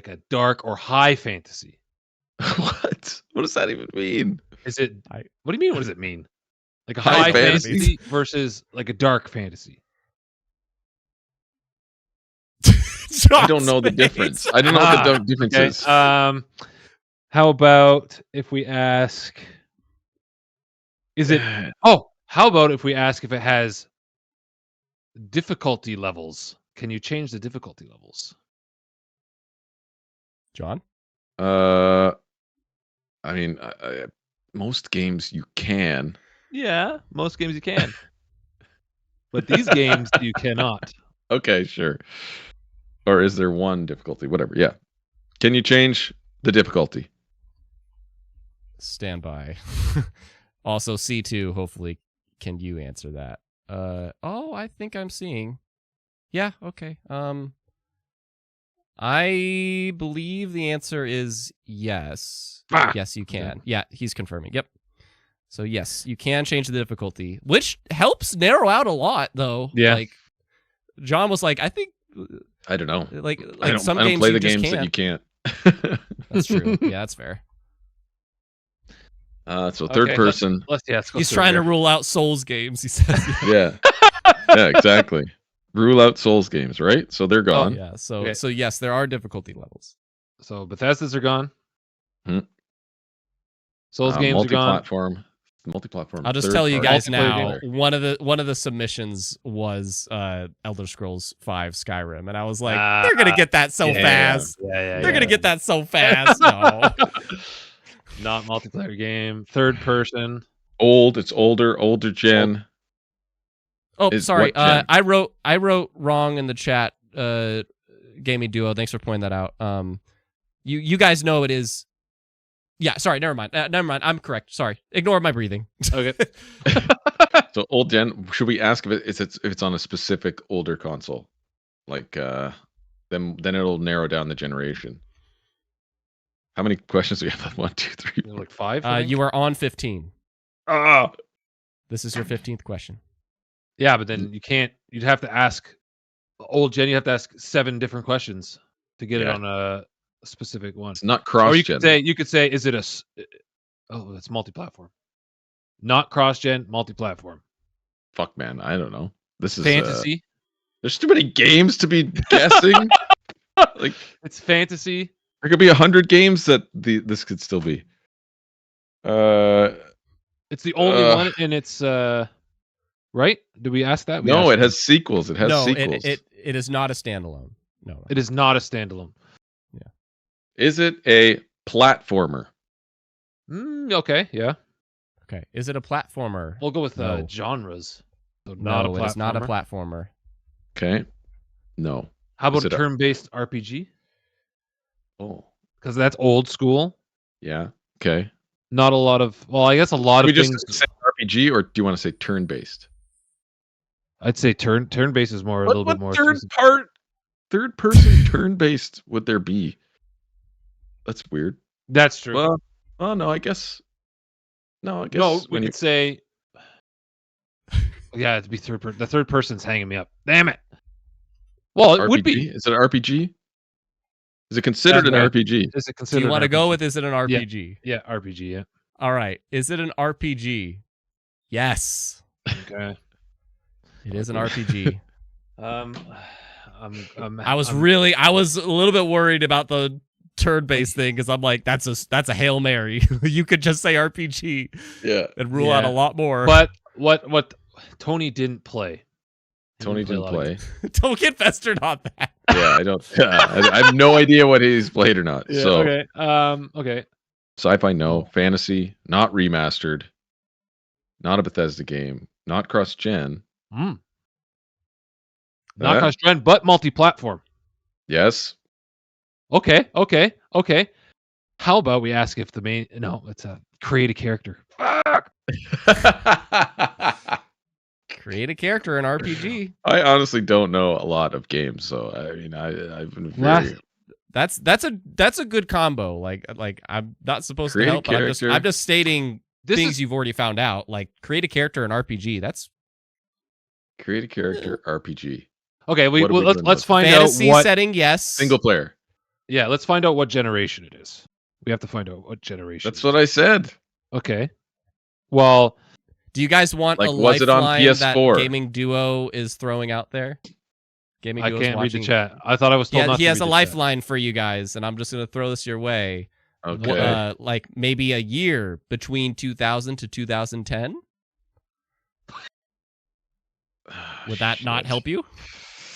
S2: a dark or high fantasy?
S3: What? What does that even mean?
S2: Is it? What do you mean? What does it mean? Like a
S3: High
S2: high
S3: fantasy?
S2: fantasy versus like a dark fantasy.
S3: I don't know the difference. I don't know what the difference is.
S2: How about if we ask? Is it? Oh, how about if we ask if it has difficulty levels? Can you change the difficulty levels?
S1: John?
S3: I mean, most games you can.
S2: Yeah, most games you can. But these games you cannot.
S3: Okay, sure. Or is there one difficulty? Whatever. Yeah. Can you change the difficulty?
S1: Stand by. Also, C2, hopefully, can you answer that? I think I'm seeing. Yeah, okay. I believe the answer is yes. Yes, you can. Okay. Yeah, he's confirming. Yep. So yes, you can change the difficulty, which helps narrow out a lot, though.
S2: Yeah.
S1: Like John was like, I think.
S3: I don't know.
S1: Like
S3: I don't
S1: games
S3: play
S1: you
S3: the
S1: just
S3: games
S1: can't.
S3: that you can't.
S1: That's true. Yeah, that's fair.
S3: So third person.
S2: Let's go
S1: He's trying to rule out Souls games. He says.
S3: Yeah. Yeah, exactly. Rule out Souls games, right? So they're gone.
S1: Yeah. So
S2: Okay.
S1: so yes, there are difficulty levels.
S2: So Bethesda's are gone.
S3: Hmm.
S2: Souls games are gone.
S3: Multi-platform.
S1: I'll just tell you guys
S2: Multiplayer
S1: now. One of the submissions was Elder Scrolls 5 Skyrim, and I was like,
S2: Ah,
S1: they're gonna get that so
S2: yeah,
S1: fast.
S2: Yeah.
S1: They're gonna get that so fast. No.
S2: Not multiplayer game. Third person.
S3: It's older gen.
S1: Oh,
S3: Is
S1: sorry.
S3: what gen?
S1: I wrote wrong in the chat. Gaming Duo. Thanks for pointing that out. You guys know it is. Yeah. Sorry. Never mind. I'm correct. Sorry. Ignore my breathing.
S2: Okay.
S3: So old gen. Should we ask if it's on a specific older console? Like then it'll narrow down the generation. How many questions do we have? 1, 2, 3.
S2: Like 5. I think?
S1: You are on 15.
S3: Ah.
S1: This is your 15th question.
S2: Yeah, but then you can't. You'd have to ask old gen. You have to ask 7 different questions to get it on a specific one.
S3: It's not cross gen.
S2: Or you could say, is it oh, it's multi-platform. Not cross gen, multi-platform.
S3: Fuck, man. I don't know. This is
S2: fantasy.
S3: There's too many games to be guessing. Like
S2: it's fantasy.
S3: There could be 100 games that this could still be.
S2: It's the only one, and it's right. Did we ask that?
S3: No, it has sequels. It has sequels.
S1: It is not a standalone. No.
S2: It is not a standalone.
S1: Yeah.
S3: Is it a platformer?
S2: Okay. Yeah.
S1: Okay. Is it a platformer?
S2: We'll go with genres. So
S1: no, it is not a platformer.
S3: Okay. No.
S2: How about a turn-based RPG?
S3: Oh.
S2: Because that's old school.
S3: Yeah. Okay.
S2: Not a lot of. Well, I guess a lot of things.
S3: Just say RPG, or do you want to say turn-based?
S2: I'd say turn-based is more a little bit more.
S3: Third person turn-based would there be? That's weird.
S2: That's true.
S3: Well, no, I guess. No,
S2: we could say. Yeah, it'd be third person. The third person's hanging me up. Damn it. Well, it would be.
S3: Is it an RPG? Is it considered an RPG?
S2: Is it considered?
S1: Do you want to go with? Is it an RPG?
S2: Yeah, RPG. Yeah.
S1: All right. Is it an RPG? Yes.
S2: Okay.
S1: It is an RPG.
S2: I
S1: was a little bit worried about the turn-based thing because I'm like, that's a Hail Mary. You could just say RPG, and rule out a lot more.
S2: But what Tony didn't play.
S3: Tony didn't play.
S1: Don't get festered on that.
S3: Yeah, I don't. I have no idea what he's played or not.
S2: Yeah,
S3: so
S2: okay. Okay.
S3: Sci-fi, no. Fantasy, not remastered. Not a Bethesda game. Not cross-gen.
S2: Not cross-gen, but multi-platform.
S3: Yes.
S2: Okay. How about we ask if the main? No, it's a create a character. Fuck.
S1: Create a character in RPG.
S3: I honestly don't know a lot of games, so I mean, I've been very.
S1: That's a good combo. Like I'm not supposed to help. But I'm just stating things you've already found out. Like create a character in RPG. That's
S3: create a character RPG.
S2: Okay, let's find out
S1: fantasy
S2: what
S1: setting. Yes,
S3: single player.
S2: Yeah, let's find out what generation it is. We have to find out what generation.
S3: That's what I said.
S2: Okay. Well,
S1: do you guys want a
S3: was it on PS4?
S1: That Gaming Duo is throwing out there? Gaming Duo.
S2: I can't read the chat. I thought I was told not to.
S1: He has a lifeline for you guys, and I'm just going to throw this your way.
S3: Okay.
S1: Like maybe a year between 2000 to 2010. Would that not help you?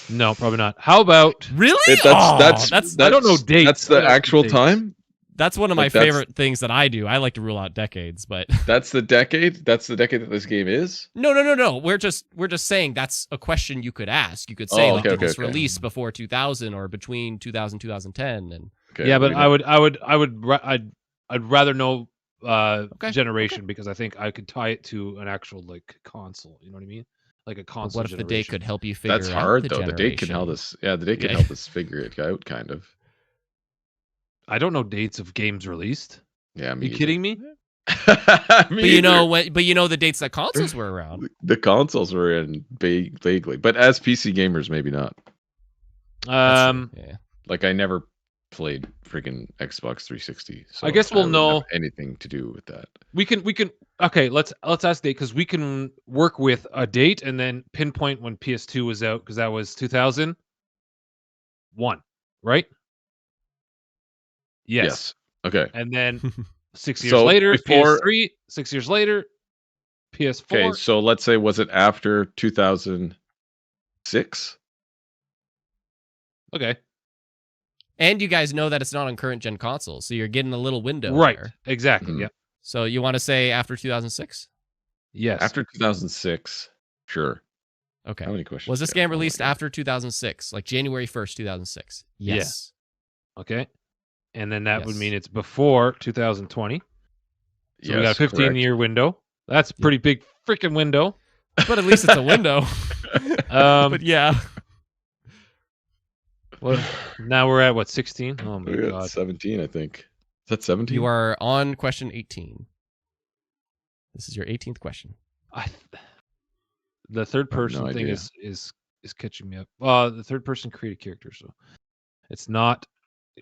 S2: No, probably not. How about
S1: really?
S2: That's I don't know dates.
S3: That's the actual time.
S1: That's one of my favorite things that I do. I like to rule out decades, but
S3: that's the decade. That's the decade that this game is.
S1: No. We're just saying that's a question you could ask. You could say did this release before 2000 or between 2000 2010 and
S2: yeah, but I'd rather know generation because I think I could tie it to an actual like console. You know what I mean? Like a console.
S1: What if the date could help you figure out?
S3: That's hard though. The date can help us. Yeah, the date can help us figure it out, kind of.
S2: I don't know dates of games released.
S3: Yeah,
S2: are you kidding me?
S1: But you know the dates that consoles were around.
S3: The consoles were in vaguely, but as PC gamers, maybe not.
S2: Yeah.
S3: Like I never played freaking Xbox 360. So
S2: I guess we'll
S3: wouldn't
S2: know
S3: have anything to do with that.
S2: We can. Okay, let's ask date because we can work with a date and then pinpoint when PS2 was out because that was 2001, right? Yes.
S3: Okay.
S2: And then 6 years
S3: So
S2: later,
S3: before-
S2: PS3. 6 years later, PS4.
S3: Okay. So let's say, was it after 2006?
S2: Okay.
S1: And you guys know that it's not on current gen consoles, so you're getting a little window
S2: Right.
S1: there.
S2: Exactly.
S3: Mhm.
S2: Yeah.
S1: So you want to say after 2006?
S2: Yes.
S3: After 2006. Sure.
S1: Okay.
S3: How many questions?
S1: Was this
S3: do you
S1: game
S3: have? Oh my
S1: released
S3: God.
S1: after 2006, like January 1st, 2006?
S2: Yeah.
S1: Yes.
S2: Okay. And then that would
S1: Yes.
S2: mean it's before 2020. So we got a
S3: Yes,
S2: 15-year window. That's a pretty big freaking window.
S1: But at least it's a window. But yeah.
S2: Well, now we're at what, 16? Oh my
S3: We're at
S2: god.
S3: 17, I think. Is that 17?
S1: You are on question 18. This is your 18th question.
S2: The third person thing
S3: idea.
S2: is catching me up. The third person created character, so it's not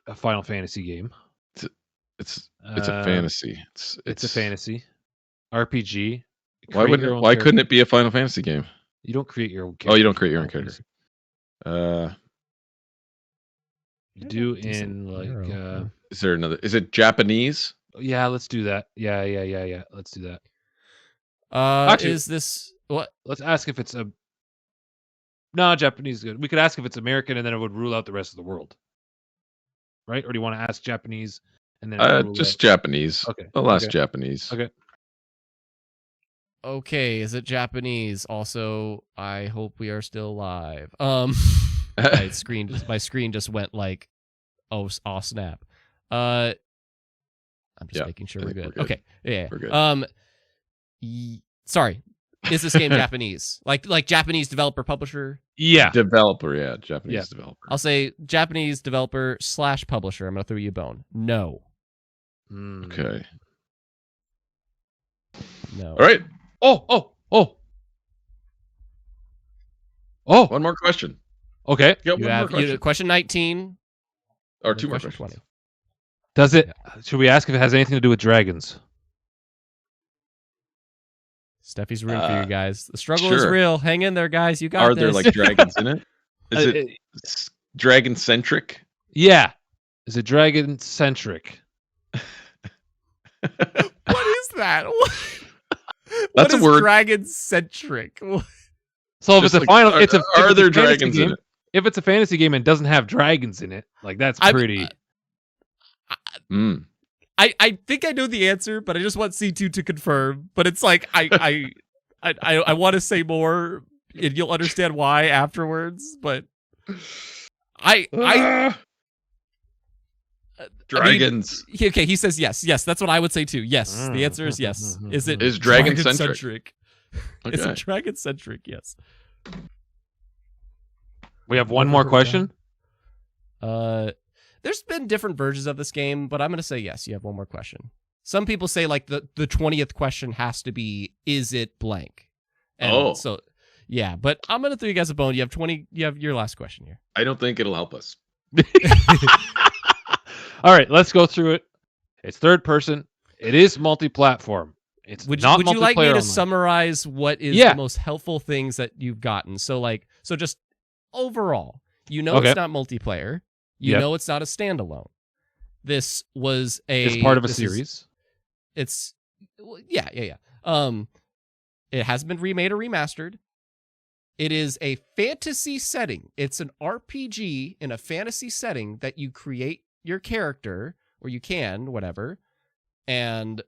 S2: a Final Fantasy game.
S3: It's a fantasy.
S2: It's a fantasy RPG.
S3: Why couldn't it be a Final Fantasy game?
S2: You don't create your own character?
S3: Oh, you don't create your own
S2: Final
S3: character.
S2: Fantasy. You do
S1: Decent
S2: in like
S1: arrow.
S3: Is there another? Is it Japanese?
S2: yeah, let's do that. Yeah. Let's do that. Actually-
S1: Is this what?
S2: Let's ask if it's no, Japanese is good. We could ask if it's American and then it would rule out the rest of the world. Right? Or do you want to ask Japanese and then rule
S3: Just
S2: out-
S3: Japanese.
S2: Okay.
S3: I'll ask
S2: Okay.
S3: Japanese.
S2: Okay.
S1: Okay, is it Japanese? Also, I hope we are still live. My screen just went like, oh snap. I'm just
S3: Yeah,
S1: making sure
S3: I
S1: we're
S3: think
S1: good.
S3: we're good.
S1: Okay, yeah.
S3: We're good.
S1: Sorry, is this game Japanese? Like Japanese developer publisher?
S2: Yeah.
S3: Developer, yeah, Japanese
S2: Yeah.
S3: developer.
S1: I'll say Japanese developer / publisher. I'm gonna throw you a bone. No.
S3: Okay.
S1: No.
S3: All right.
S2: Oh.
S3: One more question.
S2: Okay.
S3: Got
S1: You
S3: one more
S1: have
S3: question.
S1: question 19
S3: Or
S1: and
S3: two more
S1: question
S3: questions.
S1: 20.
S2: Does it? Should we ask if it has anything to do with dragons?
S1: Steffi's room for you guys. The struggle is
S3: sure.
S1: real. Hang in there, guys. You got
S3: Are
S1: this.
S3: there like dragons in it? Is it dragon centric?
S2: Yeah. Is it dragon centric?
S1: What is that?
S3: That's
S1: what
S3: a word.
S1: Dragon centric.
S2: So if
S3: Just
S2: it's a final, it's a.
S3: Are
S2: if it's
S3: there
S2: a fantasy
S3: dragons
S2: game,
S3: in it?
S2: If it's a fantasy game and doesn't have dragons in it, like that's pretty.
S1: I think I know the answer, but I just want C2 to confirm. But it's like I want to say more, and you'll understand why afterwards. But
S3: Dragons.
S1: I mean, okay, he says yes. Yes, that's what I would say too. Yes, the answer is yes. Is it
S3: Is dragon-centric?
S1: Is
S3: Okay.
S1: it dragon centric? Yes.
S2: We have one more question.
S1: There's been different versions of this game, but I'm gonna say yes. You have one more question. Some people say like the 20th question has to be, is it blank? And so yeah, but I'm gonna throw you guys a bone. You have 20. You have your last question here.
S3: I don't think it'll help us.
S2: All right, let's go through it. It's third person. It is multi-platform. It's
S1: Would
S2: not
S1: you like me to
S2: multiplayer online.
S1: summarize what is
S2: Yeah.
S1: the most helpful things that you've gotten? So just overall,
S2: Okay.
S1: it's not multiplayer. You
S2: Yep.
S1: know it's not a standalone. This was
S2: It's part of a
S1: this is-
S2: series.
S1: It's yeah. It has been remade or remastered. It is a fantasy setting. It's an RPG in a fantasy setting that you create your character, or you can, whatever. And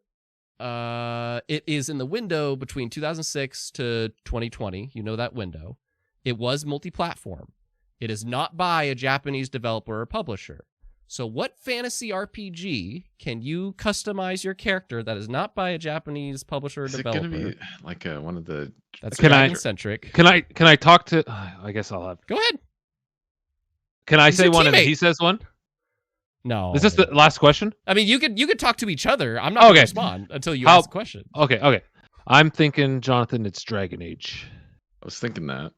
S1: it is in the window between 2006 to 2020. You know that window. It was multi-platform. It is not by a Japanese developer or publisher. So what fantasy RPG can you customize your character that is not by a Japanese publisher or
S3: Is it
S1: developer?
S3: going to be like one of the...
S1: That's
S2: Can I-
S1: dragon-centric.
S2: Can I talk to? I guess I'll have.
S1: Go ahead.
S2: Can I
S1: He's
S2: say
S1: your
S2: one and
S1: teammate.
S2: he says one?
S1: No.
S2: Is this the last question?
S1: I mean, you could talk to each other. I'm not going
S2: Okay.
S1: to respond until you
S2: How-
S1: ask the question.
S2: Okay. I'm thinking, Jonathan, it's Dragon Age.
S3: I was thinking that.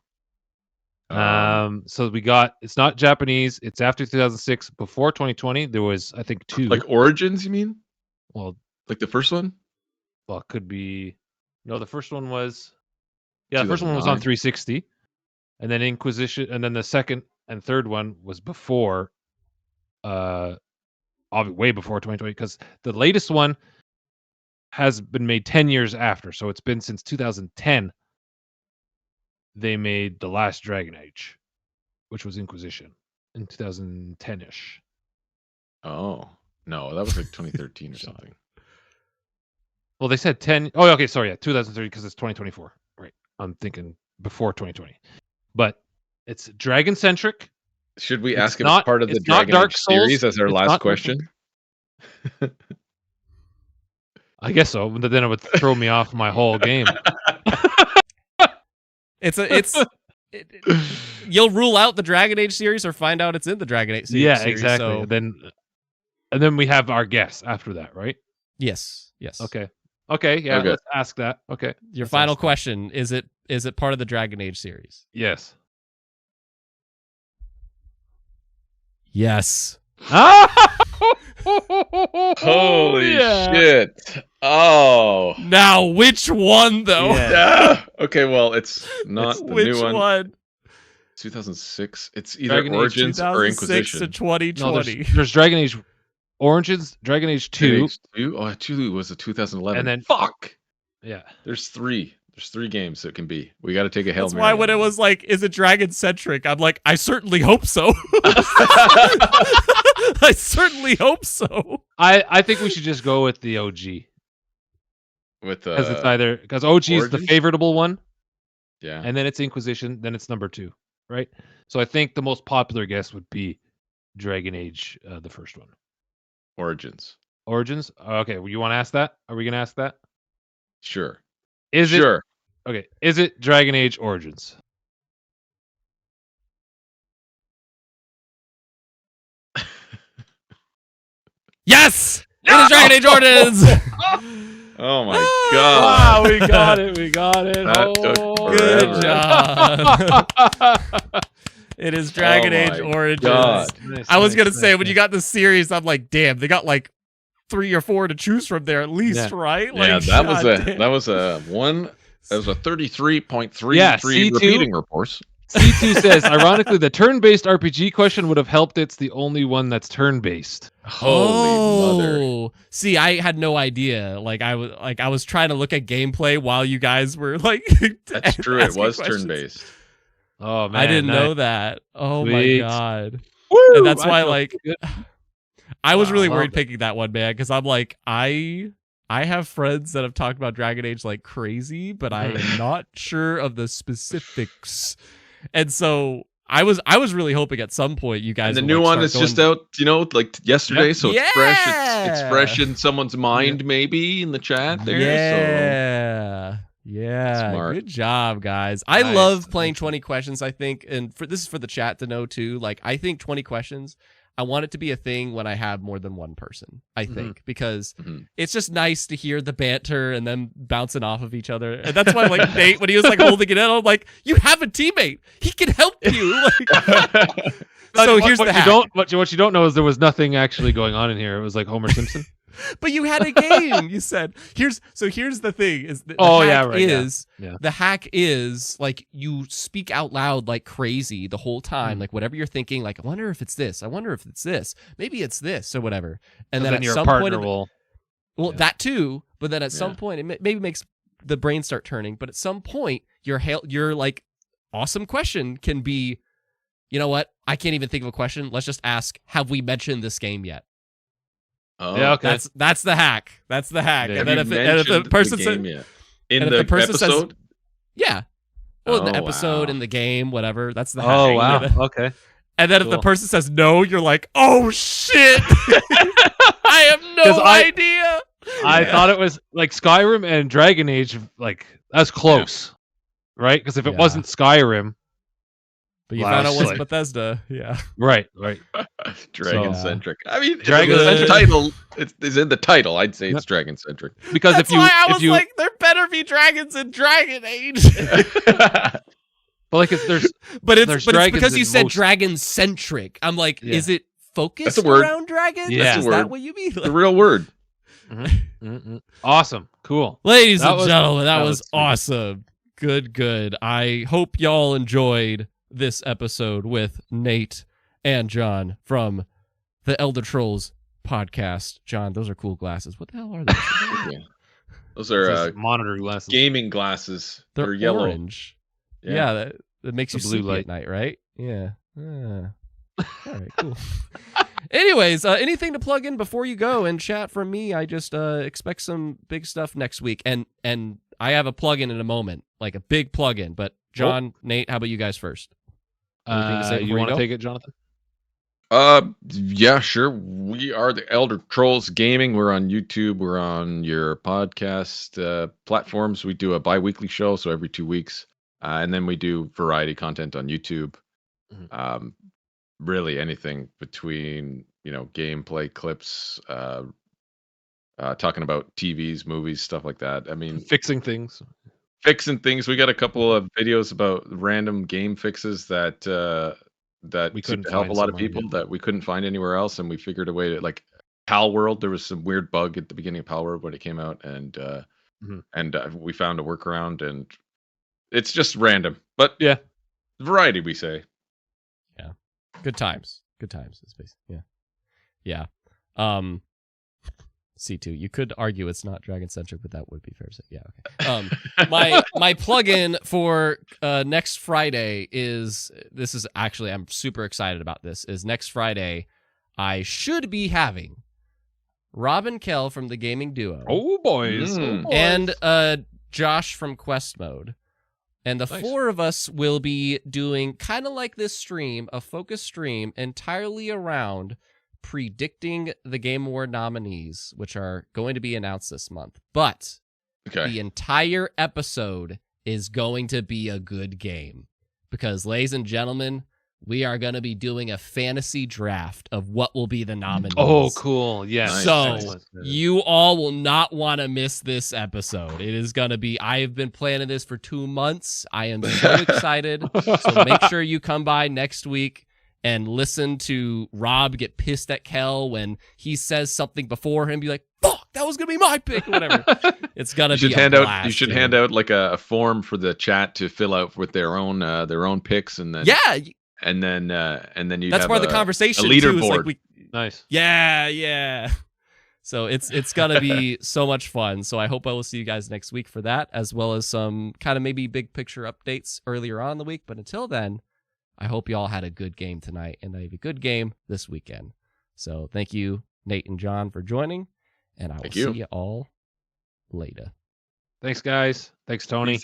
S2: So we got, it's not Japanese. It's after 2006. Before 2020, there was, I think, 2.
S3: Like Origins, you mean?
S2: Well,
S3: like the first one?
S2: Well, it could be. No, the first one was. Yeah, the first one was on 360, and then Inquisition, and then the second and third one was before. Way before 2020, because the latest one has been made 10 years after, so it's been since 2010. They made the last Dragon Age, which was Inquisition, in 2010-ish.
S3: Oh no, that was like 2013 or something.
S2: Well, they said 10. Oh, okay, sorry, yeah, 2030 because it's 2024. Right, I'm thinking before 2020, but it's Dragon centric.
S3: Should we ask if it's part of the Dragon Age series as our last question?
S2: I guess so, but then it would throw me off my whole game.
S1: You'll rule out the Dragon Age series or find out it's in the Dragon Age series.
S2: Yeah, exactly.
S1: So...
S2: And then we have our guess after that, right?
S1: Yes.
S2: Okay. Yeah. Okay. Let's ask that. Okay.
S1: Your final question: is it part of the Dragon Age series?
S2: Yes.
S1: Yes.
S3: Holy shit. Oh.
S1: Now, which one, though?
S3: Yeah. Okay, well, it's not the
S1: which
S3: new one.
S1: one?
S3: 2006. It's either Dragon Origins or Inquisition.
S1: 2020.
S2: No, there's Dragon Age Origins, Dragon Age 2.
S3: Dragon Age 2? Oh, 2 was a 2011.
S2: And then
S3: fuck.
S2: Yeah.
S3: There's 3. There's 3 games that can be. We got to take a Hail
S1: That's
S3: Mary.
S1: why when it was like, is it Dragon centric? I'm like, I certainly hope so. I certainly hope so.
S2: I think we should just go with the OG. Because it's either because OG is the favorable one.
S3: Yeah.
S2: And then it's Inquisition, then it's number 2, right? So I think the most popular guess would be Dragon Age, the first one.
S3: Origins.
S2: Okay, well, you want to ask that? Are we going to ask that?
S3: Sure.
S2: Is it Dragon Age Origins?
S1: Yes! It is Dragon Age Origins!
S3: Oh my god.
S2: Wow, we got it.
S3: That took
S1: good job. It is Dragon Age Origins. I was going to say, when you got the series, I'm like, damn, they got like 3 or 4 to choose from there at least, right? Like,
S3: yeah, that was a 33.33 repeating reports.
S2: C2 says, ironically, the turn-based RPG question would have helped. It's the only one that's turn-based.
S3: Holy mother!
S1: See, I had no idea. I was trying to look at gameplay while you guys were like.
S3: That's true. It was turn-based.
S2: Oh man,
S1: I didn't know that. Oh
S2: Sweet.
S1: My god!
S2: Woo!
S1: And that's why, I was really worried
S2: it.
S1: picking that one, man, because I'm like, I have friends that have talked about Dragon Age like crazy, but I am not sure of the specifics. And so I was really hoping at some point you guys.
S3: And the new one is just out, like yesterday, so it's fresh. It's fresh in someone's mind, maybe in the chat there.
S1: Yeah.
S3: Smart.
S1: Good job, guys. I love playing 20 questions. I think, and this is for the chat to know too. Like, I think 20 questions. I want it to be a thing when I have more than one person, I think, because it's just nice to hear the banter and them bouncing off of each other. And that's why, like, Nate, when he was like holding it in, I'm like, you have a teammate. He can help you. So here's the hack.
S2: What you don't know is there was nothing actually going on in here. It was like Homer Simpson.
S1: But you had a game. You said here's the thing is the hack is like you speak out loud like crazy the whole time, like whatever you're thinking, like I wonder if it's this, I wonder if it's this, maybe it's this or whatever, and then at
S2: your
S1: some
S2: partner
S1: point that too, but then at some point it maybe makes the brain start turning, but at some point your like awesome question can be, you know what, I can't even think of a question, let's just ask, have we mentioned this game yet?
S3: Oh,
S2: yeah, okay.
S1: That's the hack. That's the hack.
S3: Yeah.
S1: And then if the person says,
S3: in the episode,
S1: in the episode, in the game, whatever. That's the hack.
S2: Oh wow. Okay.
S1: And then if the person says no, you're like, oh shit, I have no idea.
S2: I thought it was like Skyrim and Dragon Age. Like that's close, right? Because if it wasn't Skyrim.
S1: But you found out what's Bethesda,
S2: Right.
S3: Dragon-centric. I mean, Dragon-centric title is in the title. I'd say it's Dragon-centric.
S1: Because I was like, there better be dragons in Dragon Age.
S2: But like there's
S1: it's
S2: dragons
S1: because you
S2: in
S1: said
S2: most-
S1: dragon centric. I'm like,
S2: Yeah.
S1: is it focused
S3: That's a word.
S1: around dragons?
S2: Yeah.
S1: Is
S3: That's a
S1: that
S3: word.
S1: what you mean?
S3: The real word.
S2: Awesome. Cool.
S1: Ladies
S2: That
S1: and
S2: was-
S1: gentlemen, that
S2: that
S1: was
S2: was
S1: awesome. Good. I hope y'all enjoyed this episode with Nate and John from the Elder Trolls podcast. John, those are cool glasses. What the hell are those?
S3: Yeah. Those are
S2: Just monitor glasses.
S3: gaming glasses.
S1: They're
S3: yellow.
S1: orange. Yeah, that makes
S2: The
S1: you
S2: blue
S1: sleepy
S2: light.
S1: at night, right? Yeah. All right, cool. Anyways, anything to plug in before you go and chat from me? I just expect some big stuff next week, and I have a plug-in in a moment, like a big plug-in. But John, Nate, how about you guys first? Anything to say before
S2: You want to
S1: go?
S2: take it, Jonathan?
S3: Yeah, sure. We are the Elder Trolls Gaming. We're on YouTube. We're on your podcast platforms. We do a bi-weekly show, so every 2 weeks. And then we do variety content on YouTube.
S2: Mhm.
S3: Really anything between, gameplay clips, talking about TVs, movies, stuff like that. I mean,
S2: Fixing things.
S3: fixing things. We got a couple of videos about random game fixes that
S2: We
S3: seem
S2: couldn't
S3: to help a
S2: find
S3: lot of
S2: somewhere,
S3: people
S2: yeah.
S3: that we couldn't find anywhere else, and we figured a way to, like, Pal World. There was some weird bug at the beginning of Pal World when it came out, and we found a workaround, and it's just random, but
S2: Yeah.
S3: variety, we say.
S1: Good times. It's basically, yeah. C2. You could argue it's not dragon centric, but that would be fair to say. Yeah. Okay. My plug-in for next Friday is I'm super excited about this. Is next Friday, I should be having Robin Kell from the Gaming Duo.
S2: Oh boys.
S1: And Josh from Quest Mode. And the
S2: Nice.
S1: four of us will be doing kind of like this stream, a focus stream entirely around predicting the Game Award nominees, which are going to be announced this month. But
S3: Okay.
S1: the entire episode is going to be a good game. Because, ladies and gentlemen, we are going to be doing a fantasy draft of what will be the nominees.
S2: Oh, cool. Yeah.
S3: Nice.
S1: So
S2: Excellent.
S1: you all will not want to miss this episode. It is going to be, I have been planning this for 2 months. I am so excited. So make sure you come by next week and listen to Rob get pissed at Kel when he says something before him. Be like, fuck, that was going to be my pick or whatever. It's going to be a blast,
S3: You should
S1: dude.
S3: hand out like a form for the chat to fill out with their own picks, and then
S1: Yeah.
S3: and then you
S1: That's
S3: have
S1: part of the
S3: a
S1: conversation
S3: leaderboard.
S1: too. Is like
S2: Nice.
S1: Yeah. So it's gonna be so much fun. So I hope I will see you guys next week for that, as well as some kind of maybe big picture updates earlier on in the week. But until then, I hope you all had a good game tonight and a good game this weekend. So thank you, Nate and John, for joining, and I will see you all later.
S2: Thanks, guys. Thanks, Tony.
S3: Peace